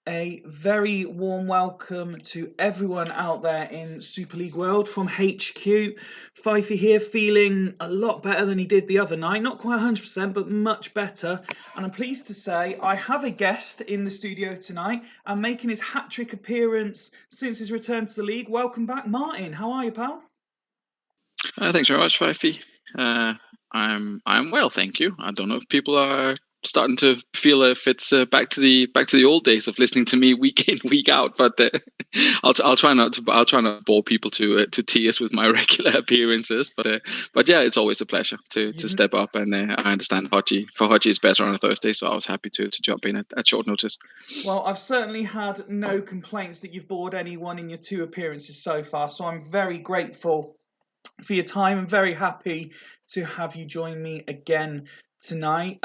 A very warm welcome to everyone out there in Super League World from HQ. Fifey here, feeling a lot better than he did the other night. Not quite 100%, but much better. And I'm pleased to say I have a guest in the studio tonight and making his hat-trick appearance since his return to the league. Welcome back, Martin. How are you, pal? Thanks very much, Fifey. I'm well, thank you. I don't know if people are starting to feel if it's back to the old days of listening to me week in, week out, but I'll try not to bore people to tears with my regular appearances. But yeah, it's always a pleasure to step up, and I understand Hodgie is better on a Thursday, so I was happy to jump in at short notice. Well, I've certainly had no complaints that you've bored anyone in your 2 appearances so far, so I'm very grateful for your time. I'm very happy to have you join me again tonight.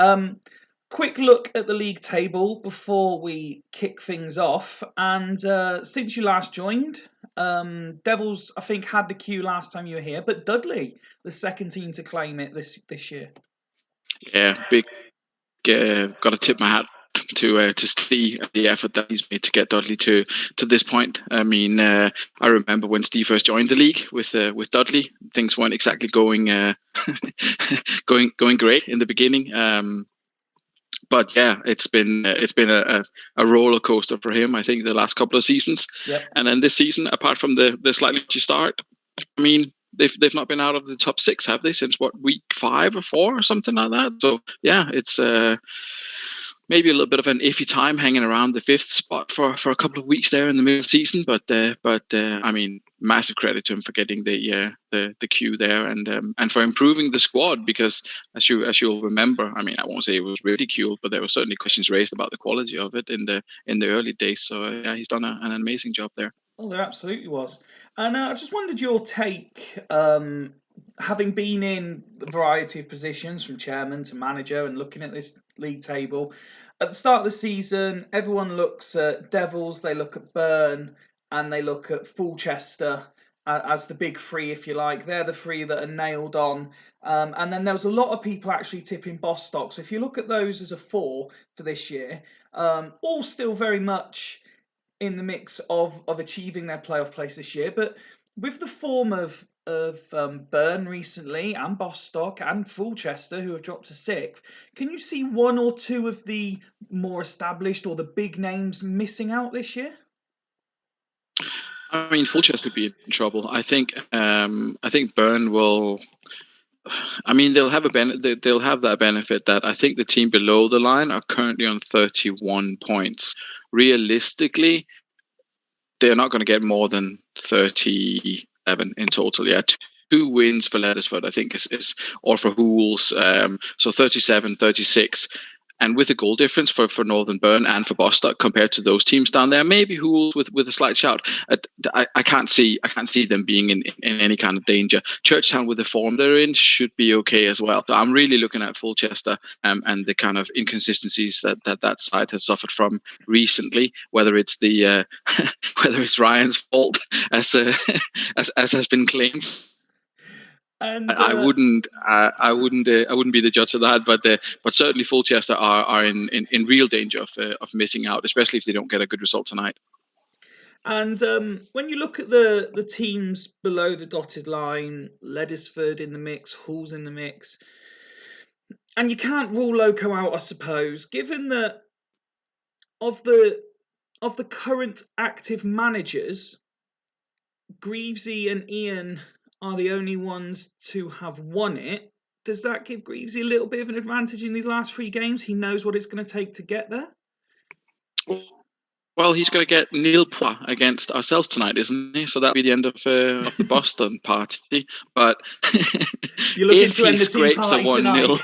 Quick look at the league table before we kick things off. And since you last joined, Devils, I think, had the queue last time you were here, but Dudley, the second team to claim it this year. Yeah, big. Got to tip my hat to Steve, the effort that he's made to get Dudley to this point. I mean, I remember when Steve first joined the league with Dudley, things weren't exactly going going great in the beginning. But yeah, it's been a roller coaster for him, I think, the last couple of seasons. Yep. And then this season, apart from the slightly start, I mean, they've not been out of the top 6, have they, since week 5 or 4 or something like that? So yeah, it's maybe a little bit of an iffy time hanging around the 5th spot for a couple of weeks there in the middle of the season. But I mean, massive credit to him for getting the queue there and for improving the squad, because as you'll remember, I mean, I won't say it was ridiculed, but there were certainly questions raised about the quality of it in the early days. So yeah, he's done an amazing job there. Oh, there absolutely was. And I just wondered your take, having been in a variety of positions from chairman to manager and looking at this league table. At the start of the season, everyone looks at Devils, they look at Burn, and they look at Fulchester as the big 3, if you like. They're the 3 that are nailed on. And then there was a lot of people actually tipping Bostock. So if you look at those as a 4 for this year, all still very much in the mix of achieving their playoff place this year. But with the form of Burn recently, and Bostock and Fulchester, who have dropped to 6th, can you see 1 or 2 of the more established or the big names missing out this year? I mean, Fulchester could be in trouble. I think Burn will. I mean, they'll have that benefit that I think the team below the line are currently on 31 points. Realistically, they're not going to get more than 37 in total. Yeah, 2 wins for Lettersford, I think, is or for Hools. So 37, 36. And with a goal difference for Northern Burn and for Bostock compared to those teams down there, maybe Hools with a slight shout. I can't see them being in any kind of danger. Churchtown, with the form they're in, should be okay as well. So I'm really looking at Fulchester and the kind of inconsistencies that side has suffered from recently. Whether it's whether it's Ryan's fault as has been claimed. And I wouldn't be the judge of that, but certainly Fulchester are in real danger of missing out, especially if they don't get a good result tonight. And when you look at the teams below the dotted line, Leddersford in the mix, Hall's in the mix, and you can't rule Loco out, I suppose, given that of the current active managers, Greavesy and Ian are the only ones to have won it. Does that give Greavesy a little bit of an advantage in these last 3 games? He knows what it's going to take to get there. Well, he's going to get nil point against ourselves tonight, isn't he? So that'll be the end of the Boston party. But you're looking to end the team party tonight.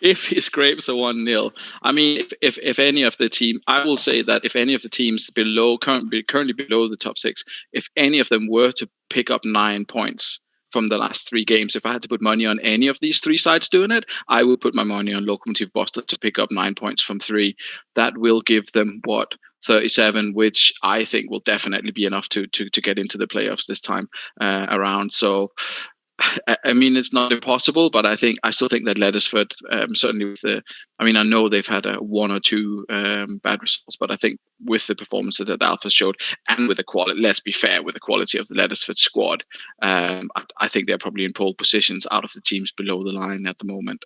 If he scrapes a 1-0, I mean, if any of the team, I will say that if any of the teams currently below the top 6, if any of them were to pick up 9 points from the last 3 games, if I had to put money on any of these 3 sides doing it, I would put my money on Lokomotiv Boston to pick up 9 points from 3. That will give them 37, which I think will definitely be enough to get into the playoffs this time around. So I mean, it's not impossible, but I still think that Leddersford, certainly with I mean, I know they've had one or two bad results, but I think with the performances that Alpha showed, and with the quality, let's be fair, with the quality of the Leddersford squad, I think they're probably in pole positions out of the teams below the line at the moment.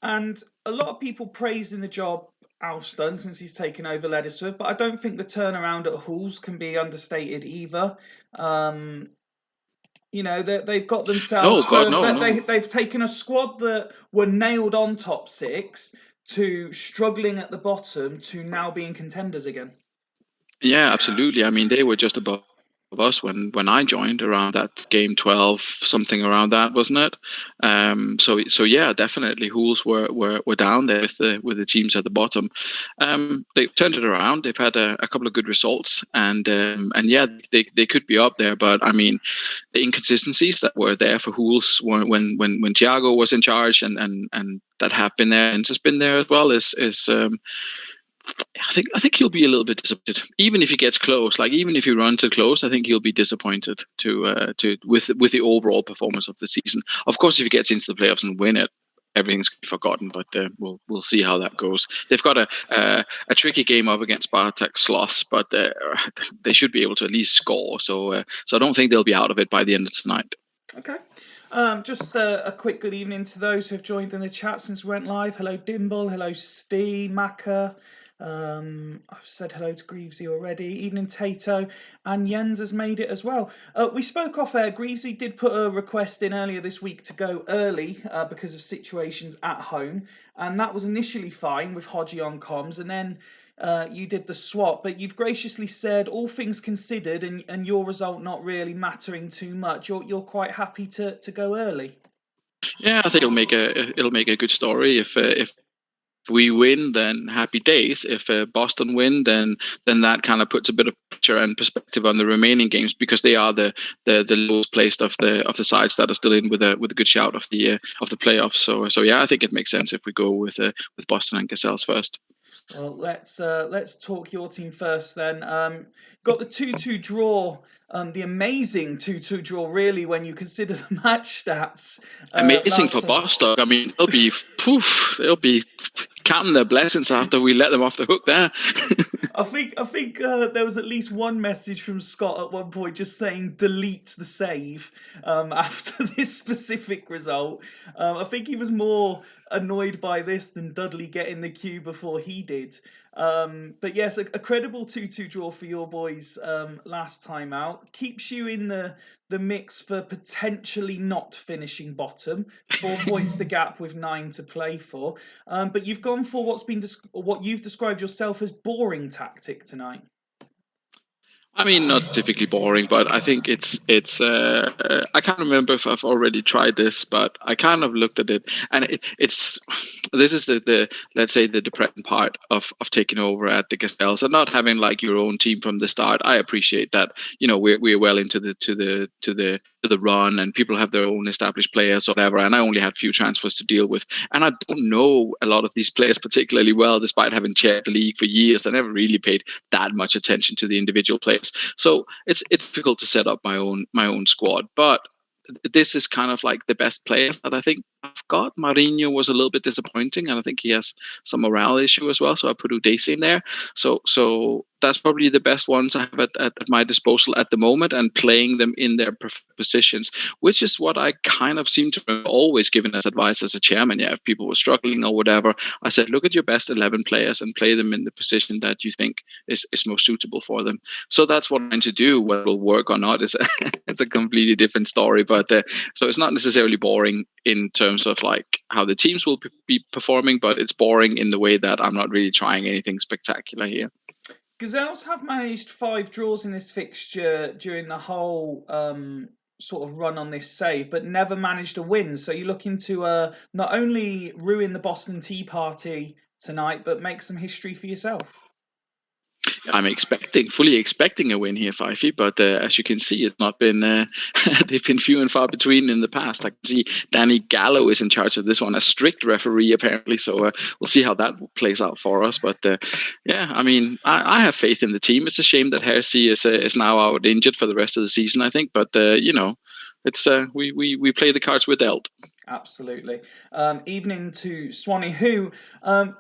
And a lot of people praising the job Alf's done since he's taken over Leddersford, but I don't think the turnaround at Halls can be understated either. Um, they've got themselves No, God, no, no. they've taken a squad that were nailed on top six to struggling at the bottom to now being contenders again. Yeah, absolutely. I mean, they were just above us when I joined around that game 12, something around that, wasn't it? So yeah, definitely. Hools were down there with the teams at the bottom. They turned it around. They've had a couple of good results, and yeah, they could be up there. But I mean, the inconsistencies that were there for Hools when Thiago was in charge, and that have been there and just been there as well is I think he'll be a little bit disappointed, even if he gets close. Like even if he runs it close, I think he'll be disappointed with the overall performance of the season. Of course, if he gets into the playoffs and win it, everything's forgotten. But we'll see how that goes. They've got a tricky game up against Spartak Sloths, but they should be able to at least score. So I don't think they'll be out of it by the end of tonight. Okay. Just a quick good evening to those who have joined in the chat since we went live. Hello, Dimble. Hello, Steve, Maka. I've said hello to Greavesy already. Evening, Tato. And Jens has made it as well. We spoke off air. Greavesy did put a request in earlier this week to go early because of situations at home. And that was initially fine with Hodgie on comms. And then you did the swap, but you've graciously said, all things considered, and your result not really mattering too much, you're quite happy to go early. Yeah, I think it'll make a good story if we win, then happy days. If Boston win, then that kind of puts a bit of pressure and perspective on the remaining games, because they are the lowest placed of the sides that are still in with a good shout of the playoffs. So yeah, I think it makes sense if we go with Boston and Gazelles first. Well, let's talk your team first then. Got the 2-2 draw, the amazing 2-2 draw, really, when you consider the match stats. Amazing for Boston. I mean, they'll be counting their blessings after we let them off the hook there. I think there was at least one message from Scott at one point just saying delete the save after this specific result. I think he was more annoyed by this than Dudley getting the cue before he did. But yes, a credible 2-2 draw for your boys last time out. Keeps you in the mix for potentially not finishing bottom. 4 points the gap with 9 to play for. But you've gone for what you've described yourself as boring tactic tonight. I mean, not typically boring, but I think it's. I can't remember if I've already tried this, but I kind of looked at it, and it's. This is the let's say the depressing part of taking over at the Gazelles and not having like your own team from the start. I appreciate that. We're well into the run, and people have their own established players or whatever, and I only had few transfers to deal with, and I don't know a lot of these players particularly well, despite having chaired the league for years. I never really paid that much attention to the individual players, so it's difficult to set up my own squad. But this is kind of like the best players that I think I've got. Marinho was a little bit disappointing, and I think he has some morale issue as well. So I put Udesi in there. So that's probably the best ones I have at my disposal at the moment, and playing them in their positions, which is what I kind of seem to have always given as advice as a chairman. Yeah, if people were struggling or whatever, I said, look at your best 11 players and play them in the position that you think is most suitable for them. So that's what I'm trying to do. Whether it will work or not is it's a completely different story. But so it's not necessarily boring in terms of like how the teams will be performing, but it's boring in the way that I'm not really trying anything spectacular here. Gazelles have managed 5 draws in this fixture during the whole sort of run on this save, but never managed a win. So you're looking to not only ruin the Boston Tea Party tonight, but make some history for yourself. I'm fully expecting a win here, Fifey, but as you can see, it's not been. They've been few and far between in the past. I can see Danny Gallo is in charge of this one, a strict referee apparently. So we'll see how that plays out for us. But yeah, I mean, I have faith in the team. It's a shame that Hersey is now out injured for the rest of the season, I think. But it's we play the cards we're dealt. Absolutely. Evening to Swanee, who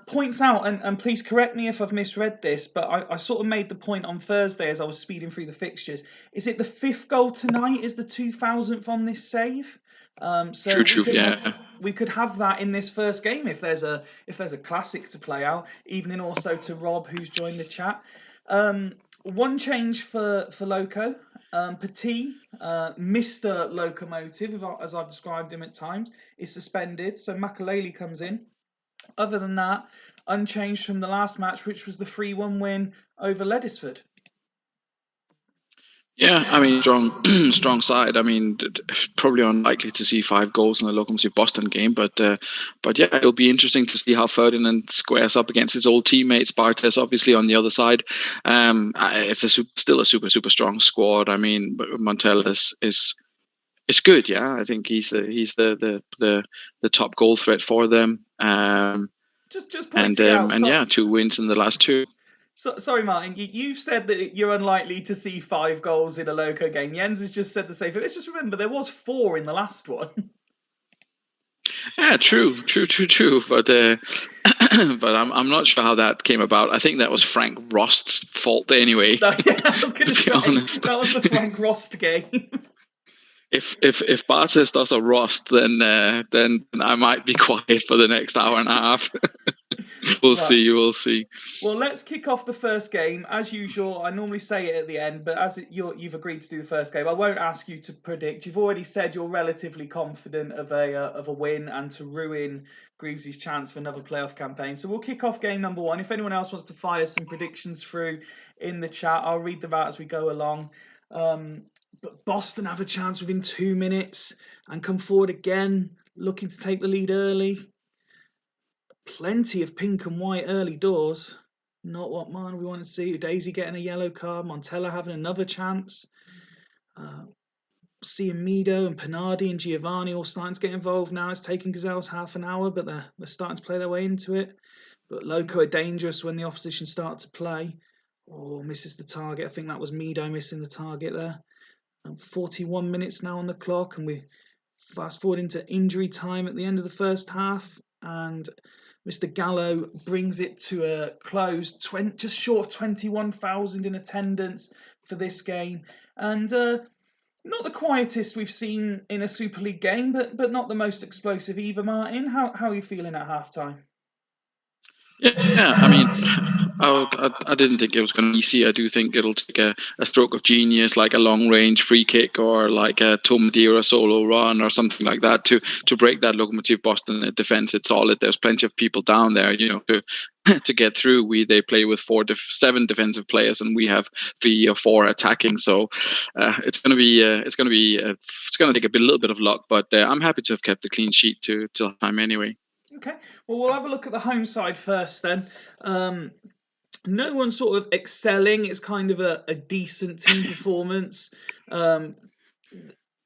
points out, and please correct me if I've misread this, but I sort of made the point on Thursday as I was speeding through the fixtures. Is it the fifth goal tonight? Is the 2000th on this save? So True, yeah. We could have that in this first game if there's a classic to play out. Evening also to Rob, who's joined the chat. One change for Loco. Petit, Mr. Locomotive, as I've described him at times, is suspended. So Makaleli comes in. Other than that, unchanged from the last match, which was the 3-1 win over Ledisford. Yeah, I mean, strong side. I mean, probably unlikely to see 5 goals in the Locomotive Boston game, but yeah, it'll be interesting to see how Ferdinand squares up against his old teammates. Bartes obviously on the other side. It's still a super strong squad. I mean, Montell is good. Yeah, I think he's the top goal threat for them. Just pointing out, and yeah, 2 wins in the last 2. So, sorry, Martin. You've said that you're unlikely to see 5 goals in a Loco game. Jens has just said the same thing. Let's just remember there was 4 in the last one. Yeah, true. But but I'm not sure how that came about. I think that was Frank Rost's fault anyway. Yeah, I was going to say honest. That was the Frank Rost game. If Bartes does a Rost, then I might be quiet for the next hour and a half. We'll see. Well, let's kick off the first game. As usual, I normally say it at the end, but as you've agreed to do the first game, I won't ask you to predict. You've already said you're relatively confident of a win and to ruin Greaves' chance for another playoff campaign. So we'll kick off game number 1. If anyone else wants to fire some predictions through in the chat, I'll read them out as we go along. But Boston have a chance within 2 minutes and come forward again, looking to take the lead early. Plenty of pink and white early doors. Not what man we want to see. Daisy getting a yellow card. Montella having another chance. Seeing Mido and Pinardi and Giovanni all starting to get involved now. It's taking Gazelles half an hour, but they're starting to play their way into it. But Loco are dangerous when the opposition start to play. Oh, misses the target. I think that was Mido missing the target there. 41 minutes now on the clock, and we fast forward into injury time at the end of the first half, and Mr. Gallo brings it to a close, just short of 21,000 in attendance for this game. And not the quietest we've seen in a Super League game, but not the most explosive either, Martin. How are you feeling at halftime? Yeah, I mean, I didn't think it was going to be easy. I do think it'll take a stroke of genius, like a long-range free kick or like a Tom Madeira solo run or something like that to break that Locomotive Boston defense. It's solid. There's plenty of people down there, to get through. They play with 7 defensive players, and we have 3 or 4 attacking. So it's going to take a little bit of luck, but I'm happy to have kept the clean sheet till time anyway. Okay, well, we'll have a look at the home side first then. No one's sort of excelling. It's kind of a decent team performance.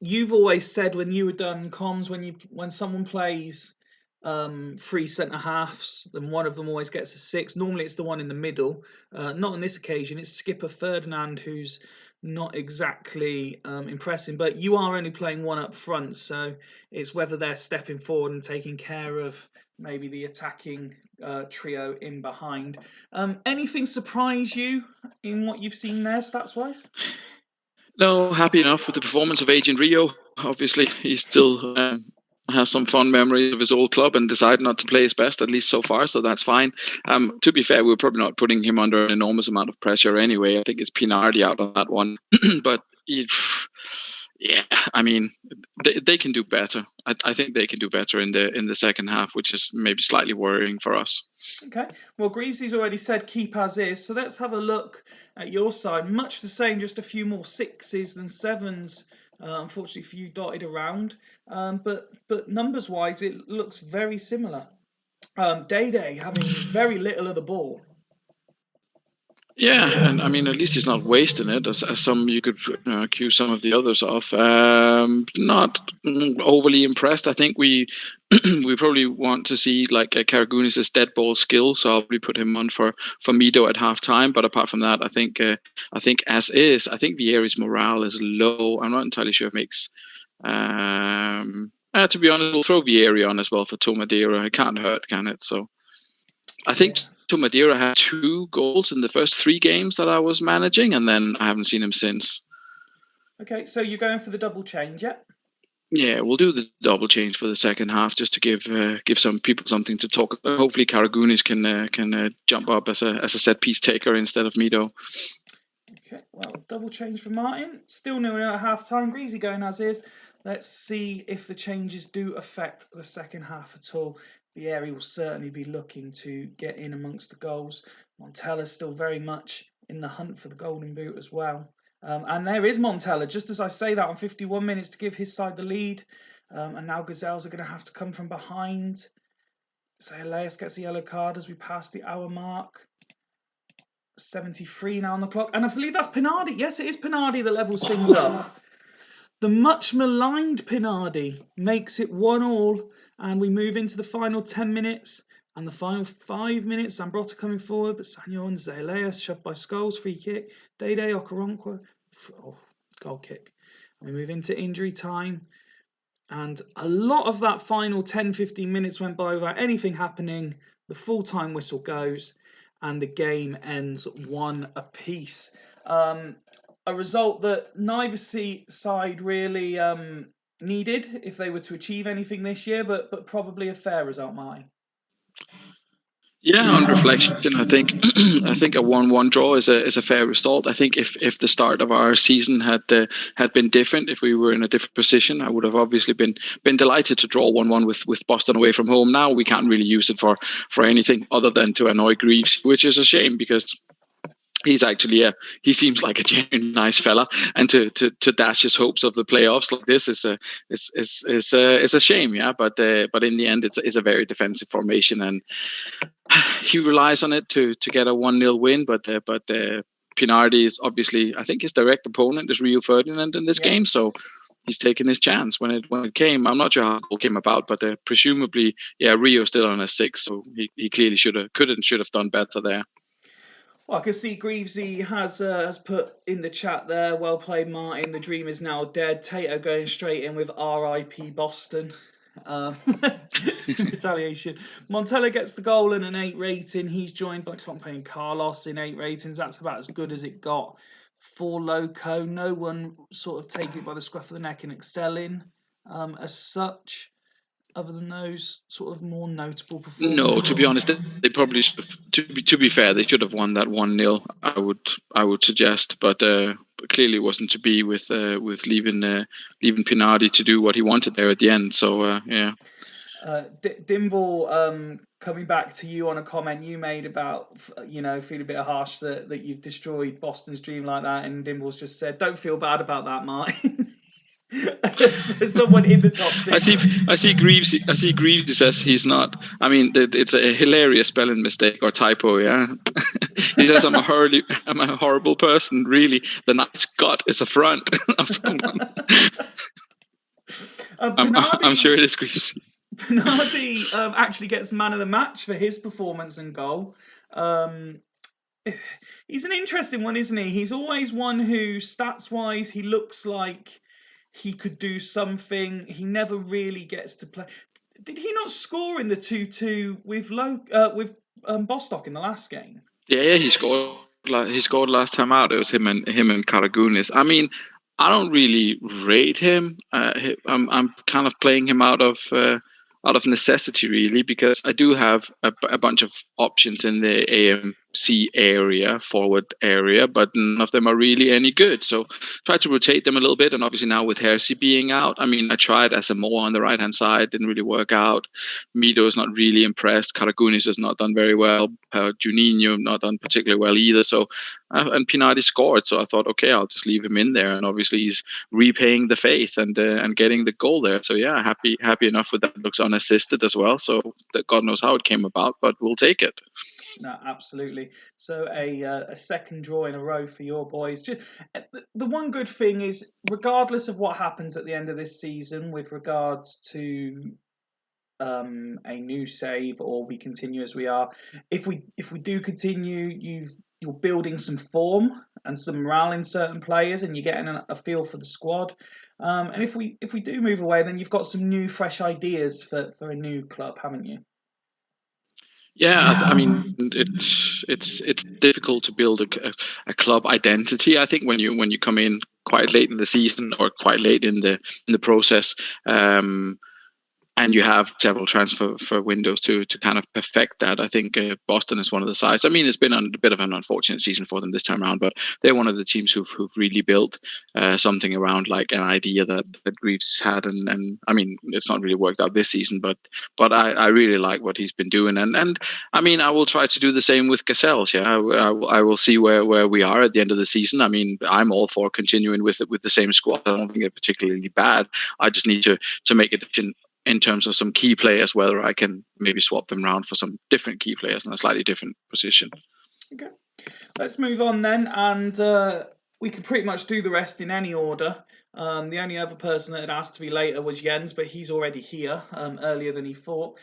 You've always said when you were done comms, when someone plays 3 centre halves, then one of them always gets a 6. Normally it's the one in the middle. Not on this occasion. It's skipper Ferdinand who's not exactly impressing, but you are only playing one up front, so it's whether they're stepping forward and taking care of maybe the attacking trio in behind. Anything surprise you in what you've seen there, stats-wise? No, happy enough with the performance of Agent Rio. Obviously, he still has some fond memories of his old club and decided not to play his best, at least so far, so that's fine. To be fair, we're probably not putting him under an enormous amount of pressure anyway. I think it's Pinardi out on that one. But yeah, I mean, they can do better. I think they can do better in the second half, which is maybe slightly worrying for us. Okay, well, Greaves' already said keep as is, so let's have a look at your side. Much the same, just a few more 6s than 7s, unfortunately for you, dotted around. But numbers-wise, it looks very similar. Day having very little of the ball. Yeah, and I mean, at least he's not wasting it, as some you could accuse some of the others of. Not overly impressed. I think we we probably want to see like Karagunis' dead ball skill, so I'll probably put him on for Mido at halftime. But apart from that, I think as is, I think Vieri's morale is low. I'm not entirely sure it makes To be honest, we'll throw Vieri on as well for Tomadera. It can't hurt, can it? So I think Tomadera had 2 goals in the first 3 games that I was managing, and then I haven't seen him since. Okay, so you're going for the double change, yeah? Yeah, we'll do the double change for the second half just to give some people something to talk about. Hopefully, Karagounis can jump up as a set piece taker instead of Mido. Okay, well, double change for Martin. Still 0-0 at half time. Greasy going as is. Let's see if the changes do affect the second half at all. Vieri will certainly be looking to get in amongst the goals. Montella's still very much in the hunt for the golden boot as well. And there is Montella, just as I say that, on 51 minutes to give his side the lead. And now Gazelles are going to have to come from behind. So Elias gets the yellow card as we pass the hour mark. 73 now on the clock. And I believe that's Pinardi. Yes, it is Pinardi that levels things up. The much maligned Pinardi makes it 1-1. And we move into the final 10 minutes. And the final 5 minutes, Zambrotta coming forward, but Sanyo and Zeleas shoved by Scholes, free kick. Dede Okoronkwa, goal kick. And we move into injury time. And a lot of that final 10-15 minutes went by without anything happening. The full-time whistle goes and the game ends 1 apiece. A result that neither side really needed if they were to achieve anything this year, but probably a fair result, Marty. Yeah, on reflection, I think I think a 1-1 draw is a fair result. I think if the start of our season had been different, if we were in a different position, I would have obviously been delighted to draw 1-1 with Boston away from home. Now we can't really use it for anything other than to annoy Greaves, which is a shame because he's actually he seems like a genuine nice fella, and to dash his hopes of the playoffs like this is a shame, yeah. But in the end, it's a very defensive formation, and he relies on it to get a 1-0 win. But Pinardi is obviously, I think his direct opponent is Rio Ferdinand in this game, so he's taken his chance when it came. I'm not sure how it came about, but presumably, Rio still on a 6, so he clearly should have done better there. Well, I can see Greavesy has put in the chat there, well played, Martin. The dream is now dead. Tato going straight in with RIP Boston. Retaliation. Montella gets the goal and an 8 rating. He's joined by Klompe and Carlos in 8 ratings. That's about as good as it got for Loco. No one sort of taking it by the scruff of the neck and excelling as such, other than those sort of more notable performances. No, to be honest, they probably should have, to be fair, they should have won that 1-0. I would suggest, but clearly wasn't to be with leaving Pinardi to do what he wanted there at the end. So yeah. Dimble, coming back to you on a comment you made about, feeling a bit harsh that you've destroyed Boston's dream like that, and Dimble's just said, "Don't feel bad about that, Martin." Someone in the top 6. I see Greaves says he's not. I mean, it's a hilarious spelling mistake or typo. Yeah, he says I'm a horrible person. Really, the nice gut is a front of someone. I'm sure it is Greaves. Pinardi actually gets man of the match for his performance and goal. He's an interesting one, isn't he? He's always one who, stats-wise, he looks like he could do something. He never really gets to play. Did he not score in the 2-2 with Bostock in the last game? Yeah, he scored. He scored last time out. It was him and Karagounis. I mean, I don't really rate him. I'm kind of playing him out of necessity, really, because I do have a bunch of options in the AMC forward area, but none of them are really any good. So try to rotate them a little bit. And obviously now with Hersey being out, I mean, I tried Asamoah on the right hand side, didn't really work out. Mido is not really impressed. Karagounis has not done very well. Juninho not done particularly well either. So and Pinardi scored, so I thought, okay, I'll just leave him in there. And obviously he's repaying the faith and getting the goal there. So yeah, happy enough with that. Looks unassisted as well, so that God knows how it came about, but we'll take it. No, absolutely. So a second draw in a row for your boys. Just, the one good thing is, regardless of what happens at the end of this season with regards to a new save, or we continue as we are, if we do continue, you've you're building some form and some morale in certain players, and you're getting a feel for the squad. And if we do move away, then you've got some new, fresh ideas for a new club, haven't you? Yeah, I mean it's difficult to build a club identity. I think when you come in quite late in the season or quite late in the process, and you have several transfer for windows to kind of perfect that. I think Boston is one of the sides. I mean, it's been a bit of an unfortunate season for them this time around, but they're one of the teams who've really built something around like an idea that Greaves had, and I mean, it's not really worked out this season, but I really like what he's been doing, and I mean, I will try to do the same with Casells. Yeah, I will see where we are at the end of the season. I mean, I'm all for continuing with the same squad. I don't think it's particularly bad. I just need to make a decision in terms of some key players, whether I can maybe swap them around for some different key players in a slightly different position. Okay, let's move on then, and we could pretty much do the rest in any order. The only other person that had asked to be later was Jens, but he's already here earlier than he thought.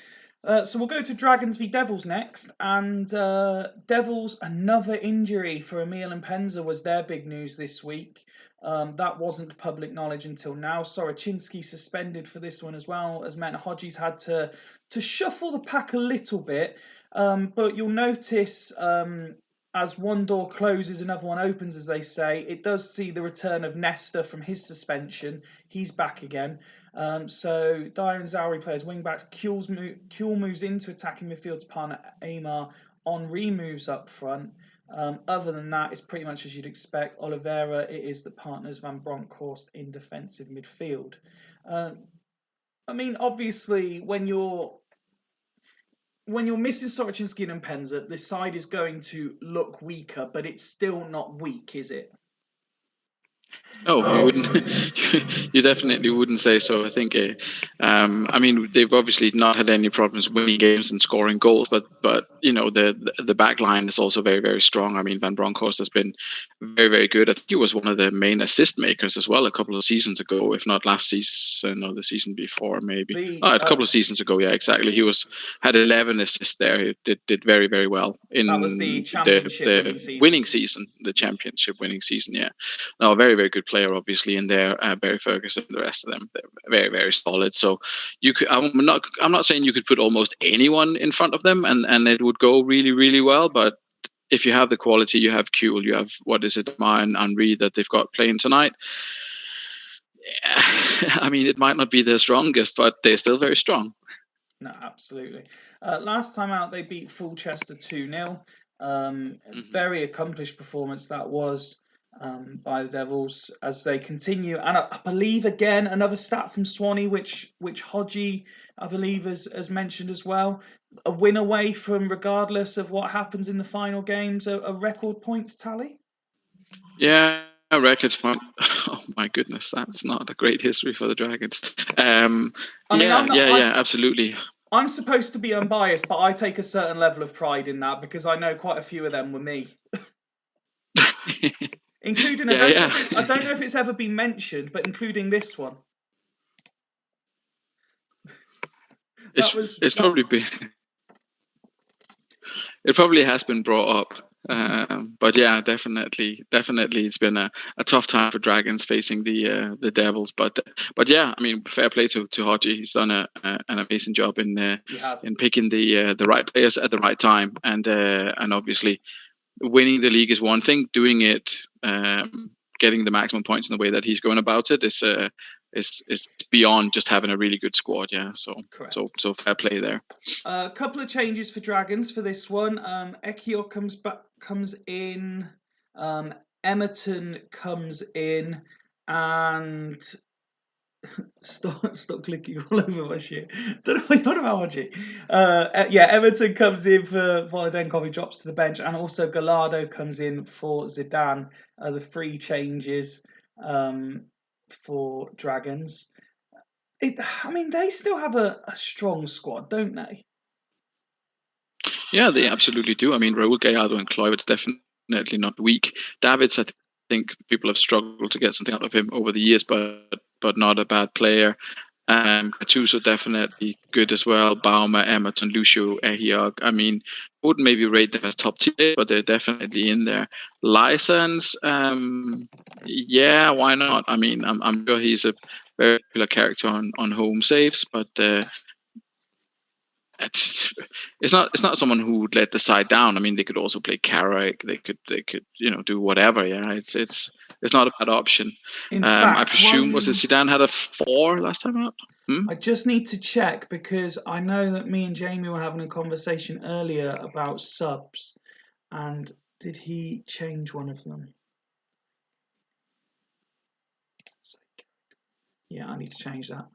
So we'll go to Dragons v Devils next, and Devils, another injury for Emil and Penza was their big news this week. That wasn't public knowledge until now. Soroczynski suspended for this one as well, as meant Hodges had to shuffle the pack a little bit. But you'll notice as one door closes, another one opens, as they say. It does see the return of Nesta from his suspension. He's back again. So Dyer and Zauri plays wingbacks. Kuhl moves into attacking midfield's partner Amar. Henri moves up front. Other than that, it's pretty much as you'd expect. Oliveira, it is the partners Van Bronckhorst in defensive midfield. I mean, obviously, when you're missing Soroczynski and Penza, this side is going to look weaker, but it's still not weak, is it? No, you wouldn't. You definitely wouldn't say so. I think. I mean, they've obviously not had any problems winning games and scoring goals, but you know the back line is also very very strong. I mean, Van Bronckhorst has been very very good. I think he was one of the main assist makers as well a couple of seasons ago, if not last season or the season before, maybe. A couple of seasons ago, yeah, exactly. He had 11 assists there. He did very very well in that was the championship winning season, the championship winning season. Yeah, no, very very good player, obviously, in there. Barry Ferguson, the rest of them, they're very, very solid. So you could, I'm not saying you could put almost anyone in front of them and it would go really, really well. But if you have the quality, you have Kuhl, you have Mine and Henri that they've got playing tonight. I mean, it might not be their strongest, but they're still very strong. No, absolutely. Last time out, they beat Fulchester 2-0. Very accomplished performance that was. By the Devils as they continue, and I believe again another stat from Swanee, which Hodgie I believe has mentioned as well. A win away from, regardless of what happens in the final games, a record points tally. Yeah, a record point. Oh my goodness, that's not a great history for the Dragons. Absolutely. I'm supposed to be unbiased, but I take a certain level of pride in that because I know quite a few of them were me. Including, I don't know if it's ever been mentioned, but including this one. It's probably been. It probably has been brought up, but yeah, definitely, it's been a tough time for Dragons facing the Devils. But yeah, I mean, fair play to Hodgie. He's done an amazing job in picking the right players at the right time, and obviously. Winning the league is one thing. Doing it, getting the maximum points in the way that he's going about it is beyond just having a really good squad. Yeah, so fair play there. A couple of changes for Dragons for this one. Ekiyor comes in. Emerton comes in, and stop clicking all over my shit. Don't know what you're on about, Hodgie. Everton comes in for Volodenkov, who drops to the bench, and also Gallardo comes in for Zidane. The three changes for Dragons. I mean, they still have a strong squad, don't they? Yeah, they absolutely do. I mean, Raul Gallardo and Kluivert's definitely not weak. Davids, I think people have struggled to get something out of him over the years, but not a bad player. Gattuso definitely good as well. Baumer, Emerton, Lucio, Ehiog. I mean, wouldn't maybe rate them as top tier, but they're definitely in there. License, yeah, why not? I mean, I'm sure he's a very popular character on home saves, but it's not someone who would let the side down. I mean, they could also play Carrick. They could do whatever. Yeah, it's not a bad option. In I fact, presume was it Zidane had a 4 last time out? I just need to check because I know that me and Jamie were having a conversation earlier about subs, and did he change one of them? Yeah, I need to change that.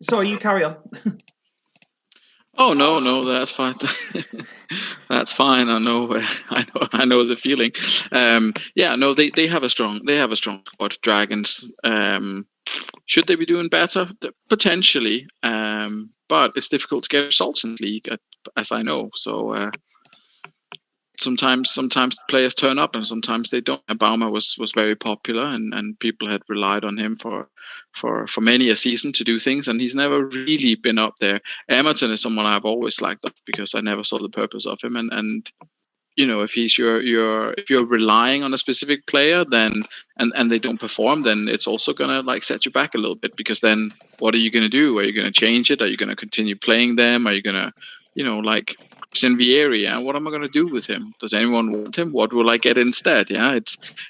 Sorry, you carry on. Oh no, that's fine. That's fine. I know the feeling. Yeah, no, they have a strong squad. Dragons. Should they be doing better? Potentially, but it's difficult to get results in the league, as I know. So sometimes players turn up and sometimes they don't. Baumer was very popular and people had relied on him for many a season to do things, and he's never really been up there. Emerton is someone I've always liked because I never saw the purpose of him, and if he's if you're relying on a specific player, then and they don't perform, then it's also gonna like set you back a little bit, because then what are you gonna do? Are you gonna change it? Are you gonna continue playing them? Are you gonna like Christian Vieri? Yeah, what am I gonna do with him? Does anyone want him? What will I get instead? Yeah,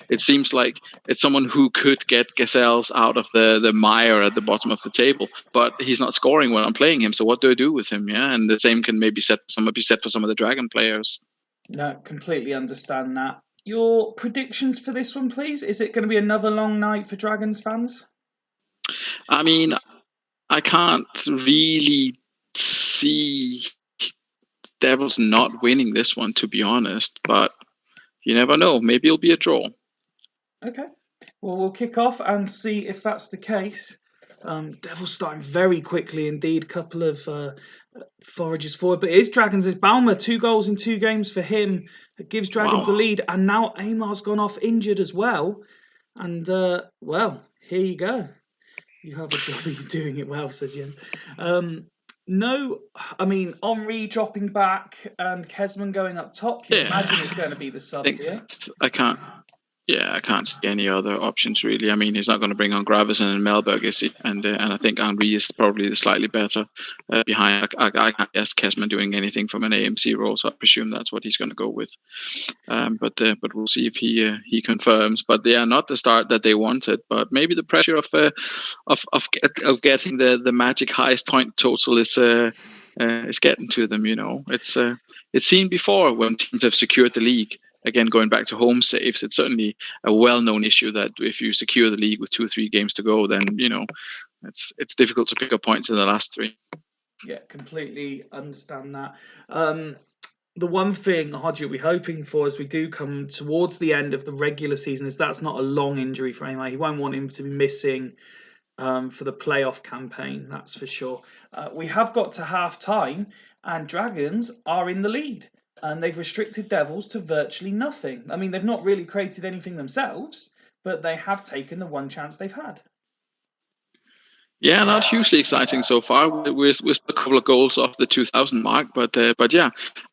it seems like it's someone who could get Gazelles out of the mire at the bottom of the table, but he's not scoring when I'm playing him. So what do I do with him? Yeah, and the same can maybe be set for some of the Dragon players. No, completely understand that. Your predictions for this one, please? Is it going to be another long night for Dragons fans? I mean, I can't really see Devils not winning this one, to be honest, but you never know. Maybe it'll be a draw. Okay. Well, we'll kick off and see if that's the case. Devils starting very quickly indeed. Couple of forages forward, but it is Dragons. It's Baumer, 2 goals in 2 games for him. It gives Dragons the lead, and now Amar's gone off injured as well. And well, here you go. You have a job, you're doing it well, says Jens. No, I mean, Henri dropping back and Kesman going up top, you imagine it's going to be the sub here. I can't see any other options really. I mean, he's not going to bring on Gravesen and Melberg, is he? And I think Henri is probably the slightly better behind. I can't guess Kesman doing anything from an AMC role, so I presume that's what he's going to go with. But we'll see if he confirms. But yeah, not the start that they wanted, but maybe the pressure of getting the magic highest point total is getting to them. It's seen before when teams have secured the league. Again, going back to home saves, it's certainly a well-known issue that if you secure the league with 2 or 3 games to go, then it's difficult to pick up points in the last 3. Yeah, completely understand that. The one thing, Hodge, we're hoping for as we do come towards the end of the regular season is that's not a long injury for him. He won't want him to be missing for the playoff campaign, that's for sure. We have got to half time, and Dragons are in the lead. And they've restricted Devils to virtually nothing. I mean, they've not really created anything themselves, but they have taken the one chance they've had. Yeah, not hugely exciting so far. We're still a couple of goals off the 2,000 mark, but yeah,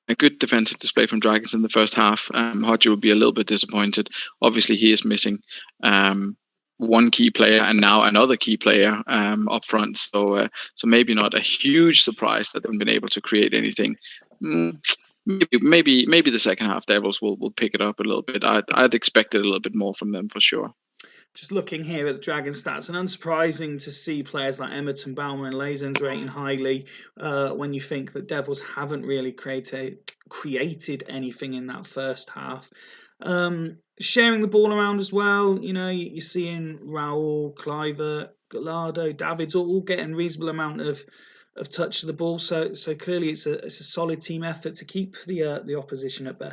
a good defensive display from Dragons in the first half. Hodge will be a little bit disappointed. Obviously, he is missing one key player and now another key player up front. So maybe not a huge surprise that they haven't been able to create anything. Maybe the second half Devils will pick it up a little bit. I'd expected a little bit more from them for sure. Just looking here at the Dragon stats, and unsurprising to see players like Emerton, Baumer and Lazens rating highly when you think that Devils haven't really created anything in that first half. Sharing the ball around as well, you're seeing Raul, Cliver, Gallardo, Davids all getting reasonable amount of touch to the ball. So clearly it's a solid team effort to keep the opposition at bay.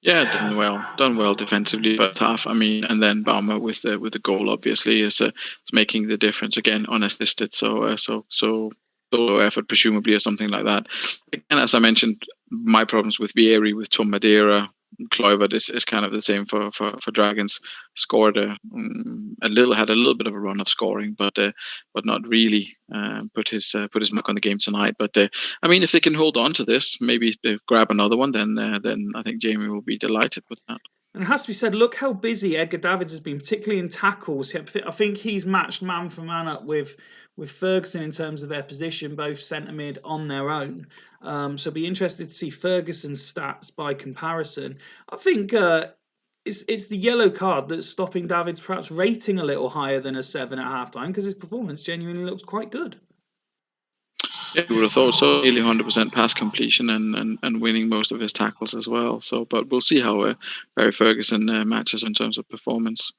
Yeah, done well defensively, but tough. I mean, and then Baumer with the goal obviously is making the difference again, unassisted. So solo effort presumably or something like that. Again, as I mentioned, my problems with Vieri, with Tom Madeira, Kluivert is kind of the same for Dragons. Scored had a little bit of a run of scoring, but not really put his mark on the game tonight. But I mean, if they can hold on to this, maybe they grab another one, then I think Jamie will be delighted with that. And it has to be said, look how busy Edgar Davids has been, particularly in tackles. I think he's matched man for man up with Ferguson in terms of their position, both centre mid on their own. So be interested to see Ferguson's stats by comparison. I think it's the yellow card that's stopping Davids perhaps rating a little higher than a 7 at halftime, because his performance genuinely looks quite good. Yeah, you would have thought so. Nearly 100% pass completion and winning most of his tackles as well. So, but we'll see how Barry Ferguson matches in terms of performance.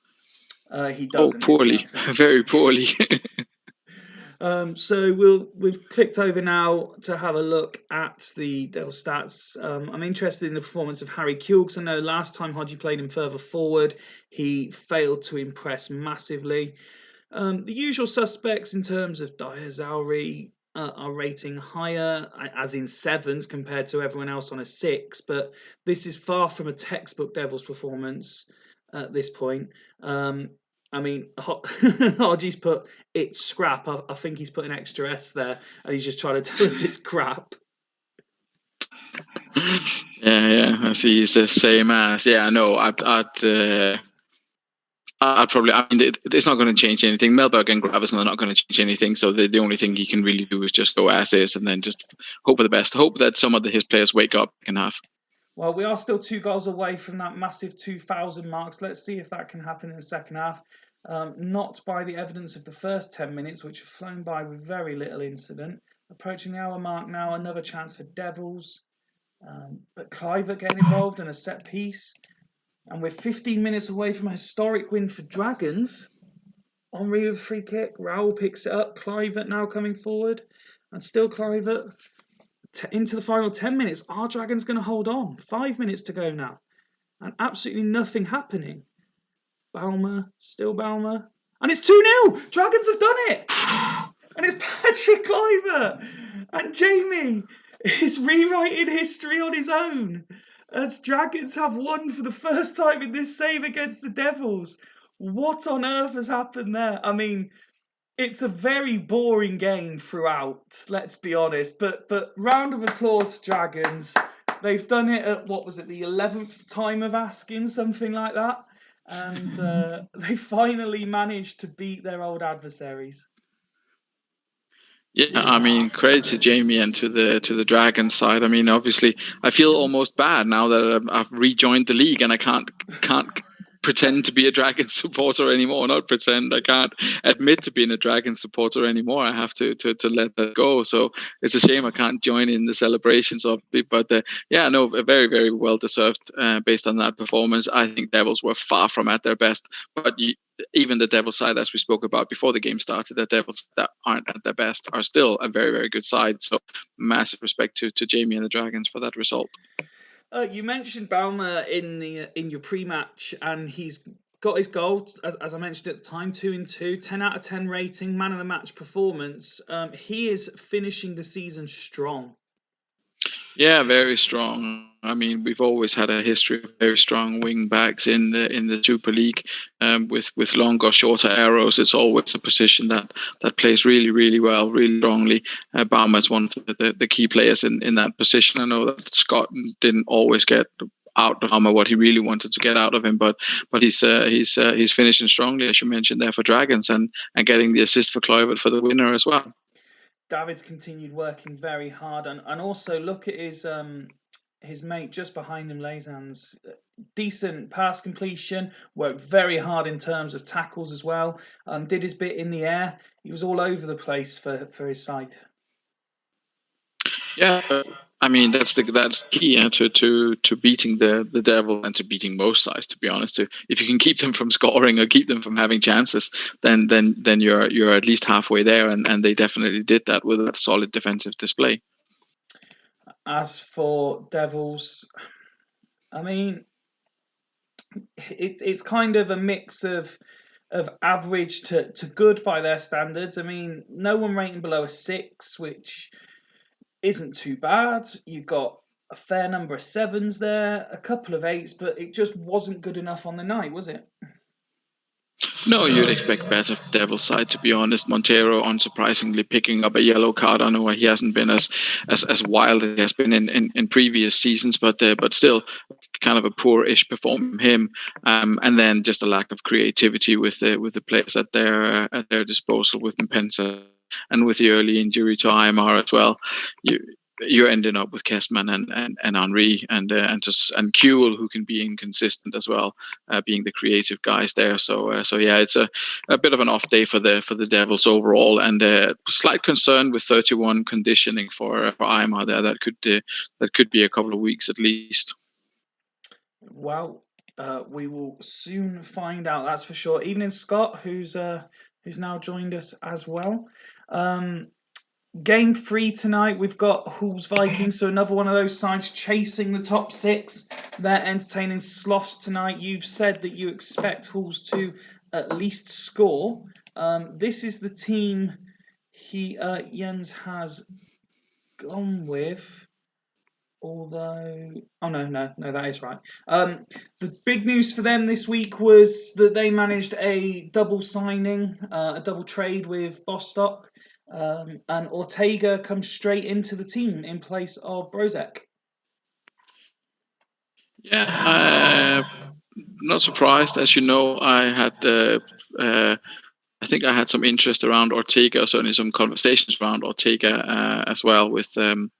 He doesn't. Poorly, very poorly. So we've clicked over now to have a look at the Devil stats. I'm interested in the performance of Harry Kewell, because I know last time Hodgie played him further forward, he failed to impress massively. The usual suspects in terms of Dyer Zauri are rating higher, as in 7s compared to everyone else on a 6, but this is far from a textbook Devils performance at this point. I mean, Hodgie's put it's scrap. I think he's put an extra S there, and he's just trying to tell us it's crap. Yeah. I see. He's the same as. Yeah, no. I'd probably. I mean, it's not going to change anything. Mellberg and Gravison are not going to change anything. So the only thing he can really do is just go as is, and then just hope for the best. Hope that some of his players wake up in half. Well, we are still 2 goals away from that massive 2,000 marks. Let's see if that can happen in the second half. Not by the evidence of the first 10 minutes, which have flown by with very little incident. Approaching the hour mark now, another chance for Devils. But Kluivert getting involved in a set piece. And we're 15 minutes away from a historic win for Dragons. Henry with a free kick. Raul picks it up. Kluivert now coming forward. And still Kluivert. Into the final 10 minutes. Are Dragons going to hold on? 5 minutes to go now. And absolutely nothing happening. Balmer. Still Balmer. And it's 2-0. Dragons have done it. And it's Patrick Kluivert. And Jamie is rewriting history on his own, as Dragons have won for the first time in this save against the Devils. What on earth has happened there? I mean, it's a very boring game throughout, let's be honest. But round of applause, Dragons. They've done it at, what was it, the 11th time of asking, something like that. And they finally managed to beat their old adversaries. Yeah, I mean, credit to Jamie and to the Dragon side. I mean, obviously, I feel almost bad now that I've rejoined the league and I can't pretend to be a Dragon supporter anymore. Not pretend. I can't admit to being a Dragon supporter anymore. I have to let that go. So it's a shame I can't join in the celebrations of it. But yeah, no, very, very well deserved based on that performance. I think Devils were far from at their best. But even the Devils side, as we spoke about before the game started, the Devils that aren't at their best are still a very, very good side. So massive respect to Jamie and the Dragons for that result. You mentioned Balmer in your pre-match, and he's got his goal, as I mentioned at the time, 2-2, 10 out of 10 rating, man of the match performance. He is finishing the season strong. Yeah, very strong. I mean, we've always had a history of very strong wing backs in the Super League, with longer, shorter arrows. It's always a position that plays really, really well, really strongly. Baumer is one of the key players in that position. I know that Scott didn't always get out of Baumer what he really wanted to get out of him, but he's finishing strongly, as you mentioned there, for Dragons, and getting the assist for Kluivert for the winner as well. David's continued working very hard, and also look at his mate just behind him, Lazans. Decent pass completion, worked very hard in terms of tackles as well. Did his bit in the air. He was all over the place for his side. Yeah, I mean that's key to beating the Devil and to beating most sides. To be honest, if you can keep them from scoring or keep them from having chances, then you're at least halfway there, and they definitely did that with that solid defensive display. As for Devils, I mean, it's kind of a mix of average to good by their standards. I mean, no one rating below a 6, which isn't too bad. You've got a fair number of 7s there, a couple of 8s, but it just wasn't good enough on the night, was it? No, you'd expect better from Devil's side, to be honest. Montero, unsurprisingly, picking up a yellow card. I know he hasn't been as wild as he has been in previous seasons, but still, kind of a poor-ish performance from him. And then just a lack of creativity with the players at their disposal with Mpensa and with the early injury to Aymar as well. You're ending up with Kessman and Henry and Kuhl, who can be inconsistent as well, being the creative guys there. So yeah, it's a bit of an off day for the Devils overall, and slight concern with 31 conditioning for Aymar there. That could be a couple of weeks at least. Well, we will soon find out. That's for sure. Evening, Scott, who's now joined us as well. Game 3 tonight, we've got Hull's Vikings, so another one of those sides chasing the top 6. They're entertaining Sloths tonight. You've said that you expect Hull's to at least score. This is the team Jens has gone with. Although, oh no, that is right. The big news for them this week was that they managed a double signing, a double trade with Bostock, and Ortega comes straight into the team in place of Brozek. Yeah, not surprised. As you know, I think I had some interest around Ortega, certainly some conversations around Ortega as well with Ian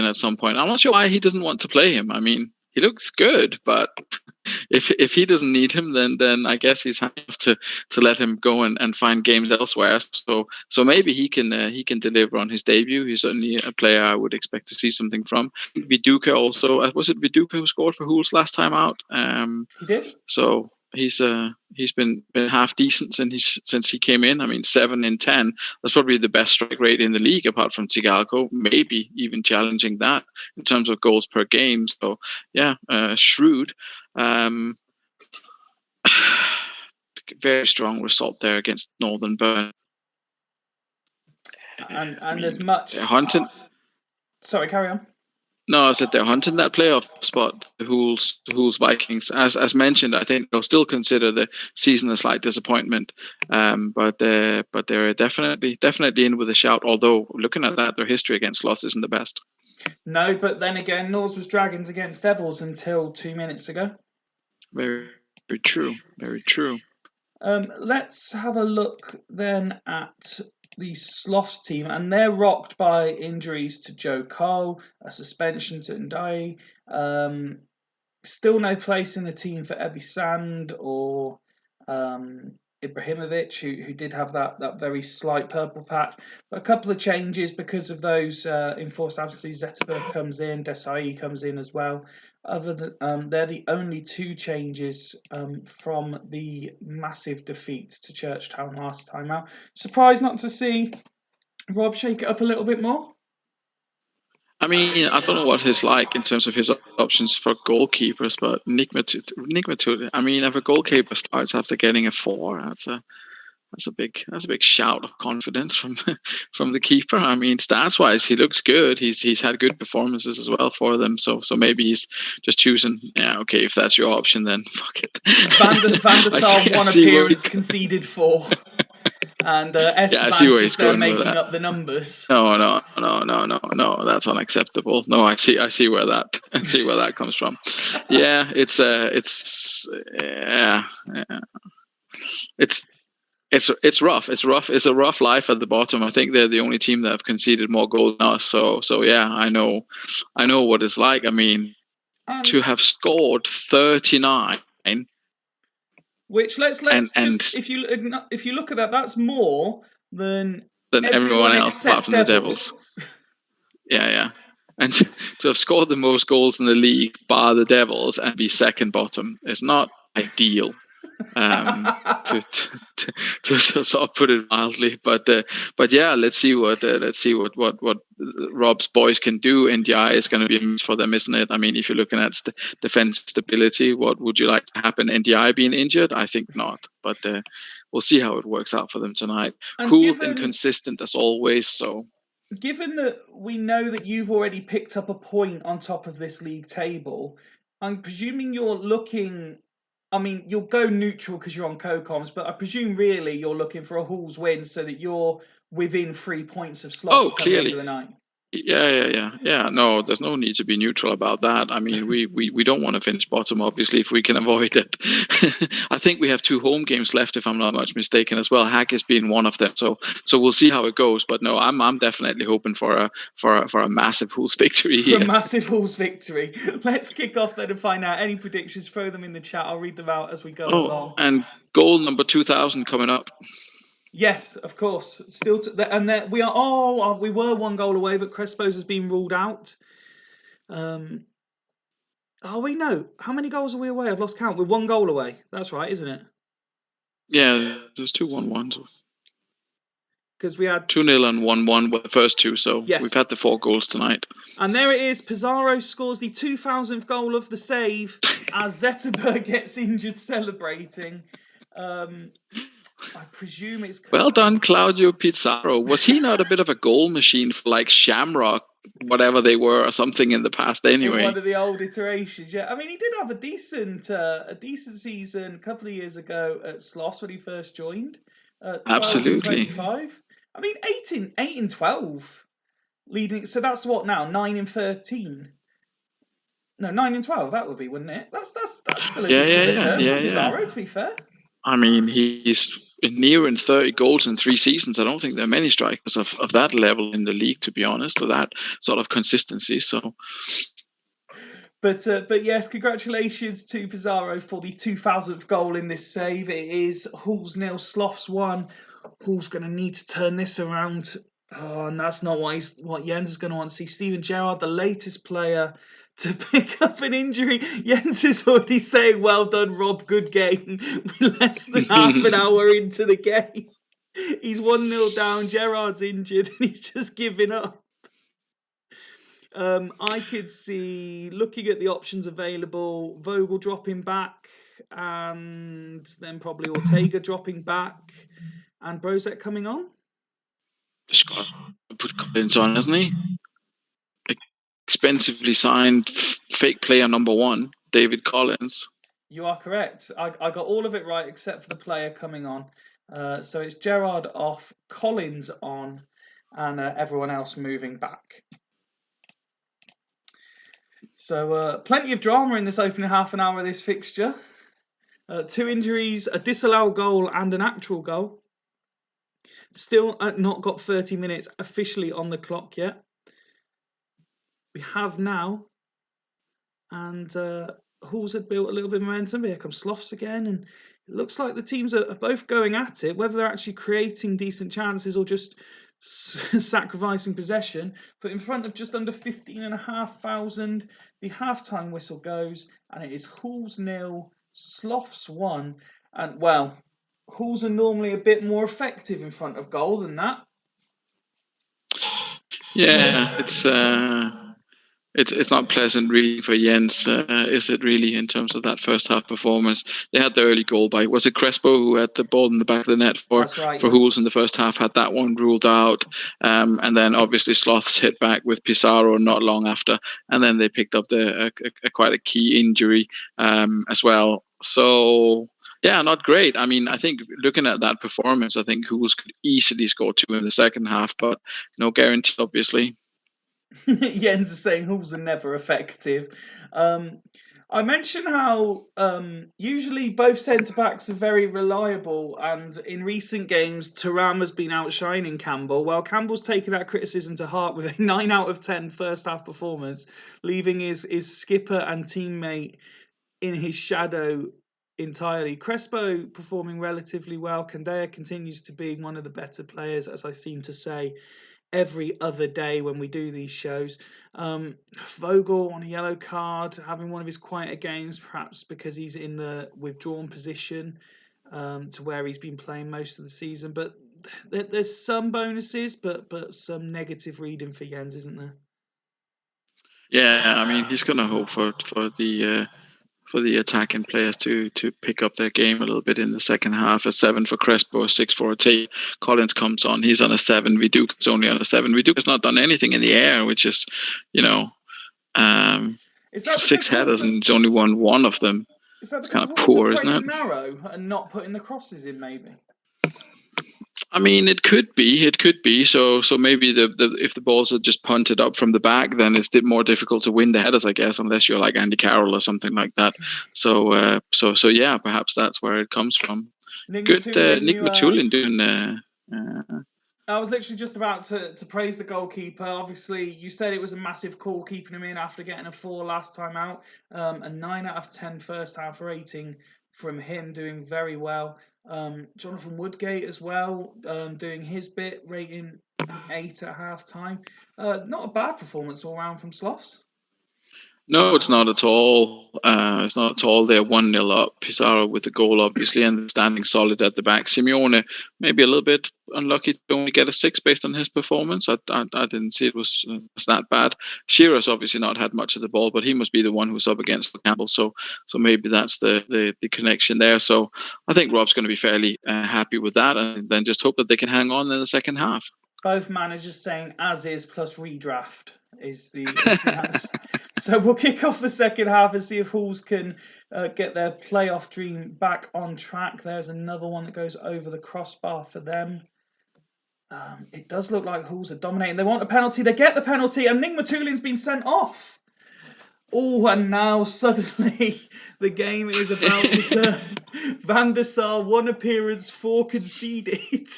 at some point. I'm not sure why he doesn't want to play him. I mean, he looks good, but if he doesn't need him, then I guess he's happy to let him go and find games elsewhere. So maybe he can deliver on his debut. He's certainly a player I would expect to see something from. Viduka also, was it Viduka who scored for Huls last time out? He did. So he's been half decent since he came in. I mean, 7 in 10. That's probably the best strike rate in the league, apart from Tsigalko, maybe even challenging that in terms of goals per game. So yeah, shrewd. Very strong result there against Northern Burn. And there's much. Hunting. Sorry, carry on. No, I said they're hunting that playoff spot, the Huls Vikings. As mentioned, I think they'll still consider the season a slight disappointment, but they're definitely in with a shout. Although looking at that, their history against Sloth isn't the best. No, but then again, Norse was Dragons against Devils until 2 minutes ago. Very, very true. Very true. Let's have a look then at the Sloths team, and they're rocked by injuries to Joe Cole, a suspension to Ndai. Still no place in the team for Ebby Sand or Ibrahimovic, who did have that very slight purple patch. But a couple of changes because of those enforced absences. Zetterberg comes in, Desai comes in as well. Other than they're the only 2 changes from the massive defeat to Churchtown last time out. Surprised not to see Rob shake it up a little bit more? I mean, I don't know what he's like in terms of his options for goalkeepers, but Nick Matute, I mean, if a goalkeeper starts after getting a 4, that's a big shout of confidence from the keeper. I mean, stats wise, he looks good. He's had good performances as well for them. So maybe he's just choosing. Yeah, okay, if that's your option, then fuck it. Van der Sar 1 appearance, conceded 4. And Esteban's just there making up the numbers. No, that's unacceptable. No, I see where that comes from. Yeah, it's rough. It's a rough life at the bottom. I think they're the only team that have conceded more goals than us. So yeah, I know what it's like. I mean, to have scored 39. Which let's just if you look at that, that's more than everyone else apart from the Devils. Yeah. And to have scored the most goals in the league, bar the Devils, and be second bottom is not ideal. To sort of put it mildly, but yeah, let's see what Rob's boys can do. NDI is going to be a miss for them, isn't it? I mean, if you're looking at defense stability, what would you like to happen? NDI being injured? I think not, but we'll see how it works out for them tonight. Cool, inconsistent as always. So given that we know that you've already picked up a point on top of this league table, I'm presuming you're looking. I mean, you'll go neutral because you're on co-coms, but I presume really you're looking for a Hall's win so that you're within 3 points of Oh, Sloths come the end of clearly. the night. Yeah. No, there's no need to be neutral about that. I mean, we don't want to finish bottom, obviously, if we can avoid it. I think we have 2 home games left, if I'm not much mistaken, as well. Hack has been one of them, so we'll see how it goes. But no, I'm definitely hoping for a massive Hools victory For a here. massive Hall's victory. Let's kick off then and find out any predictions. Throw them in the chat. I'll read them out as we go Oh, along. and goal number 2000 coming up. Yes, of course. Still, we are. Oh, we were 1 goal away, but Crespo's has been ruled out. Oh, we know. How many goals are we away? I've lost count. We're 1 goal away. That's right, isn't it? Yeah, there's 2-1-1. Because we had 2-0 and 1-1 were the first 2, so we've yes, had the 4 goals tonight. and there it is. Pizarro scores the 2000th goal of the save as Zetterberg gets injured celebrating. I presume it's well done, Claudio Pizarro. Was he not a bit of a goal machine for like Shamrock, whatever they were, or something in the past? in Anyway, one of the old iterations. Yeah, I mean he did have a decent season a couple of years ago at Sloss when he first joined. 12 absolutely. and 25. I mean 8 and 12 leading. So that's what now 9 and 13. No, 9 and 12. That would be, wouldn't it? That's still a decent return from Pizarro. To be fair. I mean, he's nearing 30 goals in 3 seasons. I don't think there are many strikers of that level in the league, to be honest, or that sort of consistency. So, but yes, congratulations to Pizarro for the 2000th goal in this save. It is Hull's 0, Sloths 1. Hull's going to need to turn this around. Oh, and that's not what Jens is going to want to see. Steven Gerrard, the latest player to pick up an injury. Jens is already saying, well done, Rob, good game. We're less than half an hour into the game. He's 1-0 down, Gerrard's injured, and he's just giving up. I could see, looking at the options available, Vogel dropping back, and then probably Ortega dropping back, and Brozek coming on. just got to put Collins on, hasn't he? Expensively signed fake player number 1, David Collins. You are correct. I got all of it right except for the player coming on. So it's Gerrard off, Collins on, and everyone else moving back. So plenty of drama in this opening half an hour of this fixture. 2 injuries, a disallowed goal, and an actual goal. Still not got 30 minutes officially on the clock yet. We have now, and Halls had built a little bit of momentum. Here comes Sloths again, and it looks like the teams are both going at it, whether they're actually creating decent chances or just sacrificing possession. But in front of just under 15,500, the halftime whistle goes, and it is Halls 0, Sloths 1. And well, Halls are normally a bit more effective in front of goal than that. Yeah, it's not pleasant really for Jens, is it really, in terms of that first half performance? They had the early goal by, was it Crespo who had the ball in the back of the net for Hools in the first half, had that one ruled out. And then obviously Sloths hit back with Pizarro not long after, and then they picked up quite a key injury as well. So yeah, not great. I mean, I think looking at that performance, I think Hools could easily score 2 in the second half, but no guarantee, obviously. Jens is saying Halls are never effective. I mentioned how usually both centre backs are very reliable, and in recent games, Thuram has been outshining Campbell. Well, Campbell's taken that criticism to heart with a 9 out of 10 first half performance, leaving his skipper and teammate in his shadow entirely. Crespo performing relatively well. Candea continues to be one of the better players, as I seem to say every other day when we do these shows. Vogel on a yellow card, having one of his quieter games, perhaps because he's in the withdrawn position to where he's been playing most of the season. But there's some bonuses, but some negative reading for Jens, isn't there? Yeah, I mean, he's gonna hope for the attacking players to pick up their game a little bit in the second half. A 7 for Crespo, a 6 for Tate. Collins comes on, he's on a 7. Viduk is only on a 7. Viduk has not done anything in the air, which is, is that 6 headers and he's only won one of them. Is that because kind of Wolves poor, are isn't playing it? narrow and not putting the crosses in, maybe? I mean, it could be. So maybe if the balls are just punted up from the back, then it's more difficult to win the headers, I guess, unless you're like Andy Carroll or something like that. So yeah, perhaps that's where it comes from. Nick Matulin doing. I was literally just about to praise the goalkeeper. Obviously, you said it was a massive call keeping him in after getting a 4 last time out. A 9 out of 10 first half rating from him, doing very well. Jonathan Woodgate as well, doing his bit, rating an 8 at half time. Not a bad performance all round from Sloths. No, it's not at all. It's not at all. They're 1-0 up. Pizarro with the goal, obviously, and standing solid at the back. Simeone maybe a little bit unlucky to only get a 6 based on his performance. I didn't see it was that bad. Shearer's obviously not had much of the ball, but he must be the one who's up against Campbell. So maybe that's the connection there. So I think Rob's going to be fairly happy with that, and then just hope that they can hang on in the second half. Both managers saying as is plus redraft is the answer. So we'll kick off the second half and see if Halls can get their playoff dream back on track. There's another one that goes over the crossbar for them. It does look like Halls are dominating. They want a penalty. They get the penalty, and Nick Matulin's been sent off. Oh, and now suddenly the game is about to turn. Van der Sar, 1 appearance, 4 conceded.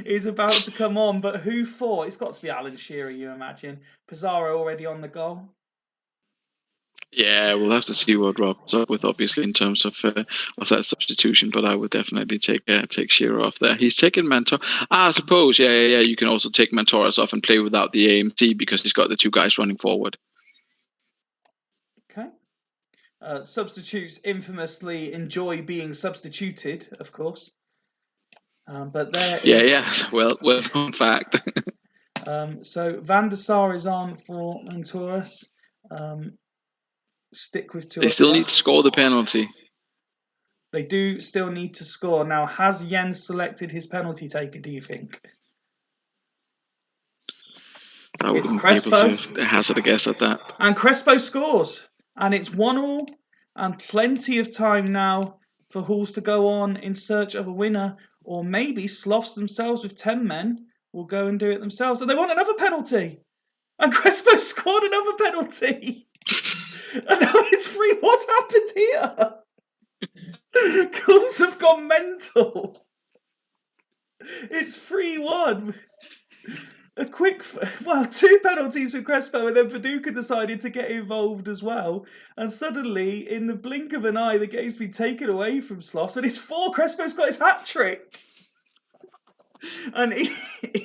is about to come on, but who for? It's got to be Alan Shearer, you imagine. Pizarro already on the goal. Yeah, we'll have to see what Rob's up with, obviously, in terms of that substitution. But I would definitely take Shearer off there. He's taken Mentor. I suppose, yeah. You can also take Mentoras off and play without the AMT because he's got the 2 guys running forward. Okay. Substitutes infamously enjoy being substituted, of course. But there is... Yeah. Well, in fact. So Van der Sar is on for Mentoras. Stick with 2. They still need to score the penalty. They do still need to score. Now, has Jens selected his penalty taker, do you think? I wouldn't be able to hazard a guess at that. And Crespo scores. And it's 1-1 and plenty of time now for Halls to go on in search of a winner. Or maybe Sloths themselves with 10 men will go and do it themselves. And they want another penalty. And Crespo scored another penalty. And now it's 3. What's happened here? Goals have gone mental. It's 3-1. A quick, 2 penalties for Crespo, and then Paducah decided to get involved as well. And suddenly, in the blink of an eye, the game's been taken away from Sloss, and it's 4. Crespo's got his hat trick. And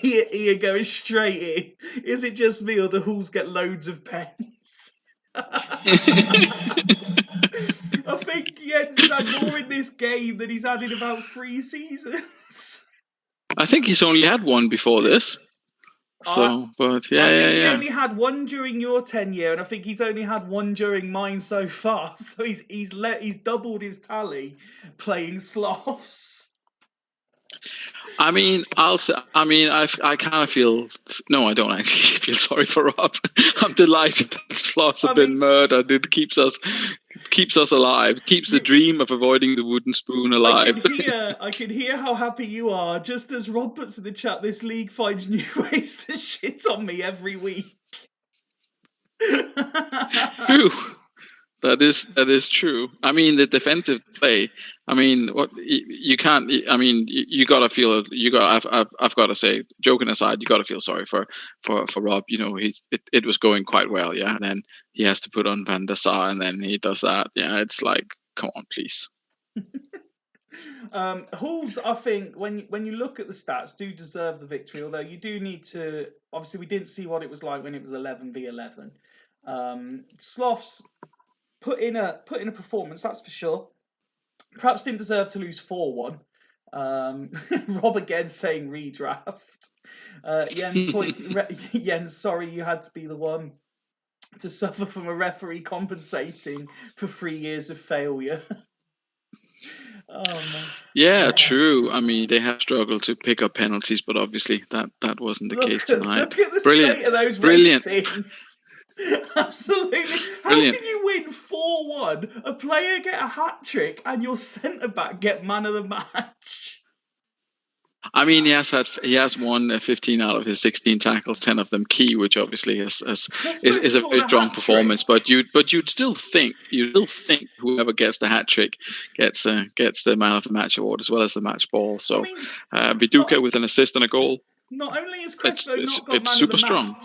Ian going straight in. Is it just me, or do Halls get loads of pens? I think Jens has had more in this game than he's had in about 3 seasons. I think he's only had 1 before this. So, but yeah, I think he only had 1 during your tenure, and I think he's only had 1 during mine so far. So he's doubled his tally playing Sloths. I mean, I kind of feel... No, I don't actually feel sorry for Rob. I'm delighted that Sloths have been murdered. It keeps us alive. Keeps the dream of avoiding the wooden spoon alive. I can hear how happy you are. Just as Rob puts in the chat, this league finds new ways to shit on me every week. True. That is true. I mean, the defensive play. I mean, what you can't. I mean, you gotta feel. I've got to say, joking aside, you gotta feel sorry for Rob. You know, it was going quite well, yeah. And then he has to put on Van der Sar, and then he does that. Yeah, it's like, come on, please. Halls, I think, when you look at the stats, do deserve the victory. Although you do need to. Obviously, we didn't see what it was like when it was 11v11. Sloths put in a performance, that's for sure. Perhaps didn't deserve to lose 4-1. Rob again saying redraft. Jens, sorry you had to be the one. to suffer from a referee compensating for 3 years of failure. Oh man. Yeah, true. I mean, they have struggled to pick up penalties, but obviously that wasn't the case tonight. Look at the Brilliant, state of those brilliant, ratings. Absolutely. How brilliant. can you win 4-1, a player get a hat trick, and your centre back get man of the match? I mean, he has won 15 out of his 16 tackles, 10 of them key, which obviously is a very strong performance. But you'd still think whoever gets the hat trick gets the man of the match award as well as the match ball. So Viduka with an assist and a goal. Not only has Crespo not got it's man super of the match, strong.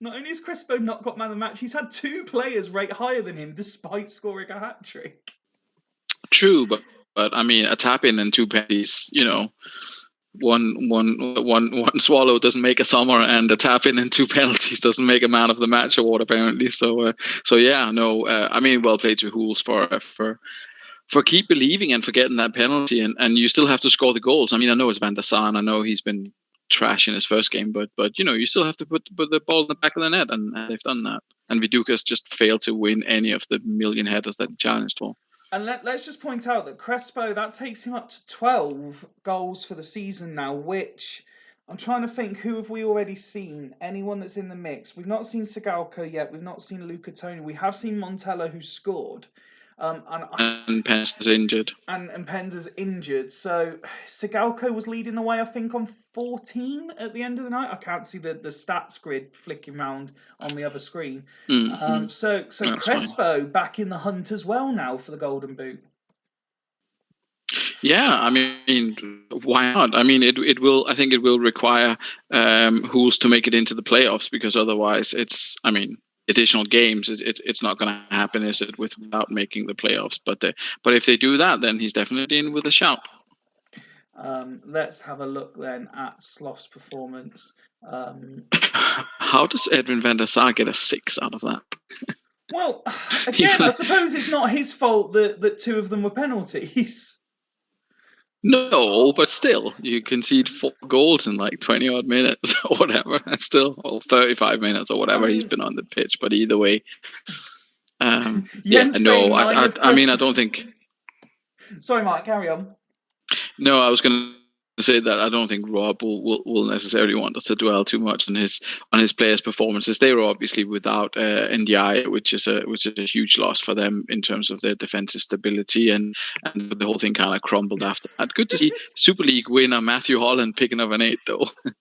not only has Crespo not got man of the match, he's had 2 players rate higher than him despite scoring a hat trick. True, but I mean, a tap in and 2 penalties, one swallow doesn't make a summer, and a tap in and 2 penalties doesn't make a man of the match award apparently. So yeah, no, I mean, well played to Hools for keep believing and for getting that penalty, and you still have to score the goals. I mean, I know it's Van der Sar, I know he's been trash in his first game, but you still have to put the ball in the back of the net, and they've done that. And Viduka's just failed to win any of the million headers that he challenged for. And let's just point out that Crespo, that takes him up to 12 goals for the season now, which I'm trying to think, who have we already seen? Anyone that's in the mix? We've not seen Sigalko yet. We've not seen Luca Toni. We have seen Montella, who scored. And Penza's injured. And Penza's injured. So Sigalko was leading the way, I think, on 14 at the end of the night. I can't see the stats grid flicking around on the other screen. So Crespo fine. Back in the hunt as well now for the Golden Boot. Yeah, I mean, why not? I mean, it will. I think it will require Hools to make it into the playoffs, because otherwise, additional games, it's not going to happen, is it, without making the playoffs? But if they do that, then he's definitely in with a shout. Let's have a look then at Sloth's performance. How does Edwin van der Sar get a 6 out of that? Well, again, I suppose it's not his fault that 2 of them were penalties. No, but still, you concede 4 goals in like 20 odd minutes or whatever. That's still 35 minutes or whatever he's been on the pitch. But either way, I don't think. Sorry, Mark, carry on. No, I was going to say that I don't think Rob will necessarily want us to dwell too much on his players' performances. They were obviously without NDI, which is a huge loss for them in terms of their defensive stability, and the whole thing kind of crumbled after that. Good to see Super League winner Matthew Holland picking up an 8 though. Do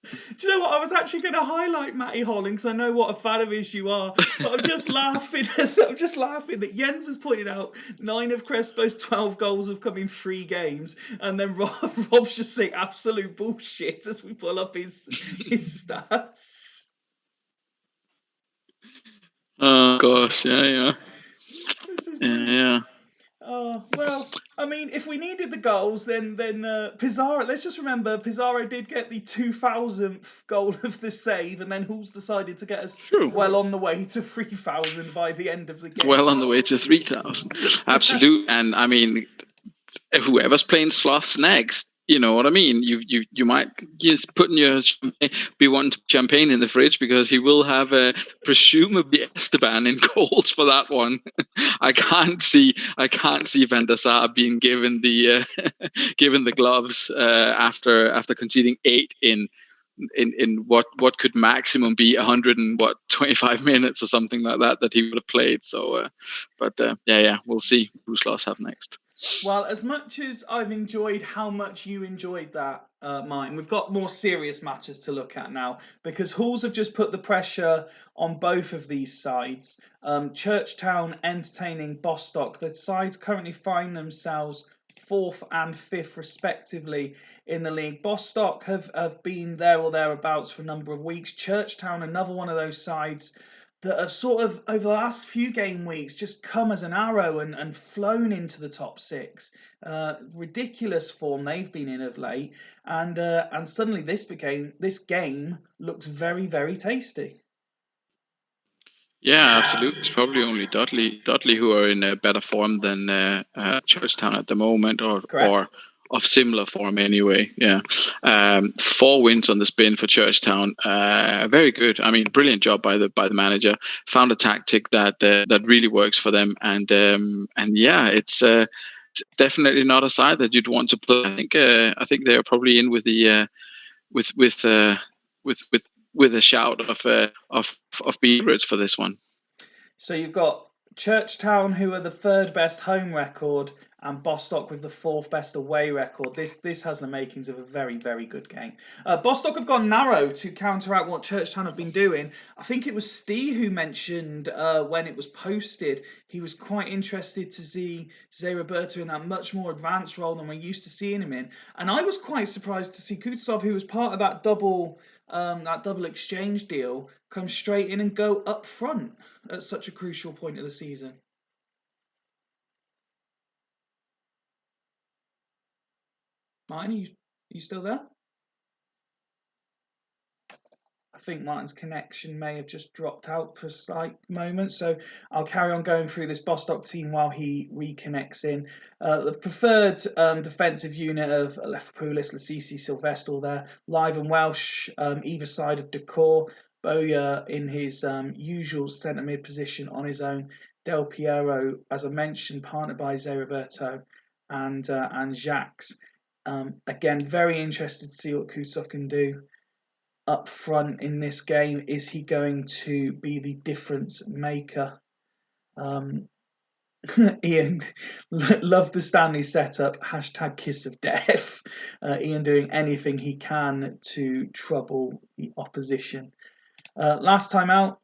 you know what? I was actually going to highlight Matty Holland because I know what a fan of his you are, but I'm just laughing. I'm just laughing that Jens has pointed out 9 of Crespo's 12 goals have come in 3 games, and then Rob's just saying absolute bullshit as we pull up his stats. Oh gosh, yeah. Yeah. Oh well, I mean, if we needed the goals, then Pizarro. Let's just remember, Pizarro did get the 2000th goal of the save, and then Hools decided to get us well on the way to 3,000 by the end of the game. Well on the way to 3,000, absolutely. And I mean, whoever's playing Sloths next, you know what I mean? You might just be wanting champagne in the fridge, because he will have presumably Esteban in goals for that one. I can't see Van der Sar being given the gloves after conceding 8 in what could maximum be 125 minutes or something like that he would have played. So, we'll see who Sloths have next. Well, as much as I've enjoyed how much you enjoyed that, Martin, we've got more serious matters to look at now, because Hools have just put the pressure on both of these sides. Churchtown entertaining Bostock. The sides currently find themselves 4th and 5th respectively in the league. Bostock have been there or thereabouts for a number of weeks. Churchtown, another one of those sides that have sort of, over the last few game weeks, just come as an arrow and flown into the top 6. Ridiculous form they've been in of late, and suddenly this game looks very, very tasty. Yeah, absolutely. It's probably only Dudley who are in a better form than Churchtown at the moment, or similar form anyway. Yeah, 4 wins on the spin for Churchtown. Very good. I mean, brilliant job by the manager. Found a tactic that really works for them, and yeah, it's definitely not a side that you'd want to play. I think they're probably in with the with a shout of being favorites for this one. So you've got Churchtown, who are the third best home record, and Bostock with the fourth best away record. This has the makings of a very, very good game. Bostock have gone narrow to counteract what Churchtown have been doing. I think it was Steve who mentioned when it was posted, he was quite interested to see Zé Roberto in that much more advanced role than we're used to seeing him in. And I was quite surprised to see Kutsov, who was part of that double exchange deal, come straight in and go up front at such a crucial point of the season. Martin, are you still there? I think Martin's connection may have just dropped out for a slight moment, so I'll carry on going through this Bostock team while he reconnects in. The preferred defensive unit of Lefopoulos, Lassisi, Sylvester there, Live and Welsh either side of Decor. Boya in his usual centre mid position on his own. Del Piero, as I mentioned, partnered by Zé Roberto and Jacques. Again, very interested to see what Kutsov can do up front in this game. Is he going to be the difference maker? Ian, love the Stanley setup. # kiss of death. Ian doing anything he can to trouble the opposition. Last time out,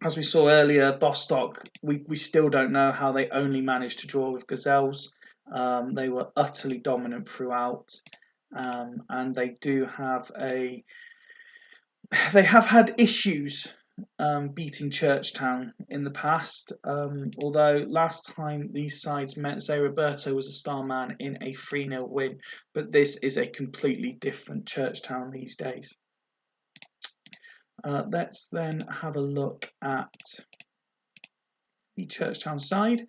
as we saw earlier, Bostock, we still don't know how they only managed to draw with Gazelles. They were utterly dominant throughout, and they have had issues beating Churchtown in the past, although last time these sides met, Zé Roberto was a star man in a 3-0 win, but this is a completely different Churchtown these days. Let's then have a look at the Churchtown side.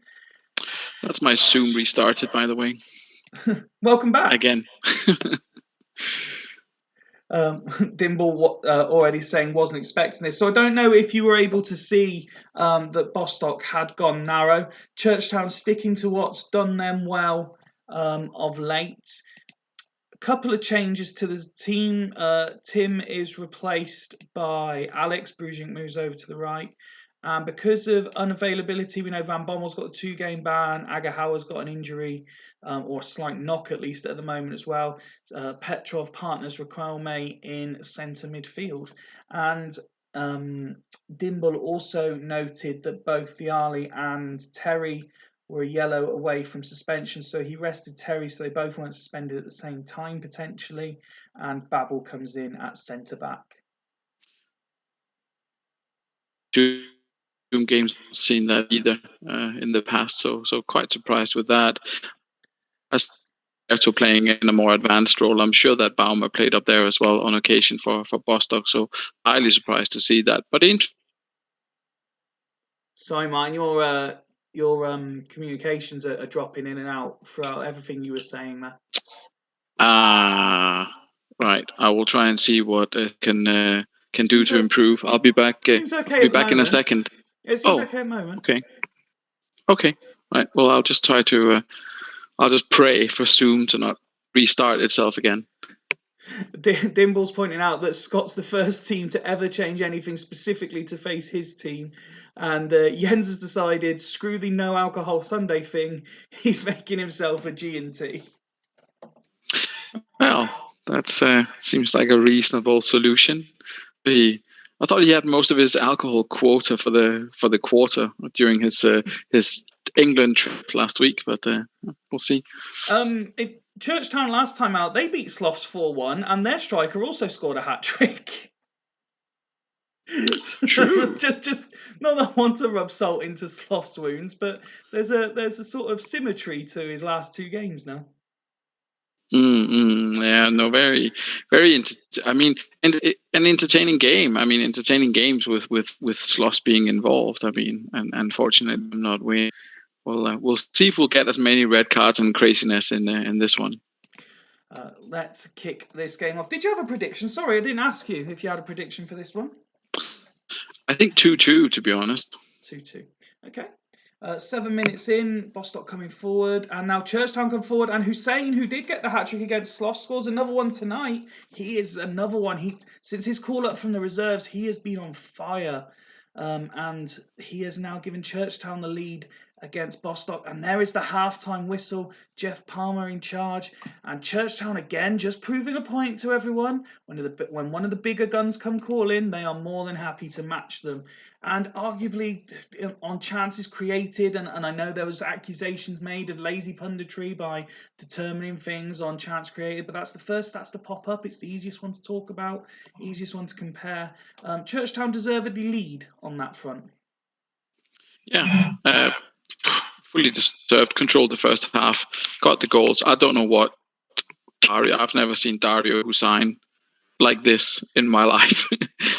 That's my Zoom restarted, by the way. Welcome back. Again. Dimble already saying wasn't expecting this. So I don't know if you were able to see that Bostock had gone narrow. Churchtown sticking to what's done them well of late. A couple of changes to the team. Tim is replaced by Alex. Brujink moves over to the right. Because of unavailability, we know Van Bommel's got a 2-game ban. Agahauer's got an injury, or a slight knock at least at the moment as well. Petrov partners Raquelme in centre midfield. And Dimble also noted that both Viali and Terry were a yellow away from suspension, so he rested Terry, so they both weren't suspended at the same time potentially. And Babel comes in at centre back. Games seen that either in the past, so quite surprised with that. As also playing in a more advanced role, I'm sure that Baumer played up there as well on occasion for Bostock, so highly surprised to see that. But sorry, Martin, your communications are dropping in and out throughout everything you were saying there. Right. I will try and see what can do to improve. I'll be back. Seems okay. I'll be back in a second. It seems okay at the moment. Okay. Right. Well, I'll just try to. I'll just pray for Zoom to not restart itself again. Dimble's pointing out that Scott's the first team to ever change anything specifically to face his team, and Jens has decided, screw the no alcohol Sunday thing. He's making himself a G&T. Well, that seems like a reasonable solution. I thought he had most of his alcohol quota for the quarter during his England trip last week, but we'll see. Churchtown last time out, they beat Sloths 4-1, and their striker also scored a hat-trick. True. just not that I want to rub salt into Sloth's wounds, but there's a sort of symmetry to his last 2 games now. Yeah, no, very, very. I mean, an entertaining game. I mean, entertaining games with Sloss being involved. I mean, and unfortunately, not winning. We'll see if we'll get as many red cards and craziness in this one. Let's kick this game off. Did you have a prediction? Sorry, I didn't ask you if you had a prediction for this one. I think 2-2, to be honest. 2-2. Okay. 7 minutes in, Bostock coming forward, and now Churchtown come forward, and Hussein, who did get the hat-trick against Slough, scores another one tonight. He is another one. Since his call-up from the reserves, he has been on fire, and he has now given Churchtown the lead against Bostock, and there is the half-time whistle. Jeff Palmer in charge, and Churchtown again just proving a point to everyone. When one of the bigger guns come calling, they are more than happy to match them. And arguably on chances created, and I know there was accusations made of lazy punditry by determining things on chance created, but that's the first stats to pop up. It's the easiest one to talk about, easiest one to compare. Churchtown deservedly lead on that front. Yeah, fully deserved. Controlled the first half, got the goals. I don't know what Dario. I've never seen Dario Hussein like this in my life.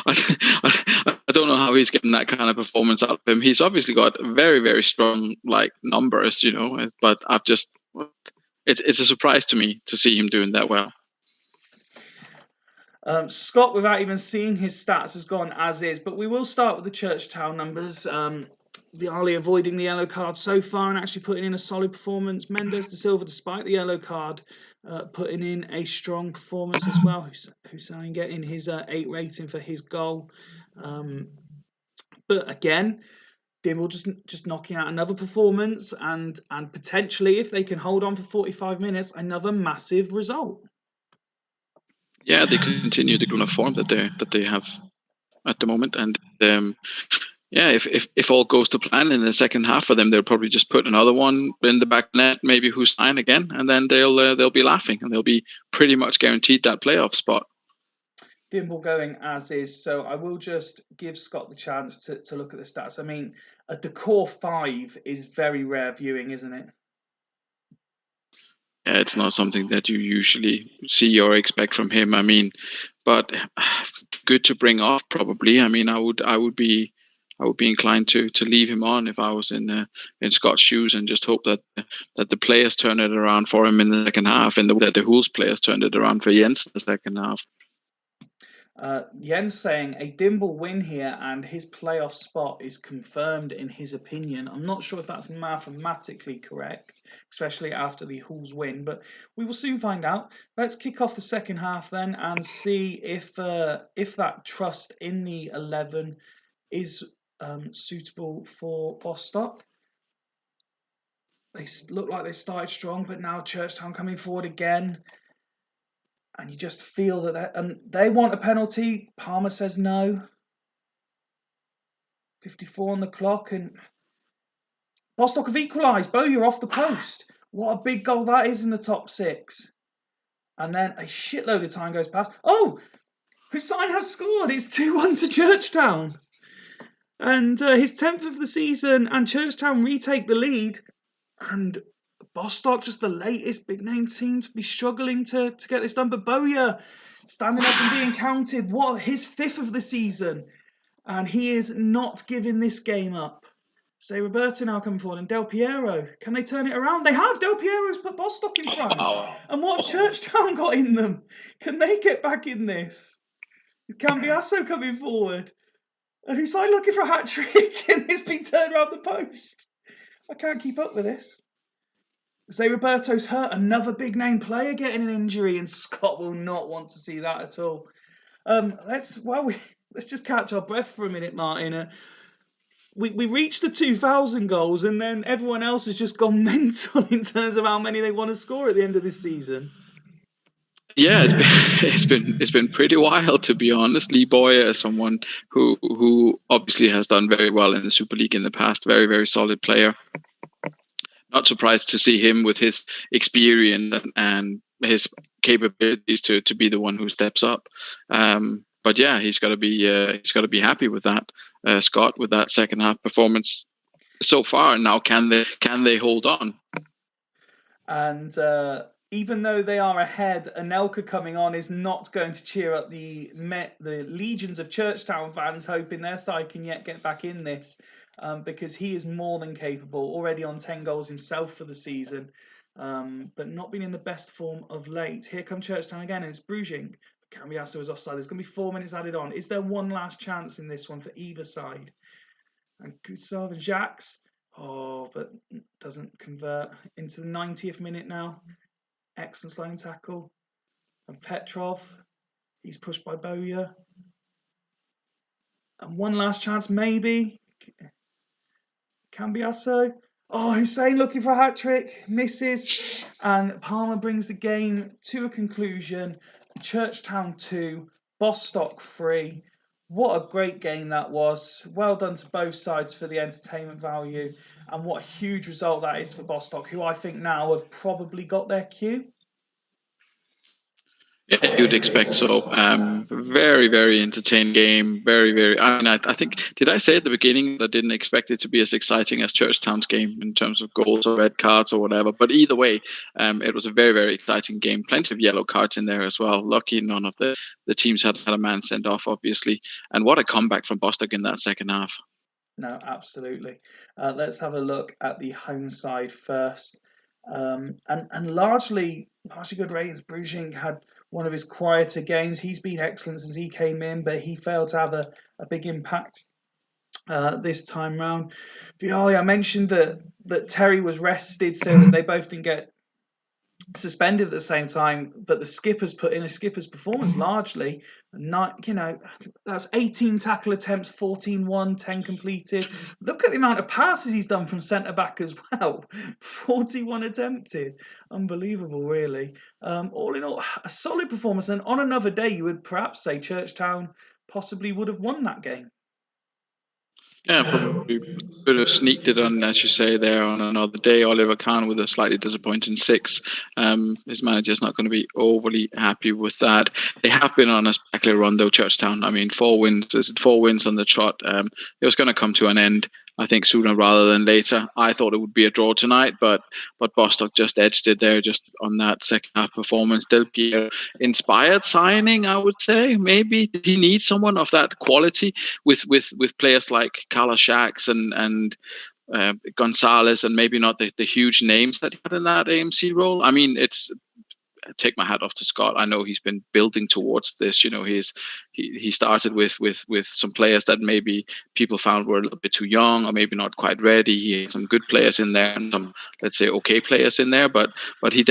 I don't know how he's getting that kind of performance out of him. He's obviously got very, very strong numbers, but it's a surprise to me to see him doing that well. Scott, without even seeing his stats, has gone as is, but we will start with the Churchtown numbers. Viali avoiding the yellow card so far and actually putting in a solid performance. Mendes de Silva, despite the yellow card, putting in a strong performance as well. Hussein getting his 8 rating for his goal. But again, Dimble just knocking out another performance, and potentially, if they can hold on for 45 minutes, another massive result. Yeah, they continue the kind of form that they have at the moment, and if all goes to plan in the second half for them, they'll probably just put another one in the back net, maybe Hussein again, and then they'll be laughing, and they'll be pretty much guaranteed that playoff spot. Dimble going as is, so I will just give Scott the chance to look at the stats. I mean, a Decor 5 is very rare viewing, isn't it? Yeah, it's not something that you usually see or expect from him. I mean, but good to bring off probably. I mean, I would be inclined to leave him on if I was in Scott's shoes, and just hope that the players turn it around for him in the second half, and that the Huls players turned it around for Jens in the second half. Jens saying a Dimble win here and his playoff spot is confirmed in his opinion. I'm not sure if that's mathematically correct, especially after the Huls win, but we will soon find out. Let's kick off the second half then and see if that trust in the 11 is suitable for Bostock. They look like they started strong, but now Churchtown coming forward again. And you just feel that they want a penalty. Palmer says no. 54 on the clock, and Bostock have equalised. Bo, you're off the post. What a big goal that is in the top 6. And then a shitload of time goes past. Oh, Hussein has scored. It's 2-1 to Churchtown. And his 10th of the season, and Churchtown retake the lead. And Bostock, just the latest big name team to be struggling to get this done. But Bowyer standing up and being counted. What, his 5th of the season. And he is not giving this game up. Say Roberto now coming forward, and Del Piero. Can they turn it around? They have. Del Piero's put Bostock in front. And what have Churchtown got in them? Can they get back in this? Is Cambiasso coming forward? And Hussein looking for a hat-trick, and it's been turned around the post. I can't keep up with this. Say Roberto's hurt. Another big-name player getting an injury, and Scott will not want to see that at all. Let's just catch our breath for a minute, Martin. We reached the 2,000 goals, and then everyone else has just gone mental in terms of how many they want to score at the end of this season. Yeah, it's been pretty wild, to be honest. Lee Boyer is someone who obviously has done very well in the Super League in the past. Very, very solid player. Not surprised to see him with his experience and his capabilities to be the one who steps up. But yeah, he's got to be happy with that, Scott, with that second half performance so far. Now, can they hold on? And even though they are ahead, Anelka coming on is not going to cheer up the legions of Churchtown fans hoping their side can yet get back in this, because he is more than capable, already on 10 goals himself for the season. but not been in the best form of late. Here come Churchtown again, and it's Brugink. Cambiasso is offside. There's going to be 4 minutes added on. Is there one last chance in this one for either side? And Gustav and Jacques, but doesn't convert into the 90th minute now. Excellent sliding tackle. And Petrov, he's pushed by Bowyer. And one last chance, maybe. Cambiasso. Hussein looking for a hat-trick, misses. And Palmer brings the game to a conclusion. Churchtown 2, Bostock 3. What a great game that was. Well done to both sides for the entertainment value. And what a huge result that is for Bostock, who I think now have probably got their cue. Yeah, you'd expect so. Very, very entertaining game. Very, very. I mean, I think, did I say at the beginning that I didn't expect it to be as exciting as Churchtown's game in terms of goals or red cards or whatever? But either way, it was a very, very exciting game. Plenty of yellow cards in there as well. Lucky none of the teams had a man sent off, obviously. And what a comeback from Bostock in that second half. No, absolutely. Let's have a look at the home side first. And largely good ratings. Brugink had one of his quieter games. He's been excellent since he came in, but he failed to have a big impact this time round. Viali, I mentioned that Terry was rested so that they both didn't get suspended at the same time, but the skipper's put in a skipper's performance largely. That's 18 tackle attempts, 14-1, 10 completed. Look at the amount of passes he's done from centre back as well. 41 attempted. Unbelievable, really. All in all, a solid performance. And on another day, you would perhaps say Churchtown possibly would have won that game. Yeah, probably could have sneaked it on, as you say, there on another day. Oliver Kahn with a slightly disappointing 6. His manager's not going to be overly happy with that. They have been on a spectacular run, though, Churchtown. I mean, 4 wins. Is it 4 wins on the trot? It was going to come to an end, I think, sooner rather than later. I thought it would be a draw tonight, but Bostock just edged it there, just on that second half performance. Del Piero inspired signing, I would say. Maybe did he need someone of that quality with players like Carlos Shax and Gonzalez, and maybe not the huge names that he had in that AMC role. I mean, take my hat off to Scott. I know he's been building towards this. He started with some players that maybe people found were a little bit too young or maybe not quite ready. He had some good players in there and some, let's say, okay players in there. But he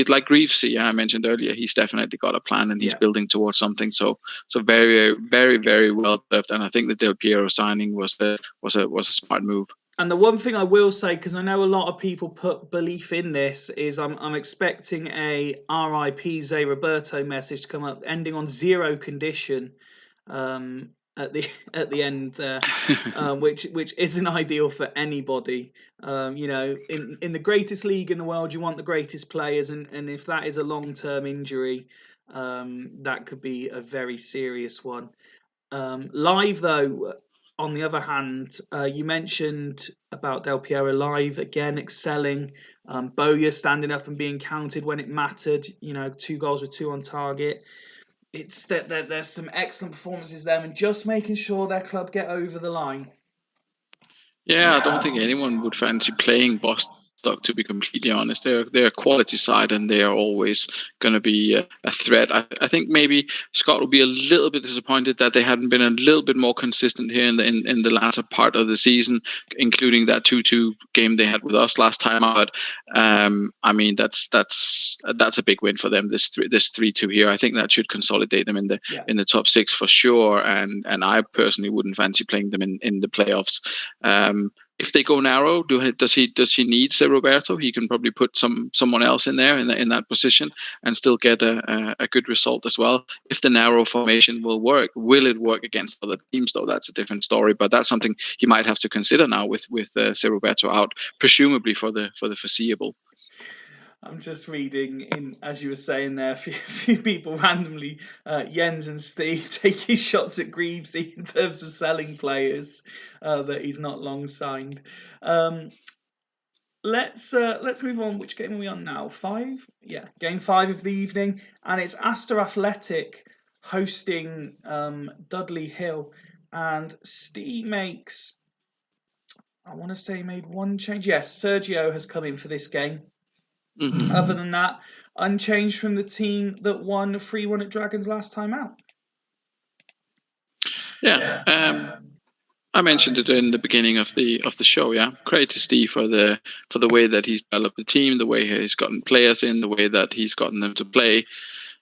like Greaves. I mentioned earlier, he's definitely got a plan and he's building towards something. So very, very, very well served. And I think the Del Piero signing was a smart move. And the one thing I will say, because I know a lot of people put belief in this, is I'm expecting a RIP Zé Roberto message to come up, ending on 0 condition at the end there, which isn't ideal for anybody. In the greatest league in the world, you want the greatest players, and if that is a long-term injury, that could be a very serious one. Live though. On the other hand, you mentioned about Del Piero live again excelling. Bowyer standing up and being counted when it mattered. 2 goals with 2 on target. It's that there's some excellent performances there, and just making sure their club get over the line. Yeah, I don't think anyone would fancy playing Bostock, to be completely honest. They're a quality side and they are always going to be a threat. I think maybe Scott will be a little bit disappointed that they hadn't been a little bit more consistent here in the latter part of the season, including that 2-2 game they had with us last time out. I mean, that's a big win for them. This 3-2 here, I think that should consolidate them in the top 6 for sure. And I personally wouldn't fancy playing them in the playoffs. If they go narrow, does he need Zé Roberto? He can probably put someone else in there in that position and still get a good result as well. If the narrow formation will work, will it work against other teams though? That's a different story. But that's something he might have to consider now with Zé Roberto out, presumably for the foreseeable. I'm just reading in, as you were saying there, a few people randomly, Jens and Steve taking shots at Greavesy in terms of selling players that he's not long signed. Let's move on. Which game are we on now? 5? Yeah, game 5 of the evening, and it's Astor Athletic hosting Dudley Hill, and Steve makes, I want to say, made one change. Yes, Sergio has come in for this game. Mm-hmm. Other than that, unchanged from the team that won 3-1 at Dragons last time out. Yeah. I mentioned it in the beginning of the show. Yeah, credit to Steve for the way that he's developed the team, the way he's gotten players in, the way that he's gotten them to play.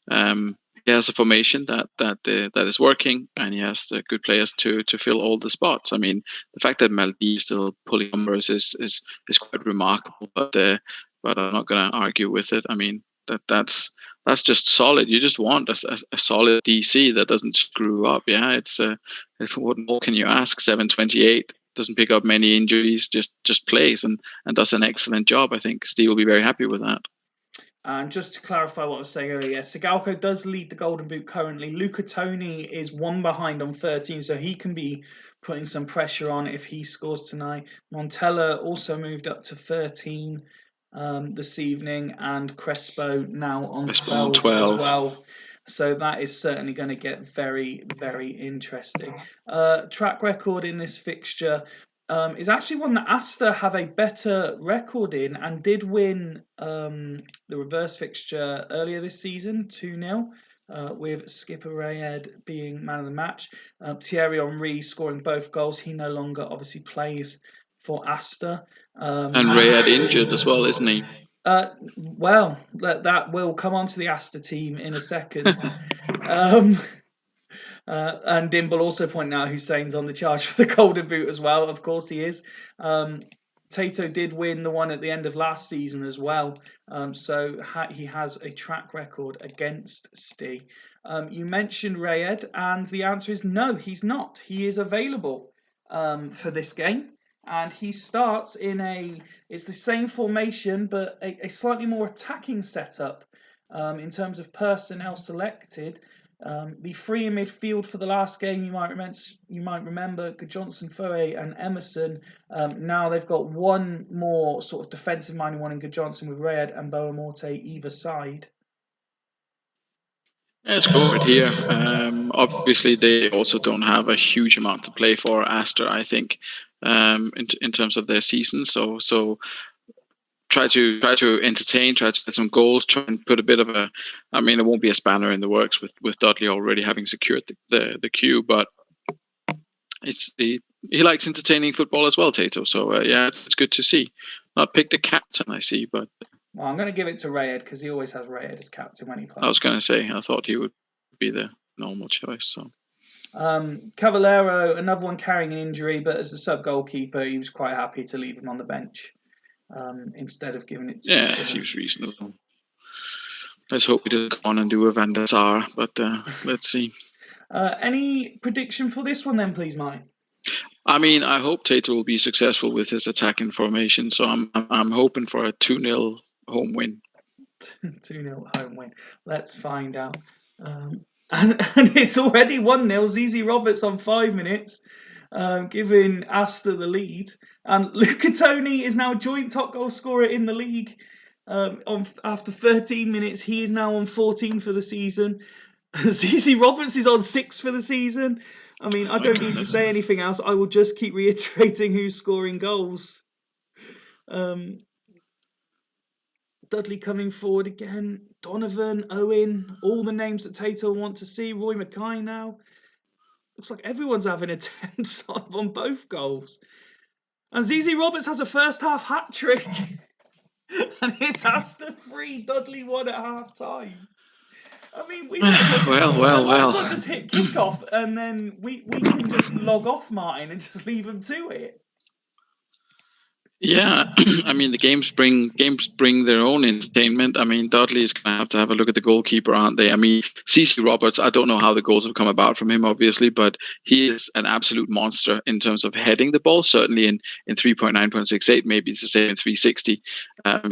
He has a formation that is working, and he has the good players to fill all the spots. I mean, the fact that Maldini is still pulling numbers is quite remarkable. But I'm not going to argue with it. I mean, that's just solid. You just want a solid DC that doesn't screw up. Yeah, it's what more can you ask? 728 doesn't pick up many injuries, just plays and does an excellent job. I think Steve will be very happy with that. And just to clarify what I was saying earlier, Sigalko does lead the Golden Boot currently. Luca Toni is one behind on 13, so he can be putting some pressure on if he scores tonight. Montella also moved up to 13 this evening, and Crespo now on 12 as well. So that is certainly going to get very, very interesting. Track record in this fixture is actually one that Astor have a better record in and did win the reverse fixture earlier this season, 2-0, with Skipper Rayed being man of the match. Thierry Henry scoring both goals. He no longer obviously plays for Astor. And Rayed injured as well, isn't he? Well, that will come on to the Astor team in a second. And Dimble also pointing out Hussein's on the charge for the Golden Boot as well. Of course he is. Tato did win the one at the end of last season as well. So he has a track record against Stee. You mentioned Rayed, and the answer is no, he's not. He is available for this game. And he starts it's the same formation, but a slightly more attacking setup in terms of personnel selected. The three in midfield for the last game, you might remember Johnson, Foe, and Emerson. Now they've got one more sort of defensive-minded one in Johnson with Rayed and Boa Morte either side. Yeah, it's good here. Obviously, they also don't have a huge amount to play for. Astor, I think, in terms of their season. So try to entertain, try to get some goals, try and put a bit of a. I mean, it won't be a spanner in the works with Dudley already having secured the queue, but he likes entertaining football as well, Tato. So yeah, it's good to see. Not picked a captain, I see, but. Well, I'm going to give it to Rayed because he always has Rayed as captain when he plays. I was going to say, I thought he would be the normal choice. So. Cavallero, another one carrying an injury, but as the sub goalkeeper, he was quite happy to leave him on the bench instead of giving it to. Yeah, he was reasonable. Let's hope he doesn't go on and do a Van der Sar, but let's see. Any prediction for this one then, please, Marty? I mean, I hope Tato will be successful with his attacking formation, so I'm hoping for a 2-0 home win. 2-0 home win. Let's find out. And it's already 1-0. ZZ Roberts on 5 minutes, giving Astor the lead. And Luca Toni is now joint top goal scorer in the league. After 13 minutes, he is now on 14 for the season. ZZ Roberts is on 6 for the season. I mean, I don't need to say anything else. I will just keep reiterating who's scoring goals. Dudley coming forward again. Donovan, Owen, all the names that Tato want to see. Roy Mackay now. Looks like everyone's having attempts on both goals. And ZZ Roberts has a first half hat trick. And it's Astor 3, Dudley 1 at half time. I mean, we might as well just hit kickoff and then we can just log off, Martin, and just leave them to it. Yeah, I mean the games bring their own entertainment. I mean Dudley is going to have a look at the goalkeeper, aren't they? I mean CC Roberts, I don't know how the goals have come about from him, obviously, but he is an absolute monster in terms of heading the ball. Certainly in 3.9.68, maybe it's the same in 360.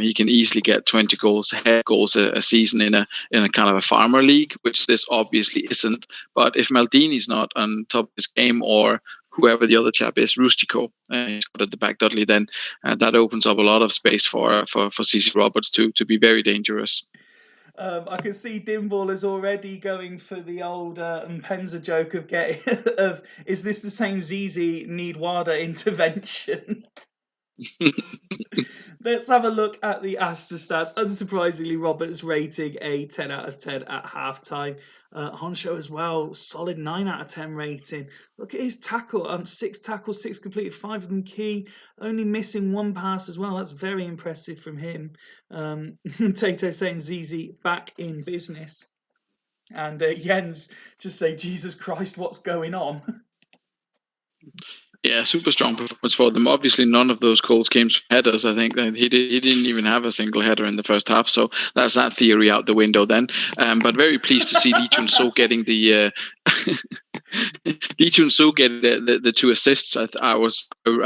He can easily get 20 goals a season in a kind of a farmer league, which this obviously isn't. But if Maldini's not on top of his game, or whoever the other chap is, Rustico, he's got at the back Dudley, then that opens up a lot of space for CC Roberts to be very dangerous. I can see Dimble is already going for the old Mpenza joke of is this the same ZZ need WADA intervention? Let's have a look at the Astor stats. Unsurprisingly, Roberts rating a 10 out of 10 at halftime. Honsho as well, solid 9 out of 10 rating. Look at his tackle, 6 tackles, 6 completed, 5 of them key, only missing 1 pass as well. That's very impressive from him. Tato saying ZZ back in business. And Jens just say, Jesus Christ, what's going on? Yeah, super strong performance for them. Obviously, none of those goals came from headers. I think that he didn't even have a single header in the first half, so that's that theory out the window then. But very pleased to see Lee Chun So getting the Lee Chun So getting the 2 assists. I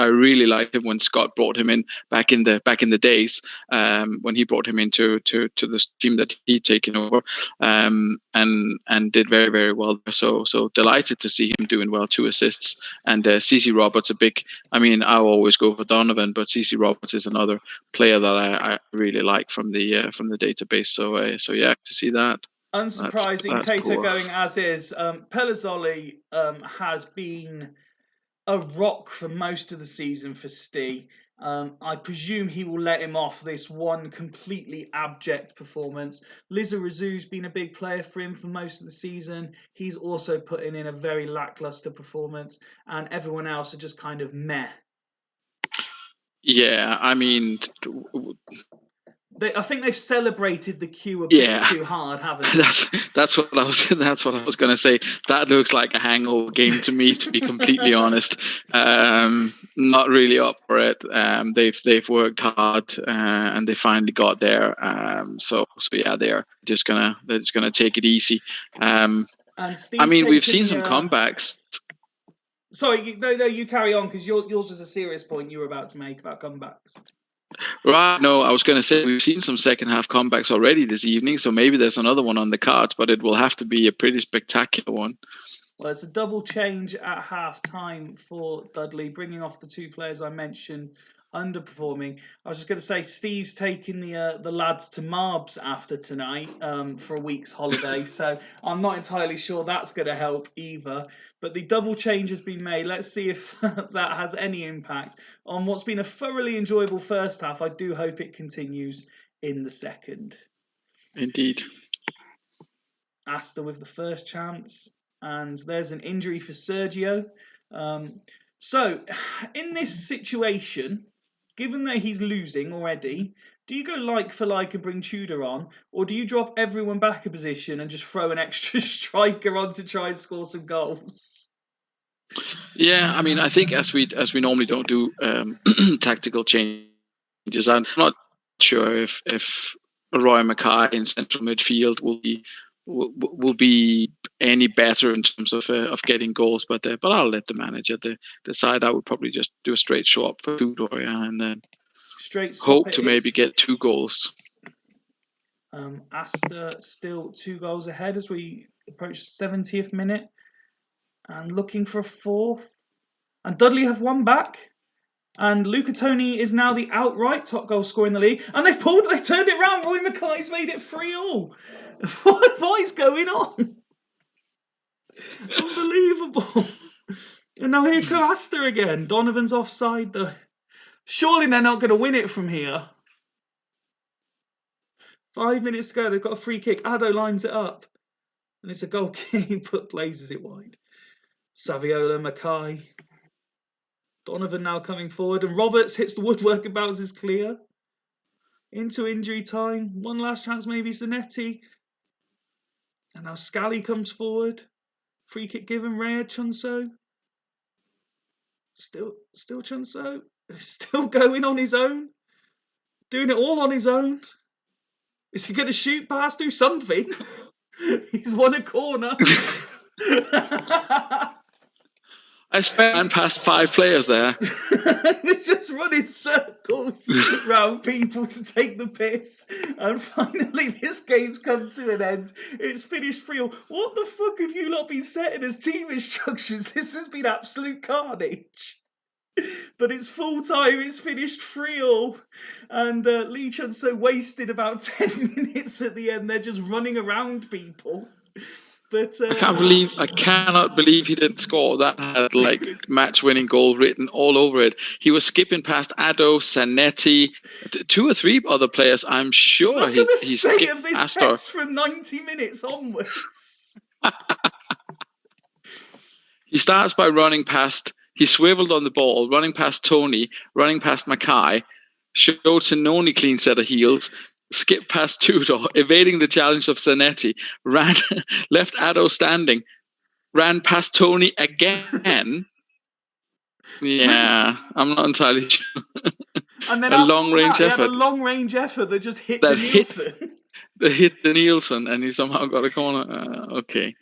really liked it when Scott brought him in back in the days, when he brought him into to the team that he'd taken over, and did very, very well. So delighted to see him doing well, 2 assists. And CC Roberts, I always go for Donovan, but CC Roberts is another player that I really like from the database. So yeah, to see that. Unsurprising, that's Tato cool. going as is. Pelizzoli has been a rock for most of the season for Stee. I presume he will let him off this one completely abject performance. Lizarazu's been a big player for him for most of the season. He's also putting in a very lackluster performance, and everyone else are just kind of meh. Yeah, I mean, I think they've celebrated the queue a bit too hard, haven't they? that's what I was going to say. That looks like a hangover game to me, to be completely honest. Not really up for it. They've worked hard, and they finally got there. So yeah, they're just gonna take it easy. And Steve's we've seen some comebacks. Sorry, no, you carry on, because yours was a serious point you were about to make about comebacks. Right. No, I was going to say we've seen some second half comebacks already this evening, so maybe there's another one on the cards, but it will have to be a pretty spectacular one. Well, it's a double change at half time for Dudley, bringing off the 2 players I mentioned underperforming. I was just going to say Steve's taking the lads to Marbs after tonight for a week's holiday, so I'm not entirely sure that's going to help either. But the double change has been made. Let's see if that has any impact on what's been a thoroughly enjoyable first half. I do hope it continues in the second. Indeed. Astor with the first chance, and there's an injury for Sergio. So, in this situation, given that he's losing already, do you go like for like and bring Tudor on, or do you drop everyone back a position and just throw an extra striker on to try and score some goals? Yeah, I think as we normally don't do tactical changes, I'm not sure if Roy Mackay in central midfield will be any better in terms of getting goals, but I'll let the manager decide. I would probably just do a straight swap for Tudor, and then straight swap hope to maybe get 2 goals. Astor still 2 goals ahead as we approach the 70th minute, and looking for a 4th. And Dudley have one back. And Luca Toni is now the outright top goal scorer in the league. And they've turned it round. Roy Mackay's made it 3-3. What is going on? Unbelievable. And now here comes Astor again. Donovan's offside though. Surely they're not going to win it from here. 5 minutes to go. They've got a free kick. Addo lines it up. And it's a goal kick, but blazes it wide. Saviola, Mackay. Donovan now coming forward, and Roberts hits the woodwork and bounces clear. Into injury time. One last chance, maybe Zanetti. And now Scally comes forward. Free kick given, Raya Chunso. Still Chunso. Still going on his own. Doing it all on his own. Is he going to shoot past, do something? He's won a corner. I spent past 5 players there. He's just running circles around people to take the piss. And finally, this game's come to an end. It's finished 3-3. What the fuck have you lot been setting as team instructions? This has been absolute carnage. But it's full time. It's finished 3-3. And Lee Chun So wasted about 10 minutes at the end. They're just running around people. But I cannot believe he didn't score. That had like match-winning goal written all over it. He was skipping past Ado, Zanetti, 2 or 3 other players. I'm sure look at the he state skipped of this past her. text from 90 minutes onwards. He starts by running past. He swiveled on the ball, running past Tony, running past Mackay, showed Sinoni clean set of heels, skipped past Tudor, evading the challenge of Zanetti, ran, left Ado standing, ran past Tony again. Yeah, I'm not entirely sure. And then A after all long-range that, he had a effort long-range effort that just hit the that hit Nielsen. the Nielsen, and he somehow got a corner. Okay,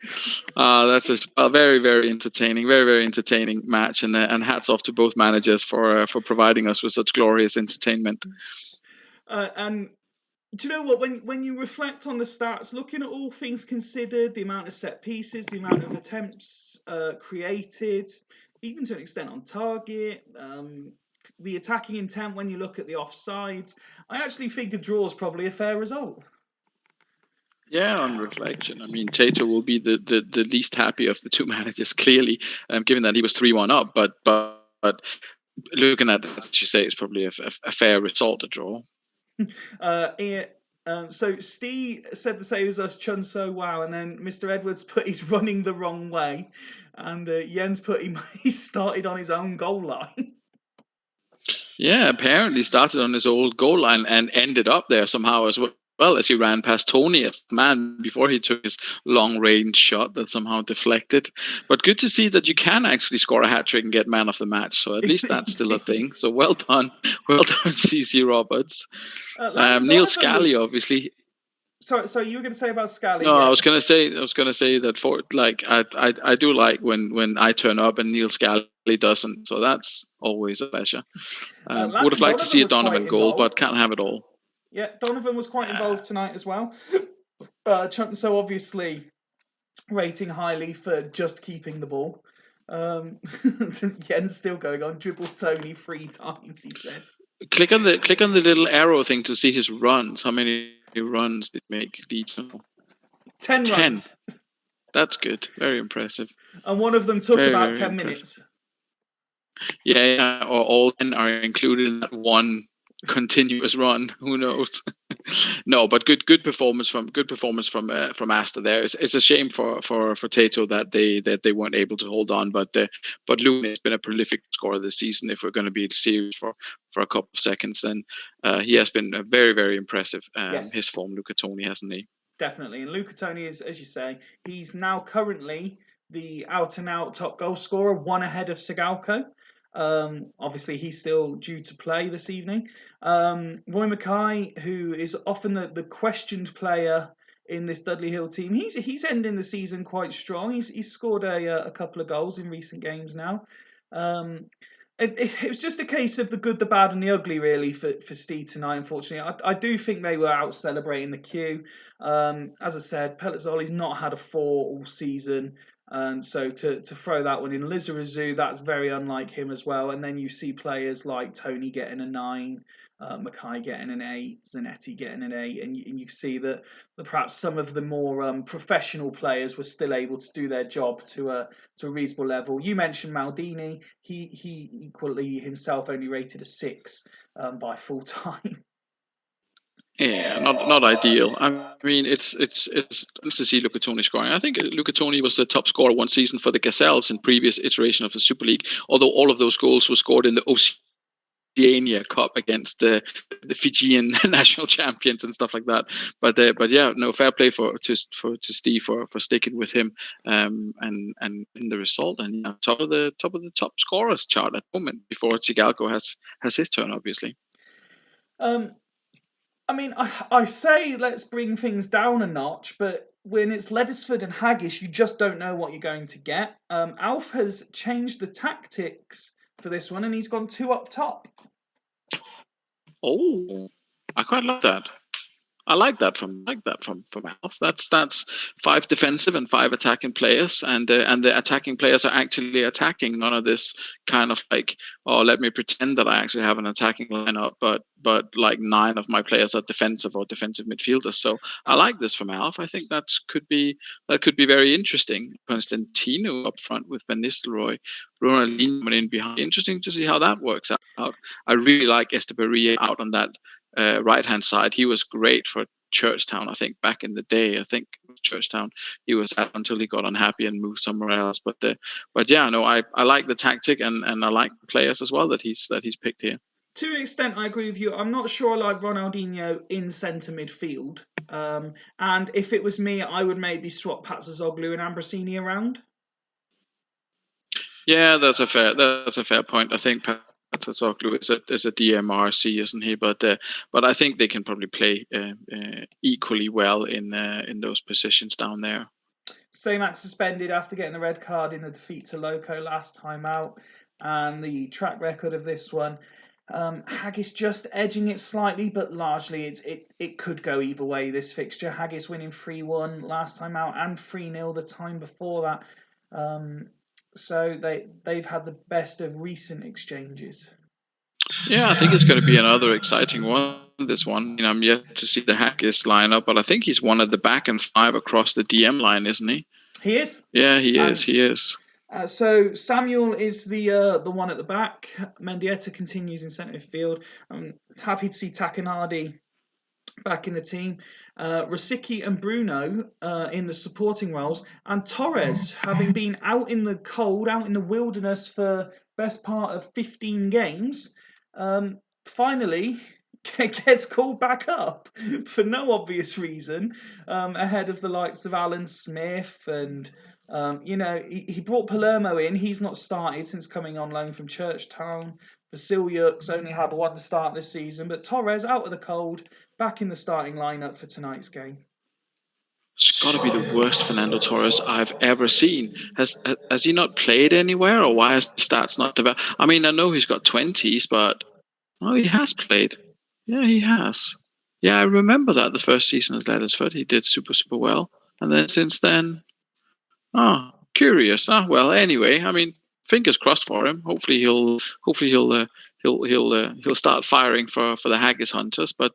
that's a very, very entertaining, very, very entertaining match, and hats off to both managers for providing us with such glorious entertainment. And do you know what? When you reflect on the stats, looking at all things considered, the amount of set pieces, the amount of attempts created, even to an extent on target, the attacking intent when you look at the offsides, I actually think a draw is probably a fair result. Yeah, on reflection, I mean, Tato will be the least happy of the two managers, clearly, given that he was 3-1 up. But looking at that, as you say, it's probably a fair result, a draw. So Steve said the same as us, Chun So wow, and then Mr. Edwards put he's running the wrong way, and Jens put he started on his own goal line. Yeah, apparently started on his old goal line and ended up there somehow as well as he ran past Tony as man before he took his long range shot that somehow deflected. But good to see that you can actually score a hat trick and get man of the match. So at least that's still a thing. So well done, CC Roberts. Neil Scally, obviously. Sorry, you were going to say about Scally? No, yeah. I was gonna say that for like I do like when I turn up and Neil Scally doesn't. So that's always a pleasure. Would have liked to see a Donovan goal, but can't have it all. Yeah, Donovan was quite involved tonight as well. So obviously rating highly for just keeping the ball. Jens still going on, dribble Tony 3 times, he said. Click on the little arrow thing to see his runs. How many runs did he make? 10 runs. That's good. Very impressive. And one of them took about 10 minutes. Yeah, or all 10 are included in that one continuous run. Who knows? No, but good performance from Asta there. It's a shame for Tato that they weren't able to hold on, but Luna has been a prolific scorer this season. If we're going to be serious for a couple of seconds, then he has been very, very impressive. Yes. His form, Luca Toni, hasn't he? Definitely, and Luca Toni is, as you say, he's now currently the out-and-out top goal scorer, one ahead of Sigalko. Obviously, he's still due to play this evening. Roy Mackay, who is often the questioned player in this Dudley Hill team, he's ending the season quite strong. He's scored a couple of goals in recent games now. It was just a case of the good, the bad, and the ugly, really, for Steve tonight, unfortunately. I do think they were out celebrating the queue. As I said, Pelizzoli's not had a 4 all season. And so to throw that one in, Lizarazu, that's very unlike him as well. And then you see players like Tony getting a 9, Mackay getting an 8, Zanetti getting an 8, and you see that perhaps some of the more professional players were still able to do their job to a reasonable level. You mentioned Maldini; he equally himself only rated a 6 by full time. Yeah, not ideal. I mean, it's nice to see Luca Toni scoring. I think Luca Toni was the top scorer one season for the Gazelles in previous iteration of the Super League. Although all of those goals were scored in the Oceania Cup against the Fijian national champions and stuff like that. But yeah, no, fair play to Steve for sticking with him and in the result, and top of the top scorers chart at the moment before Tsigalko has his turn, obviously. I mean, I say let's bring things down a notch, but when it's Ledesford and Haggish, you just don't know what you're going to get. Alf has changed the tactics for this one, and he's gone 2 up top. Oh, I quite like that. I like that from Alf. That's 5 defensive and 5 attacking players, and the attacking players are actually attacking. None of this kind of like, oh, let me pretend that I actually have an attacking lineup, but like 9 of my players are defensive or defensive midfielders. So I like this from Alf. I think that could be very interesting. Constantino up front with Van Nistelrooy, Ronaldinho coming in behind. Interesting to see how that works out. I really like Esteberia out on that right hand side. He was great for Churchtown, I think, back in the day. I think Churchtown he was at until he got unhappy and moved somewhere else. But yeah, no, I like the tactic and I like the players as well that he's picked here. To an extent, I agree with you. I'm not sure I like Ronaldinho in centre midfield. And if it was me, I would maybe swap Patsazoglu and Ambrosini around. Yeah, that's a fair point. I think Patsazoglu is a DMRC, isn't he? But I think they can probably play equally well in those positions down there. Saymax suspended after getting the red card in the defeat to Loco last time out, and the track record of this one. Haggis just edging it slightly, but largely it could go either way. This fixture, Haggis winning 3-1 last time out and 3-0 the time before that. So they've had the best of recent exchanges. Yeah, I think it's going to be another exciting one. This one, I'm yet to see the Haggis lineup, but I think he's one at the back and 5 across the DM line, isn't he? He is. Yeah, he is. He is. So Samuel is the one at the back. Mendieta continues in centre midfield. I'm happy to see Takanadi back in the team. Rosicky and Bruno in the supporting roles, and Torres, having been out in the cold, out in the wilderness for best part of 15 games, finally gets called back up for no obvious reason, ahead of the likes of Alan Smith and he brought Palermo in. He's not started since coming on loan from Churchtown. Vasilyuk's only had one start this season, but Torres out of the cold, back in the starting lineup for tonight's game. It's got to be the worst Fernando Torres I've ever seen. Has he not played anywhere, or why is his stats not the best? I mean, I know he's got 20s, but he has played. Yeah, he has. Yeah, I remember that the first season at Laddersford, he did super well, and then since then, curious. Well, anyway, I mean, fingers crossed for him. Hopefully he'll start firing for the Haggis Hunters. But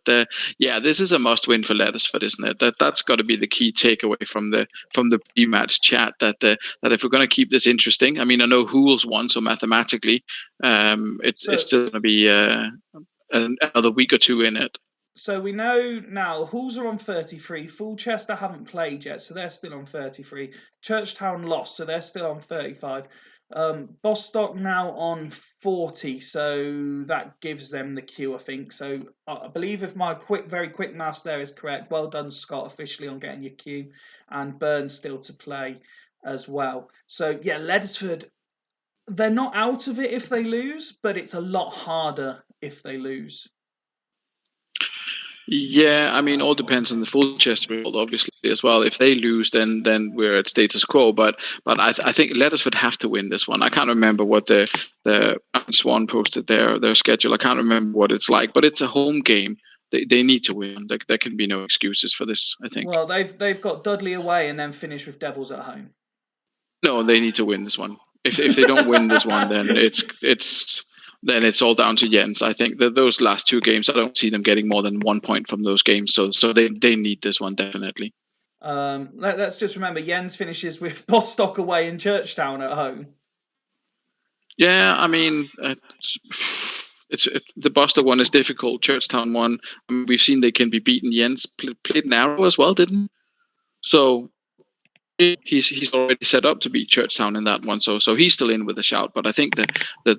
yeah, this is a must-win for Laddersford, isn't it? That's got to be the key takeaway from the pre-match chat. That if we're going to keep this interesting, I mean, I know Hools won, so mathematically, it's still going to be another week or two in it. So we know now Hools are on 33. Fulchester haven't played yet, so they're still on 33. Churchtown lost, so they're still on 35. Bostock now on 40, so that gives them the queue, I think. So I believe if my very quick maths there is correct, well done, Scott, officially on getting your queue, and Burns still to play as well. So yeah, Ledesford, they're not out of it if they lose, but it's a lot harder if they lose. Yeah, I mean, all depends on the Fulchester result, obviously, as well. If they lose, then we're at status quo. But I think Ledesford have to win this one. I can't remember what the Swan posted their schedule. I can't remember what it's like, but it's a home game. They need to win. There can be no excuses for this, I think. Well, they've got Dudley away and then finish with Devils at home. No, they need to win this one. If they don't win this one, then it's all down to Jens. I think that those last 2 games, I don't see them getting more than 1 point from those games. So they need this one definitely. Let's just remember, Jens finishes with Bostock away and Churchtown at home. Yeah, I mean, the Bostock one is difficult. Churchtown one, I mean, we've seen they can be beaten. Jens played narrow as well, didn't he? So he's already set up to beat Churchtown in that one, so he's still in with a shout. But I think that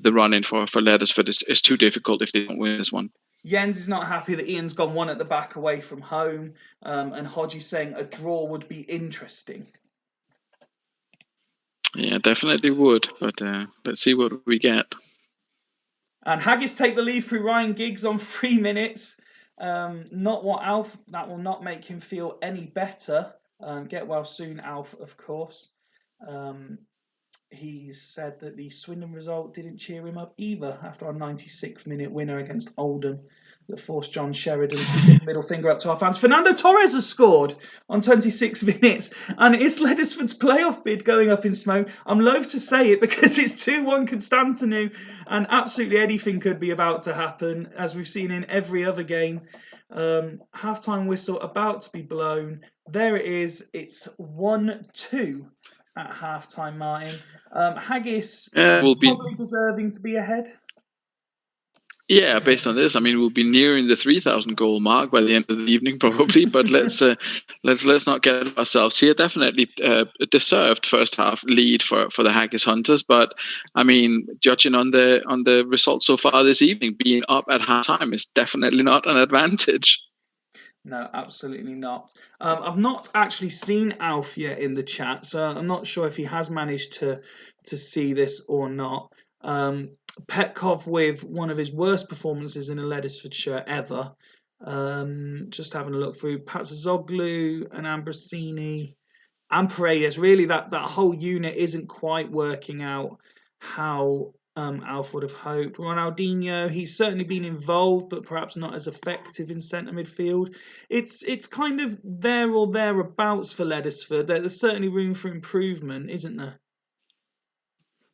the run in for Laddersford is too difficult if they don't win this one. Jens is not happy that Ian's gone one at the back away from home, and Hodgie's saying a draw would be interesting. Yeah, definitely would, but let's see what we get. And Haggis take the lead through Ryan Giggs on 3 minutes. Not what Alf. That will not make him feel any better. Get well soon, Alf, of course. he said that the Swindon result didn't cheer him up either after our 96th minute winner against Oldham that forced John Sheridan to stick a middle finger up to our fans. Fernando Torres has scored on 26 minutes, and it's Leadersford's playoff bid going up in smoke. I'm loath to say it because it's 2-1 Constantinu, and absolutely anything could be about to happen, as we've seen in every other game. Half-time whistle about to be blown. There it is. It's 1-2 at half-time, Martin. Haggis probably deserving to be ahead. Yeah, based on this, I mean, we'll be nearing the 3,000 goal mark by the end of the evening, probably. But let's not get ourselves here. Definitely a deserved first half lead for the Haggis Hunters. But I mean, judging on the results so far this evening, being up at half time is definitely not an advantage. No, absolutely not. I've not actually seen Alf yet in the chat, so I'm not sure if he has managed to see this or not. Petkov with one of his worst performances in a Leadersford shirt ever. Just having a look through Patsazoglu and Ambrosini and Paredes. Really, that whole unit isn't quite working out how Alf would have hoped. Ronaldinho, he's certainly been involved, but perhaps not as effective in centre midfield. It's kind of there or thereabouts for Leadersford. There's certainly room for improvement, isn't there?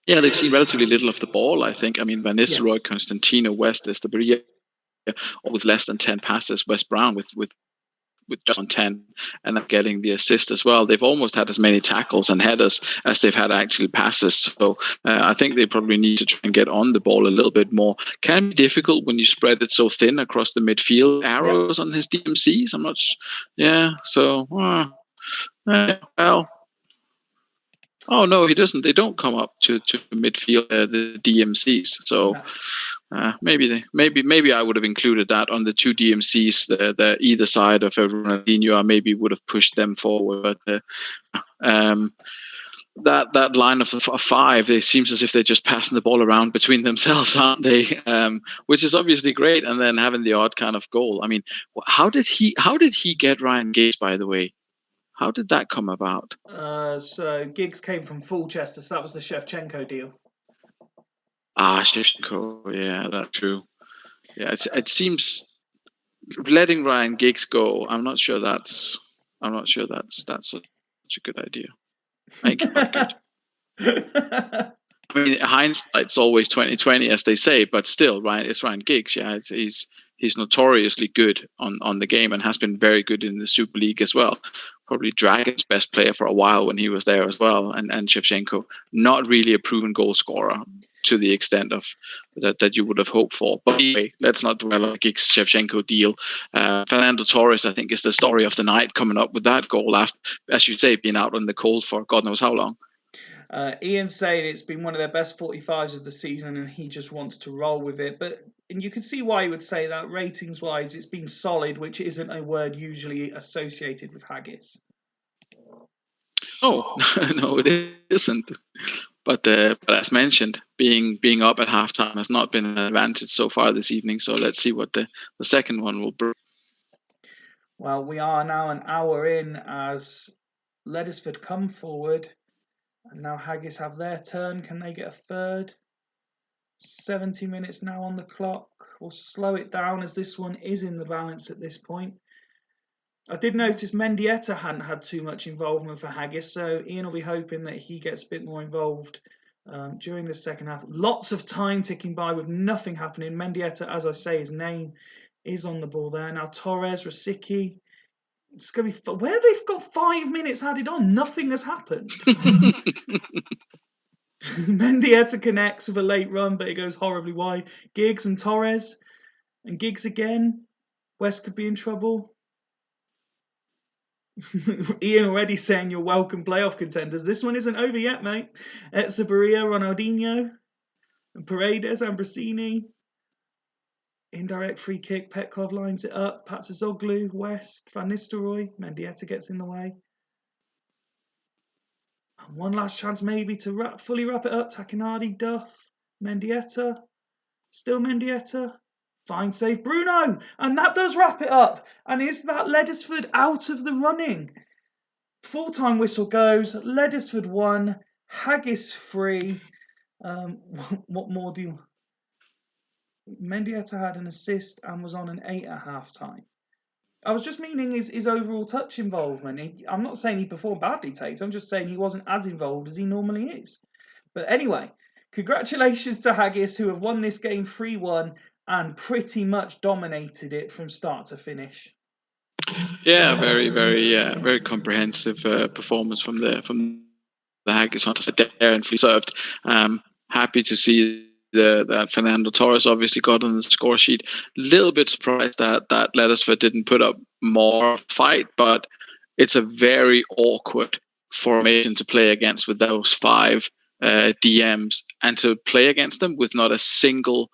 Yeah, they've seen relatively little of the ball, I think. I mean, Van Nistelrooy, Constantino, West, Esteberia, all with less than 10 passes. West Brown with just on 10 and not getting the assist as well. They've almost had as many tackles and headers as they've had actually passes. So I think they probably need to try and get on the ball a little bit more. Can be difficult when you spread it so thin across the midfield. Arrows on his DMCs. I'm not yeah, so well. Oh no, he doesn't. They don't come up to midfield the DMCs. So maybe I would have included that on the two DMCs, the either side of Ronaldinho. I maybe would have pushed them forward. But that line of five, it seems as if they're just passing the ball around between themselves, aren't they? Which is obviously great. And then having the odd kind of goal. I mean, how did he get Ryan Giggs, by the way? How did that come about? So Giggs came from Fulchester, so that was the Shevchenko deal. Shevchenko, yeah, that's true. Yeah, it seems letting Ryan Giggs go. I'm not sure that's such a good idea. I think it's not good. I mean, hindsight's always 20/20, as they say, but still, it's Ryan Giggs. Yeah, he's notoriously good on the game and has been very good in the Super League as well. Probably Dragon's best player for a while when he was there as well. And Shevchenko, not really a proven goal scorer to the extent of that you would have hoped for. But anyway, let's not dwell on the Giggs Shevchenko deal. Fernando Torres, I think, is the story of the night, coming up with that goal after, as you say, being out on the cold for God knows how long. Ian's saying it's been one of their best 45s of the season and he just wants to roll with it. And you can see why he would say that. Ratings-wise, it's been solid, which isn't a word usually associated with Haggis. Oh, no, it isn't. But as mentioned, being up at halftime has not been an advantage so far this evening. So let's see what the second one will bring. Well, we are now an hour in as Leadersford come forward. And now Haggis have their turn. Can they get a third? 70 minutes now on the clock. We'll slow it down as this one is in the balance at this point. I did notice Mendieta hadn't had too much involvement for Haggis, so Ian will be hoping that he gets a bit more involved during the second half. Lots of time ticking by with nothing happening. Mendieta, as I say, his name is on the ball there. Now Torres, Rosicky. It's going to be where they've got 5 minutes added on. Nothing has happened. Mendieta connects with a late run, but it goes horribly wide. Giggs and Torres, and Giggs again. West could be in trouble. Ian already saying you're welcome playoff contenders. This one isn't over yet, mate. Etzeberria, Ronaldinho, and Paredes, Ambrosini. Indirect free kick. Petkov lines it up. Patsazoglu, West, Van Nistelrooy. Mendieta gets in the way. And one last chance maybe to fully wrap it up. Takinardi, Duff, Mendieta. Still Mendieta. Fine save, Bruno. And that does wrap it up. And is that Leadersford out of the running? Full-time whistle goes. Leadersford 1, Haggis free. What more do you? Mendieta had an assist and was on an 8 at half time. I was just meaning his overall touch involvement. I'm not saying he performed badly, Tate. I'm just saying he wasn't as involved as he normally is. But anyway, congratulations to Haggis, who have won this game 3-1 and pretty much dominated it from start to finish. Yeah, very comprehensive performance from the Haggis hunters there and free served. Happy to see that Fernando Torres obviously got on the score sheet. Little bit surprised that Ledesford didn't put up more fight, but it's a very awkward formation to play against with those 5 DMs, and to play against them with not a single,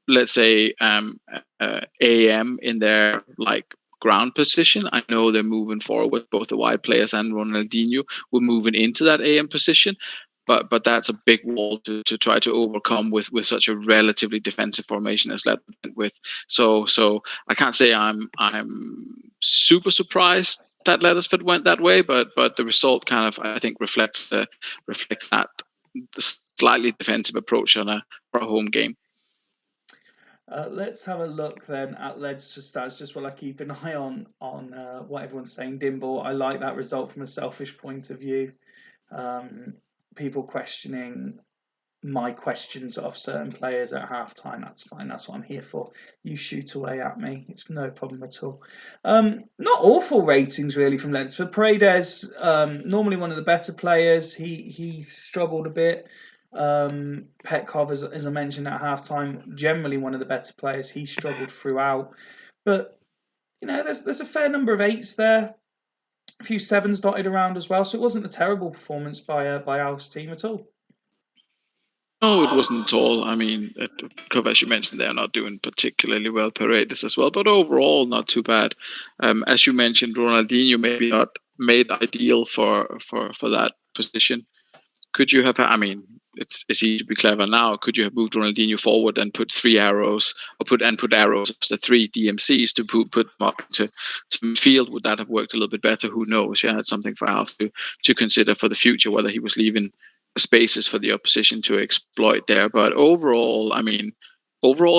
let's say, AM in their ground position. I know they're moving forward, both the wide players and Ronaldinho were moving into that AM position, but that's a big wall to try to overcome with such a relatively defensive formation as Leicester went with. So I can't say I'm super surprised that Ledesford went that way, but the result kind of, I think, reflects that the slightly defensive approach for a home game. Let's have a look then at Leicester stats, just while I keep an eye on what everyone's saying. Dimble, I like that result from a selfish point of view. People questioning my questions of certain players at halftime. That's fine. That's what I'm here for. You shoot away at me. It's no problem at all. Not awful ratings really from Leicester. Paredes, normally one of the better players. He struggled a bit. Petkov, as I mentioned at halftime, generally one of the better players. He struggled throughout, but there's a fair number of 8s there, a few 7s dotted around as well. So it wasn't a terrible performance by Alf's team at all. No, it wasn't at all. I mean, as you mentioned, they're not doing particularly well. Paredes as well, but overall not too bad. As you mentioned, Ronaldinho maybe not made ideal for that position. Could you have? I mean, it's easy to be clever now. Could you have moved Ronaldinho forward and put 3 arrows, or put arrows, the 3 DMCs to put them up to midfield? Would that have worked a little bit better? Who knows? Yeah, it's something for Alf to consider for the future, whether he was leaving spaces for the opposition to exploit there. But overall,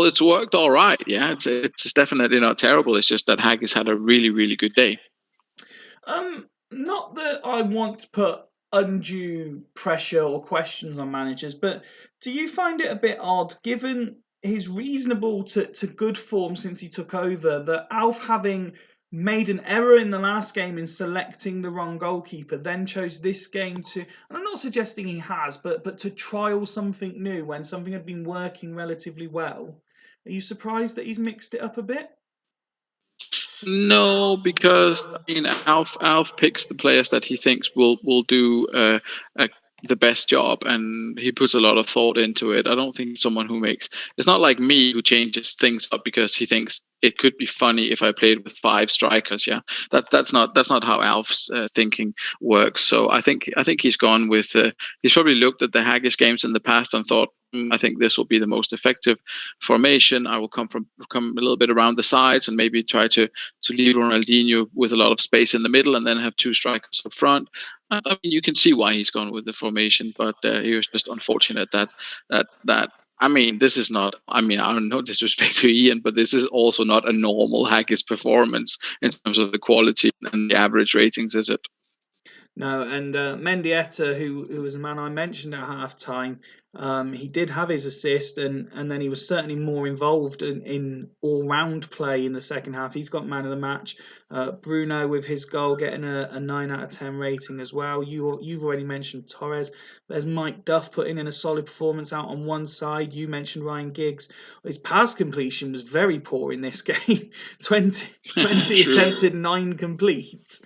it's worked all right. Yeah, it's definitely not terrible. It's just that Haggis had a really, really good day. Not that I want to put undue pressure or questions on managers, but do you find it a bit odd, given his reasonable to good form since he took over, that Alf, having made an error in the last game in selecting the wrong goalkeeper, then chose this game to, and I'm not suggesting he has, but to trial something new when something had been working relatively well? Are you surprised that he's mixed it up a bit? No, because Alf picks the players that he thinks will do the best job, and he puts a lot of thought into it. I don't think someone who makes, it's not like me who changes things up because he thinks it could be funny if I played with 5 strikers. Yeah, that's not how Alf's thinking works. So I think he's gone with he's probably looked at the Haggis games in the past and thought, I think this will be the most effective formation. I will come a little bit around the sides and maybe try to leave Ronaldinho with a lot of space in the middle, and then have 2 strikers up front. I mean, you can see why he's gone with the formation, but it was just unfortunate that I mean, this is not, I mean, I don't know, disrespect to Ian, but this is also not a normal Haggis performance in terms of the quality and the average ratings, is it? No, and Mendieta, who was a man I mentioned at half time, he did have his assist, and then he was certainly more involved in all round play in the second half. He's got man of the match. Bruno with his goal getting a 9 out of 10 rating as well. You've already mentioned Torres. There's Mike Duff putting in a solid performance out on one side. You mentioned Ryan Giggs. His pass completion was very poor in this game. 20 attempted, 9 complete.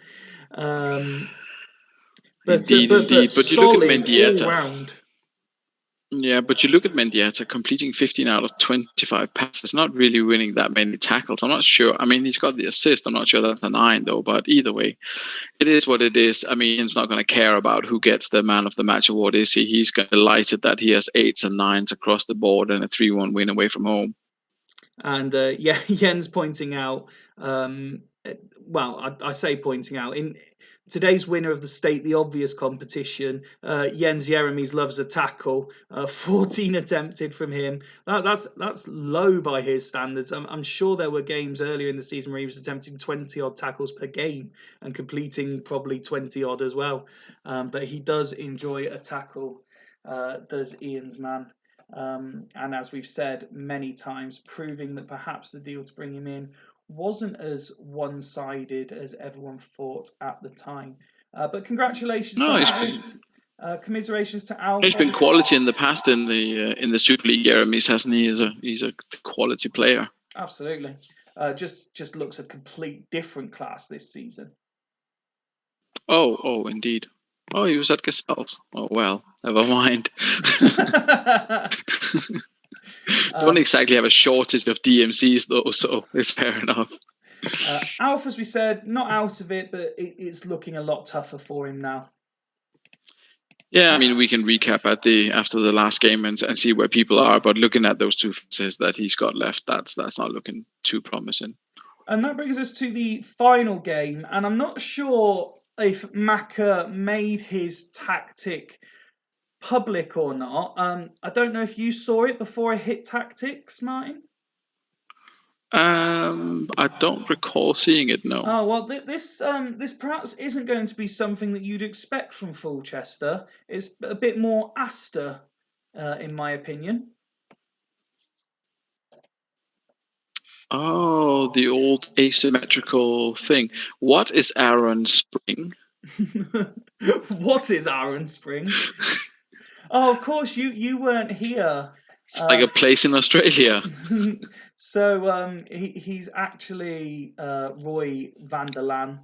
But Indeed. But you look at solid Mendieta. all round. Yeah, but you look at Mendieta completing 15 out of 25 passes, not really winning that many tackles. I'm not sure. I mean, he's got the assist. I'm not sure that's a 9, though. But either way, it is what it is. I mean, he's not going to care about who gets the man of the match award, is he? He's delighted that he has 8s and 9s across the board and a 3-1 win away from home. And Jens pointing out, I say pointing out, in today's winner of the State the Obvious competition, Jens Jeremies loves a tackle. 14 attempted from him. That's low by his standards. I'm sure there were games earlier in the season where he was attempting 20 odd tackles per game and completing probably 20 odd as well. But he does enjoy a tackle, does Ian's man. And as we've said many times, proving that perhaps the deal to bring him in wasn't as one-sided as everyone thought at the time. But congratulations to Alice. Commiserations to Alf. He's been quality in the past in the Super League, Jeremies, hasn't he? He's a quality player. Absolutely. Just looks a complete different class this season. Oh, indeed. Oh, he was at Gazelle's. Oh, well, never mind. Don't exactly have a shortage of DMCs, though, so it's fair enough. Alf, as we said, not out of it, but it's looking a lot tougher for him now. Yeah, I mean, we can recap after the last game and see where people are, but looking at those two faces that he's got left, that's not looking too promising. And that brings us to the final game, and I'm not sure if Maka made his tactic public or not. I don't know if you saw it before I hit tactics, Martin. I don't recall seeing it. No. Oh well, this perhaps isn't going to be something that you'd expect from Fulchester. It's a bit more Asta, in my opinion. Oh, the old asymmetrical thing. What is Aaron Spring? What is Aaron Spring? Oh, of course, you weren't here. It's like a place in Australia. So he's actually Roy van der Laan.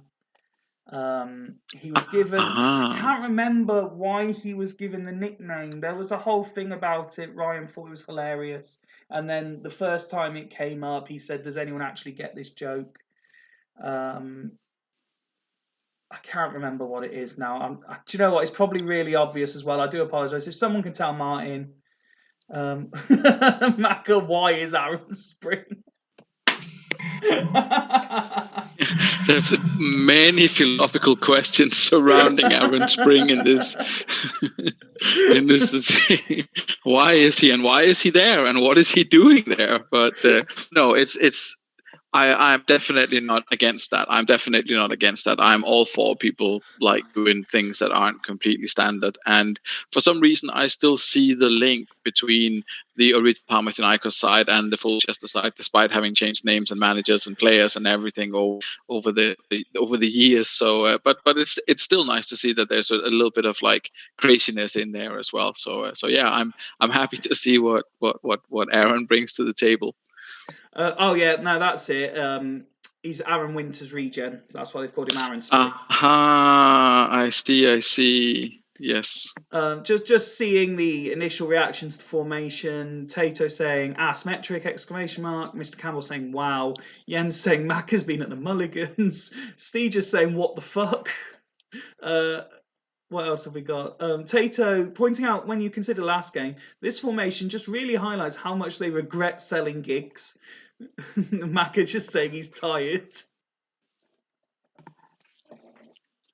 He was given. I can't remember why he was given the nickname. There was a whole thing about it. Ryan thought it was hilarious, and then the first time it came up, he said, "Does anyone actually get this joke?" I can't remember what it is now. Do you know what? It's probably really obvious as well. I do apologise if someone can tell Martin. Maka, why is Aaron Spring? There's many philosophical questions surrounding Aaron Spring in this. Why is he and why is he there and what is he doing there? But no, I'm definitely not against that. I'm all for people like doing things that aren't completely standard. And for some reason, I still see the link between the original Panathinaikos side and the Fulchester side, despite having changed names and managers and players and everything over the years. So, but it's still nice to see that there's a little bit of like craziness in there as well. So yeah, I'm happy to see what Aaron brings to the table. No, that's it. He's Aaron Winter's regen. That's why they've called him Aaron Spring. I see. Yes. Just seeing the initial reactions to the formation. Tato saying asymmetric ! Mr. Campbell saying wow. Jens saying Mac has been at the Mulligans. Steve just saying what the fuck. What else have we got? Tato pointing out, when you consider last game, this formation just really highlights how much they regret selling gigs. Maka just saying he's tired.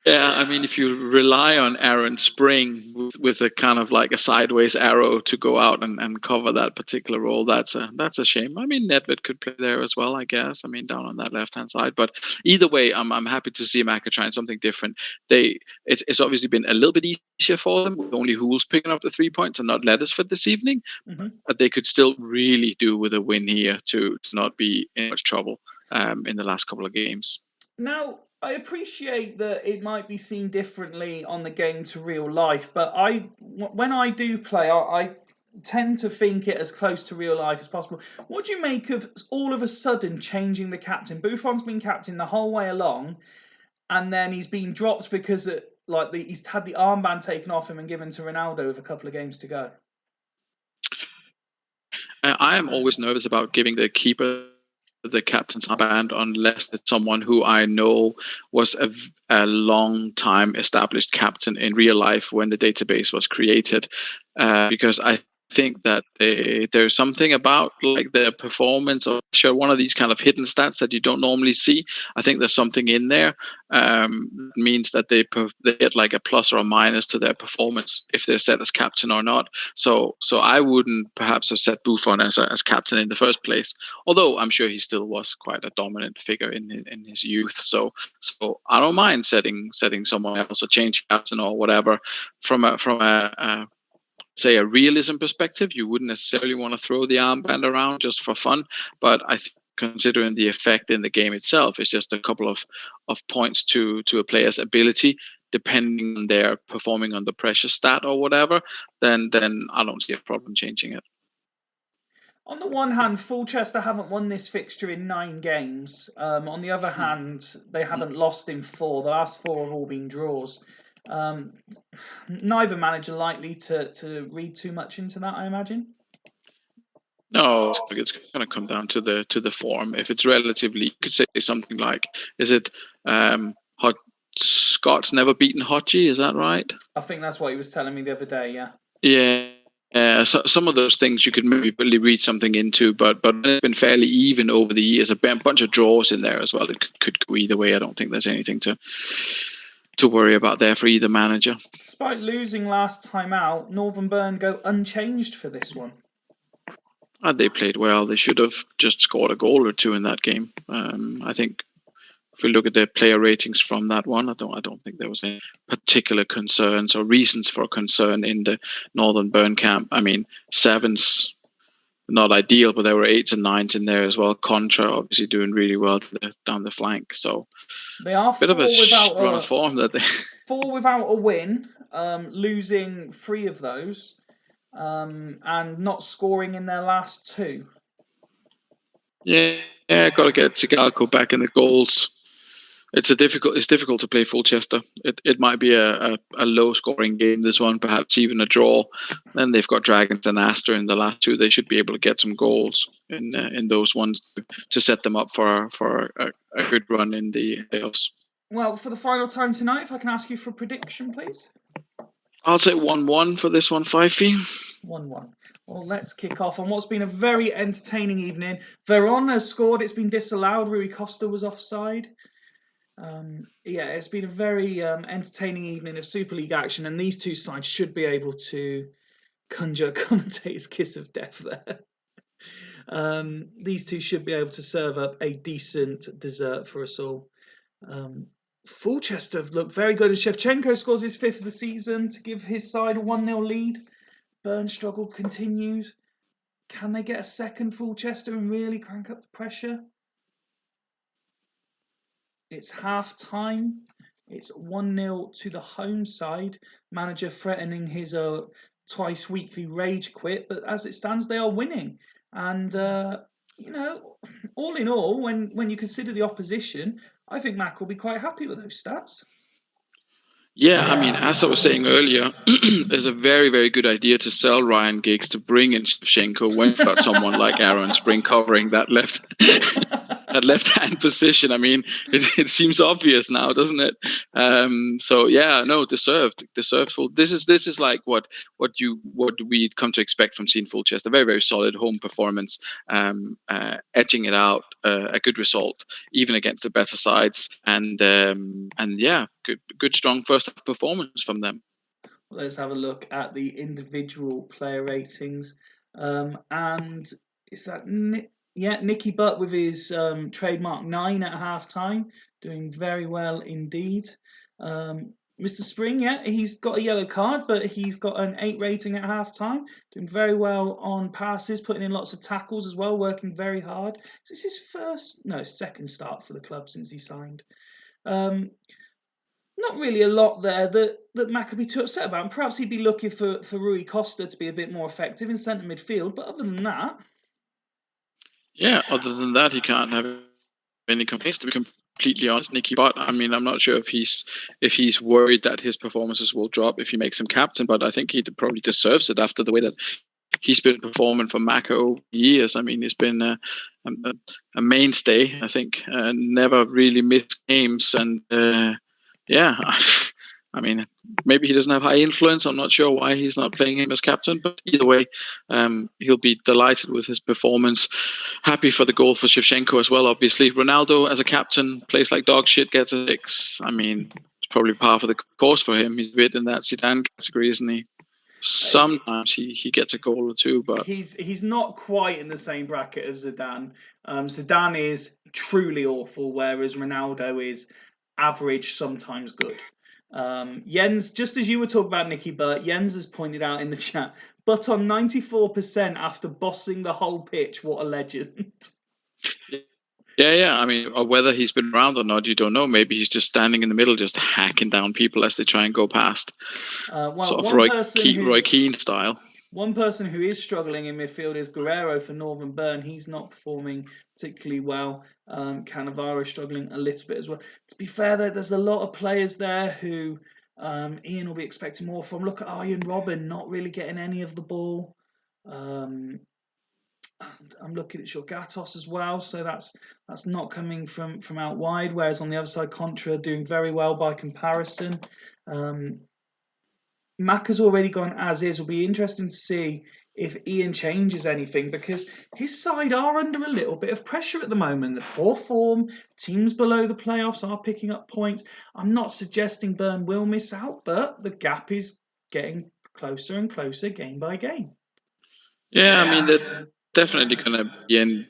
Yeah, I mean, if you rely on Aaron Spring with a kind of like a sideways arrow to go out and cover that particular role, that's a shame. I mean, Nedved could play there as well, I guess. I mean, down on that left-hand side. But either way, I'm happy to see Maka trying something different. It's obviously been a little bit easier for them with only Hools picking up the 3 points and not Leddersford this evening. Mm-hmm. But they could still really do with a win here to not be in much trouble in the last couple of games. Now, I appreciate that it might be seen differently on the game to real life, but when I do play, I tend to think it as close to real life as possible. What do you make of all of a sudden changing the captain? Buffon's been captain the whole way along, and then he's been dropped because he's had the armband taken off him and given to Ronaldo with a couple of games to go. I am always nervous about giving the keeper the captain's armband unless it's someone who I know was a long time established captain in real life when the database was created, because I think that there's something about like their performance or sure one of these kind of hidden stats that you don't normally see. I think there's something in there that means that they get like a plus or a minus to their performance if they're set as captain or not. So I wouldn't perhaps have set Buffon as captain in the first place, although I'm sure he still was quite a dominant figure in his youth. So I don't mind setting someone else or changing captain or whatever from a say a realism perspective. You wouldn't necessarily want to throw the armband around just for fun, but I think considering the effect in the game itself is just a couple of points to a player's ability, depending on their performing under pressure stat or whatever, then I don't see a problem changing it. On the one hand, Fulchester haven't won this fixture in 9 games. On the other hand, they haven't lost in 4. The last 4 have all been draws. Neither manager likely to read too much into that, I imagine. No, it's going to come down to the form. If it's relatively, you could say something like, is it hot? Scott's never beaten Hodgie, is that right? I think that's what he was telling me the other day. Yeah. Yeah. So some of those things you could maybe really read something into, but it's been fairly even over the years. A bunch of draws in there as well. It could go either way. I don't think there's anything to worry about there for either manager. Despite losing last time out, Northern Burn go unchanged for this one. They played well. They should have just scored a goal or two in that game. I think if we look at the player ratings from that one, I don't think there was any particular concerns or reasons for concern in the Northern Burn camp. I mean, 7's not ideal, but there were 8s and 9s in there as well. Contra obviously doing really well down the flank. So they are a bit of a run of form that they 4 without a win, losing 3 of those. And not scoring in their last 2. Yeah, got to get Sigalco back in the goals. It's difficult to play Fulchester. It might be a low scoring game, this one, perhaps even a draw. Then they've got Dragons and Astor in the last 2. They should be able to get some goals in those ones to set them up for a good run in the playoffs. Well, for the final time tonight, if I can ask you for a prediction, please. I'll say 1-1 for this one, Fifey. 1-1. Well, let's kick off on what's been a very entertaining evening. Veron has scored. It's been disallowed. Rui Costa was offside. It's been a very entertaining evening of Super League action, and these 2 sides should be able to conjure a commentator's kiss of death there. These 2 should be able to serve up a decent dessert for us all. Fulchester have looked very good, and Shevchenko scores his 5th of the season to give his side a 1-0 lead. Burn struggle continues. Can they get a second Fulchester and really crank up the pressure? It's half time. It's 1-0 to the home side. Manager threatening his twice weekly rage quit, but as it stands, they are winning. And all in all, when you consider the opposition, I think Mac will be quite happy with those stats. Yeah, I mean, as I was saying earlier, it's a very, very good idea to sell Ryan Giggs to bring in Shevchenko when you've got someone like Aaron Spring covering that left-hand position. I mean, it seems obvious now, doesn't it? Deserved. Full. This is like what we'd come to expect from seeing Fulchester. A very, very solid home performance, edging it out, a good result, even against the better sides, and good strong first half performance from them. Let's have a look at the individual player ratings, and is that Nicky Butt with his trademark 9 at half time, doing very well indeed. Mr. Spring, he's got a yellow card, but he's got an 8 rating at half time, doing very well on passes, putting in lots of tackles as well, working very hard. Is this his second start for the club since he signed? Not really a lot there that Mac could be too upset about. And perhaps he'd be looking for Rui Costa to be a bit more effective in centre midfield, but other than that... Yeah, other than that, he can't have any complaints, to be completely honest, Nicky Butt. I mean, I'm not sure if he's worried that his performances will drop if he makes him captain, but I think he probably deserves it after the way that he's been performing for Maka over years. I mean, he's been a mainstay, I think, never really missed games, and I mean, maybe he doesn't have high influence. I'm not sure why he's not playing him as captain, but either way, he'll be delighted with his performance. Happy for the goal for Shevchenko as well, obviously. Ronaldo as a captain plays like dog shit, gets a 6. I mean, it's probably par for the course for him. He's a bit in that Zidane category, isn't he? Sometimes he gets a goal or two, but he's not quite in the same bracket as Zidane. Zidane is truly awful, whereas Ronaldo is average, sometimes good. Jens, just as you were talking about Nicky Butt, Jens has pointed out in the chat, but on 94% after bossing the whole pitch, what a legend. Yeah. I mean, or whether he's been around or not, you don't know. Maybe he's just standing in the middle, just hacking down people as they try and go past. Sort of Roy Keane style. One person who is struggling in midfield is Guerrero for Northern Bern. He's not performing particularly well. Cannavaro struggling a little bit as well. To be fair, there's a lot of players there who Ian will be expecting more from. Look at Arjen Robben, not really getting any of the ball. I'm looking at Shorgatos as well, so that's not coming from out wide. Whereas on the other side, Contra doing very well by comparison. Mac has already gone as is. Will be interesting to see if Ian changes anything, because his side are under a little bit of pressure at the moment. The poor form, teams below the playoffs are picking up points. I'm not suggesting Bern will miss out, but the gap is getting closer and closer game by game. Yeah, I mean, they're definitely going to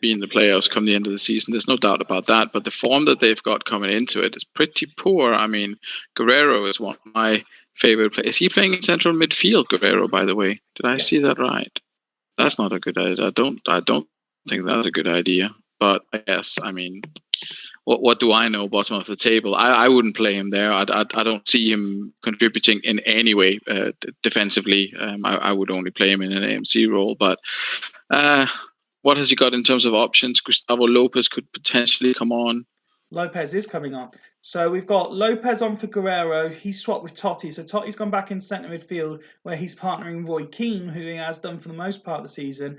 be in the playoffs come the end of the season. There's no doubt about that. But the form that they've got coming into it is pretty poor. I mean, Guerrero is one of my favorite players. Is he playing in central midfield, Guerrero, by the way? Did I see that right? That's not a good idea. I don't think that's a good idea. But I guess, I mean, what do I know? Bottom of the table. I wouldn't play him there. I don't see him contributing in any way defensively. I would only play him in an AMC role. But what has he got in terms of options? Gustavo Lopez could potentially come on. Lopez is coming on. So we've got Lopez on for Guerrero. He's swapped with Totti. So Totti's gone back in centre midfield, where he's partnering Roy Keane, who he has done for the most part of the season,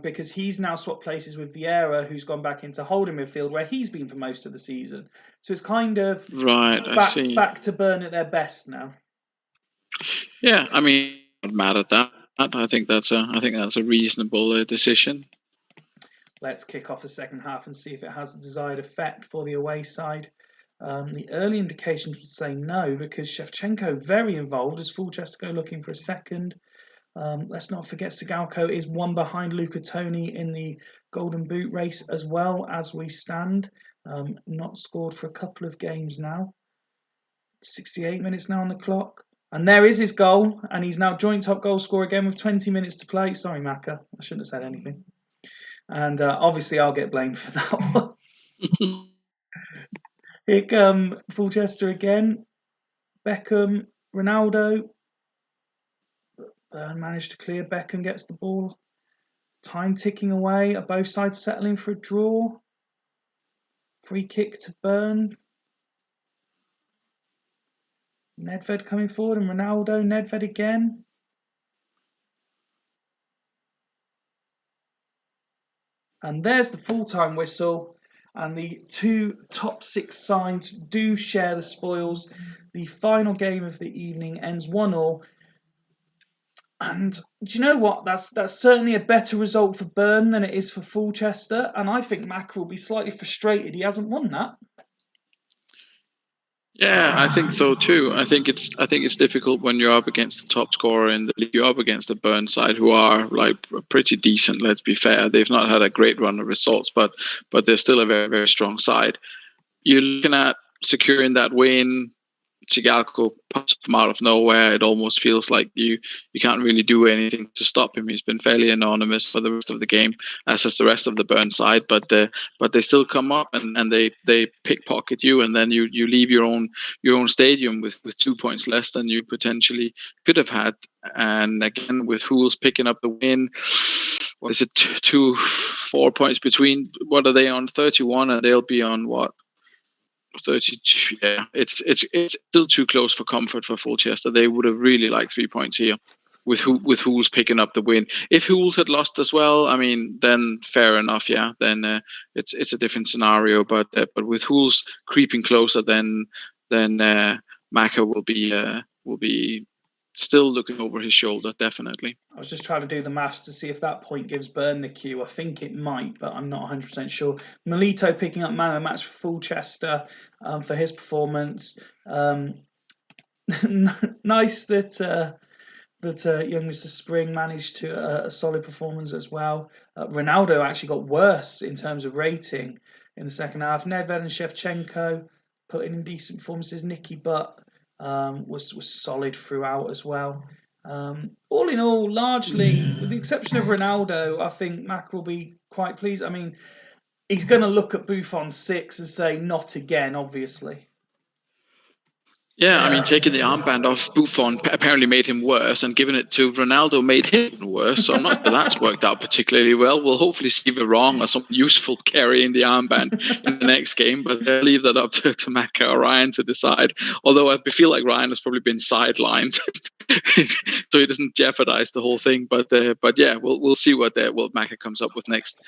because he's now swapped places with Vieira, who's gone back into holding midfield, where he's been for most of the season. So it's kind of back to Bern at their best now. Yeah, I mean, I'm not mad at that. I think that's a reasonable decision. Let's kick off the second half and see if it has the desired effect for the away side. The early indications would say no, because Shevchenko very involved as Fulchester go looking for a second. Let's not forget Sigalko is one behind Luca Toni in the Golden Boot race as well as we stand. Not scored for a couple of games now. 68 minutes now on the clock. And there is his goal, and he's now joint top goal scorer again with 20 minutes to play. Sorry, Maka, I shouldn't have said anything. And obviously I'll get blamed for that one. Here come Fulchester again. Beckham, Ronaldo. Bern managed to clear. Beckham gets the ball. Time ticking away. Are both sides settling for a draw? Free kick to Bern. Nedved coming forward and Ronaldo. Nedved again. And there's the full-time whistle. And the two top 6 sides do share the spoils. The final game of the evening ends 1-1. And do you know what? That's certainly a better result for Bern than it is for Fulchester. And I think Mac will be slightly frustrated he hasn't won that. Yeah, I think so too. I think it's difficult when you're up against the top scorer in the league. You're up against the Bern side, who are like pretty decent. Let's be fair; they've not had a great run of results, but they're still a very, very strong side. You're looking at securing that win. Sigalko pops him out of nowhere. It almost feels like you can't really do anything to stop him. He's been fairly anonymous for the rest of the game, as is the rest of the Bern side. But they still come up and they pickpocket you, and then you leave your own stadium with 2 points less than you potentially could have had. And again, with Huls picking up the win, what is it? 4 points between. What are they on? 31, and they'll be on what? 32. Yeah, it's still too close for comfort for Fulchester. They would have really liked 3 points here, with Huls picking up the win. If Huls had lost as well, I mean, then fair enough. Yeah, then it's a different scenario. But with Huls creeping closer, then Maka will be still looking over his shoulder, definitely. I was just trying to do the maths to see if that point gives Byrne the cue. I think it might, but I'm not 100% sure. Melito picking up man of the match for Fulchester for his performance. Nice that young Mr. Spring managed to a solid performance as well. Ronaldo actually got worse in terms of rating in the second half. Nedved and Shevchenko putting in decent performances. Nicky Butt was solid throughout as well. All in all, largely, with the exception of Ronaldo, I think Mac will be quite pleased. I mean, he's going to look at Buffon's 6 and say, not again, obviously. Yeah, I mean, taking the armband off Buffon apparently made him worse, and giving it to Ronaldo made him worse. So I'm not sure that's worked out particularly well. We'll hopefully see Varane or some useful carrying the armband in the next game, but I'll leave that up to Maka or Ryan to decide. Although I feel like Ryan has probably been sidelined, so he doesn't jeopardize the whole thing. But yeah, we'll see what Maka comes up with next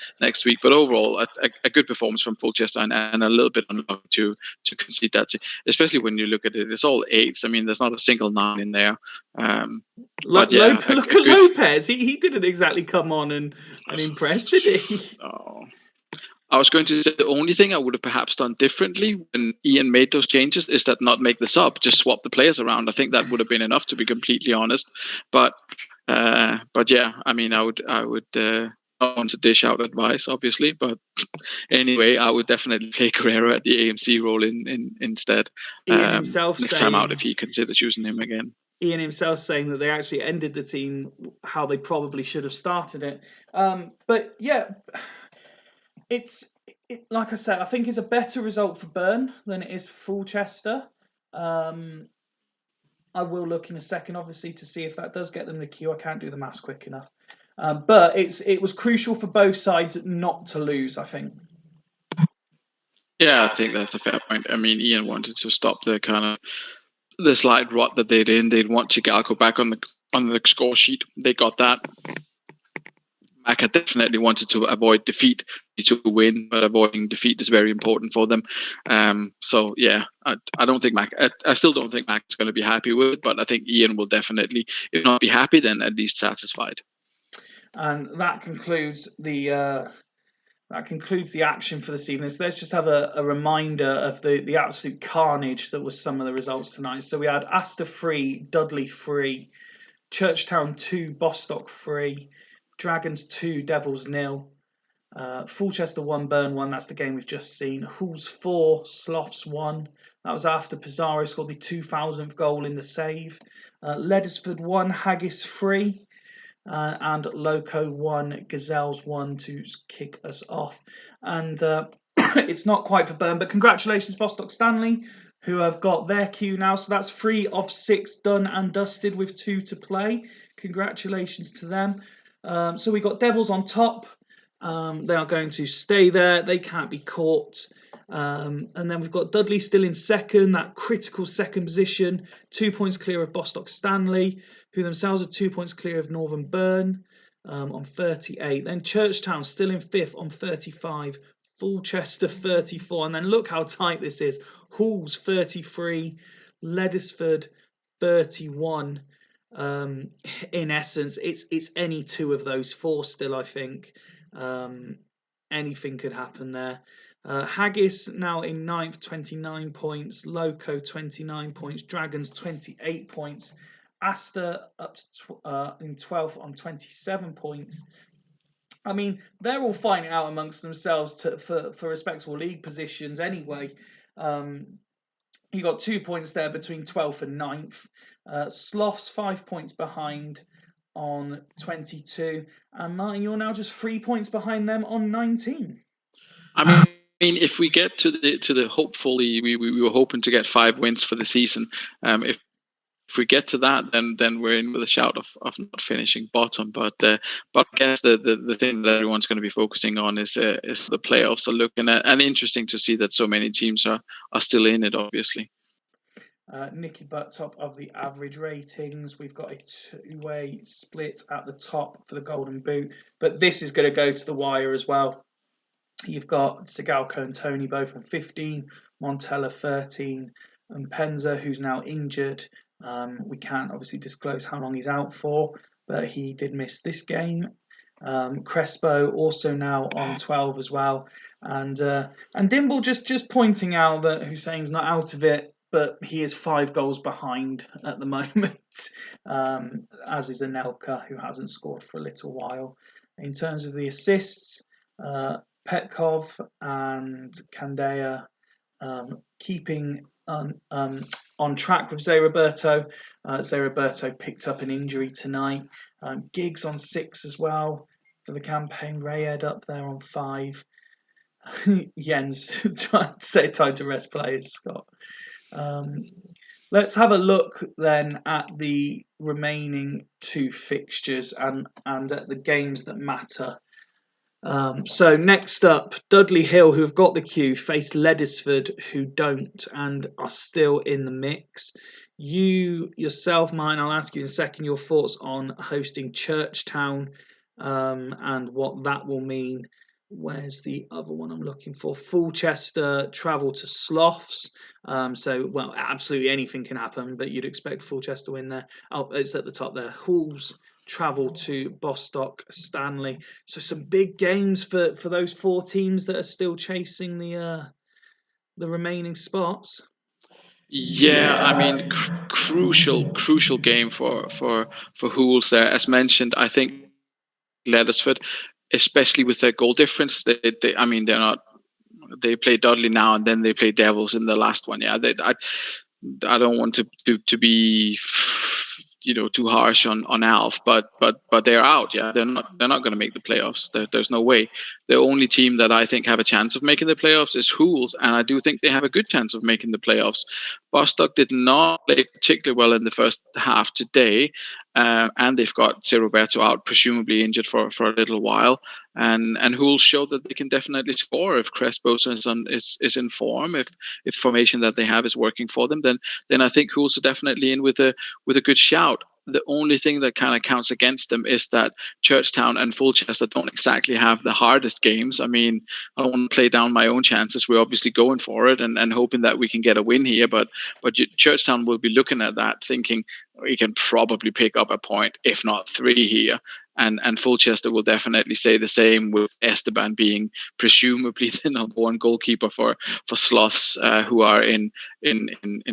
week. But overall, a good performance from Fulchester and a little bit unlucky to concede that, especially when you look at it. It's all 8s. I mean, there's not a single 9 in there. Look at Lopez. He didn't exactly come on and impress, did he? Oh. I was going to say the only thing I would have perhaps done differently when Ian made those changes is that not make the sub, just swap the players around. I think that would have been enough, to be completely honest. But yeah, I mean, I would not want to dish out advice, obviously, but anyway, I would definitely take Guerrero at the AMC role instead. Ian himself next time out, if he considers using him again. Ian himself saying that they actually ended the team how they probably should have started it. But yeah, it's like I said, I think it's a better result for Byrne than it is for Fulchester. I will look in a second, obviously, to see if that does get them the cue. I can't do the maths quick enough. But it was crucial for both sides not to lose, I think. Yeah, I think that's a fair point. I mean, Ian wanted to stop the kind of the slide rot that they did. They'd want Chigalco back on the score sheet. They got that. Maka definitely wanted to avoid defeat to win, but avoiding defeat is very important for them. So yeah, I don't think I still don't think Mac is going to be happy with it, but I think Ian will definitely, if not be happy, then at least satisfied. And that concludes the action for this evening. So let's just have a reminder of the absolute carnage that was some of the results tonight. So we had Astor 3, Dudley 3, Churchtown 2, Bostock 3, Dragons 2, Devils 0, Fulchester 1, Byrne 1. That's the game we've just seen. Hools 4, Sloths 1. That was after Pizarro scored the 2000th goal in the save. Leddersford 1, Haggis 3. And Loco 1, Gazelles 1 to kick us off. And it's not quite for Byrne, but congratulations, Bostock Stanley, who have got their cue now. So that's 3 of 6 done and dusted with 2 to play. Congratulations to them. So we got Devils on top. They are going to stay there. They can't be caught. And then we've got Dudley still in second, that critical second position, 2 points clear of Bostock Stanley, who themselves are 2 points clear of Northern Byrne on 38. Then Churchtown still in fifth on 35. Fulchester 34. And then look how tight this is. Halls 33. Leddersford 31. In essence, it's any two of those 4 still, I think. Anything could happen there. Haggis now in 9th, 29 points. Loco 29 points. Dragons 28 points. Astor up to in 12th on 27 points. I mean, they're all fighting out amongst themselves for respectable league positions anyway. You got 2 points there between 12th and 9th. Sloths 5 points behind on 22. And Martin, you're now just 3 points behind them on 19. I mean, if we get to the hopefully we were hoping to get 5 wins for the season. If we get to that, then we're in with a shout of not finishing bottom. But I guess the thing that everyone's going to be focusing on is the playoffs are looking at, and interesting to see that so many teams are still in it, obviously. Nicky Butt top of the average ratings. We've got a 2-way split at the top for the Golden Boot, but this is going to go to the wire as well. You've got Sigalco and Tony both on 15, Montella 13, and Penza, who's now injured. We can't obviously disclose how long he's out for, but he did miss this game. Crespo also now on 12 as well, and Dimble just pointing out that Hussein's not out of it, but he is 5 goals behind at the moment, as is Anelka, who hasn't scored for a little while. In terms of the assists, Petkov and Kandaya keeping on track with Zé Roberto. Zé Roberto picked up an injury tonight. Giggs on 6 as well for the campaign. Rayed up there on 5. Jens trying to say time to rest players, Scott. Let's have a look then at the remaining 2 fixtures and at the games that matter. So next up, Dudley Hill, who have got the queue, face Ledesford, who don't and are still in the mix. You yourself, mine, I'll ask you in a second your thoughts on hosting Churchtown and what that will mean. Where's the other one I'm looking for? Fulchester travel to Sloths. Well, absolutely anything can happen, but you'd expect Fulchester to win there. Oh, it's at the top there. Halls travel to Bostock Stanley. So some big games for those 4 teams that are still chasing the remaining spots. Yeah, I mean, crucial game for Hools there. As mentioned, I think Ledesford, especially with their goal difference, I mean, they're not. They play Dudley now, and then they play Devils in the last one. Yeah, I don't want to be too harsh on Alf, but they're out. Yeah, they're not going to make the playoffs. There's no way. The only team that I think have a chance of making the playoffs is Hools, and I do think they have a good chance of making the playoffs. Bostock did not play particularly well in the first half today, and they've got Zé Roberto out, presumably injured for a little while. And Hools showed that they can definitely score if Crespo is in form, if formation that they have is working for them. Then I think Hools are definitely in with a good shout. The only thing that kind of counts against them is that Churchtown and Fulchester don't exactly have the hardest games. I mean, I don't want to play down my own chances. We're obviously going for it and hoping that we can get a win here. But Churchtown will be looking at that, thinking we can probably pick up a point, if not 3 here. And Fulchester will definitely say the same, with Esteban being presumably the number 1 goalkeeper for Sloths, who are in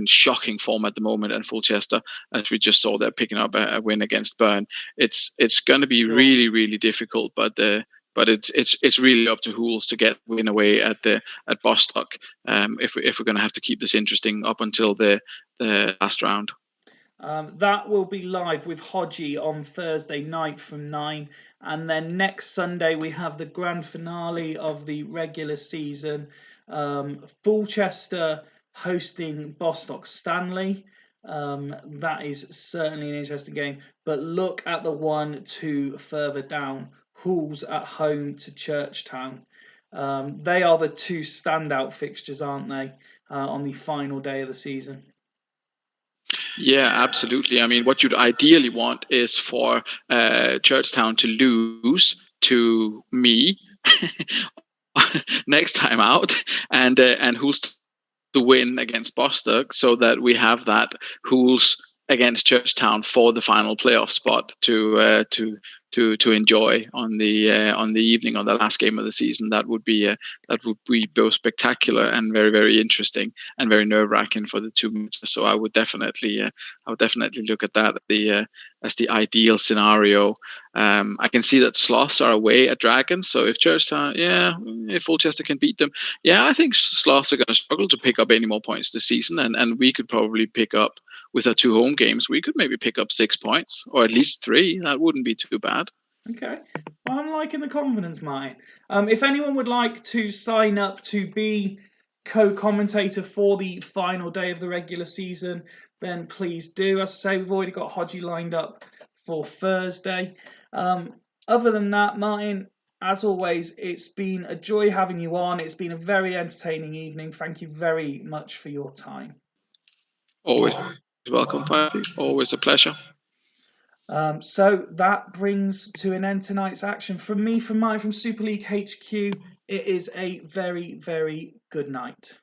shocking form at the moment. And Fulchester, as we just saw, they're picking up a win against Bern. It's going to be really, really difficult, but it's really up to Hools to get win away at Bostock, if we're going to have to keep this interesting up until the last round. That will be live with Hodgie on Thursday night from 9. And then next Sunday, we have the grand finale of the regular season. Fulchester hosting Bostock Stanley. That is certainly an interesting game. But look at the 1-2 further down. Hools at home to Churchtown. They are the 2 standout fixtures, aren't they, on the final day of the season? Yeah, absolutely. I mean, what you'd ideally want is for Churchtown to lose to me next time out, and Hools to win against Bostock, so that we have that Hools against Churchtown for the final playoff spot to enjoy on the evening on the last game of the season. That would be both spectacular and very, very interesting and very nerve-wracking for the 2 matches. So I would definitely look at that as the ideal scenario. I can see that Sloths are away at Dragons, so if Churchtown, if Fulchester can beat them, I think Sloths are going to struggle to pick up any more points this season, and we could probably pick up, with our 2 home games, we could maybe pick up 6 points, or at least 3. That wouldn't be too bad. Okay. Well, I'm liking the confidence, Martin. If anyone would like to sign up to be co-commentator for the final day of the regular season, then please do. As I say, we've already got Hodgie lined up for Thursday. Other than that, Martin, as always, it's been a joy having you on. It's been a very entertaining evening. Thank you very much for your time. Always welcome, Fifi. Always a pleasure. So that brings to an end tonight's action. From me, from Super League HQ, it is a very, very good night.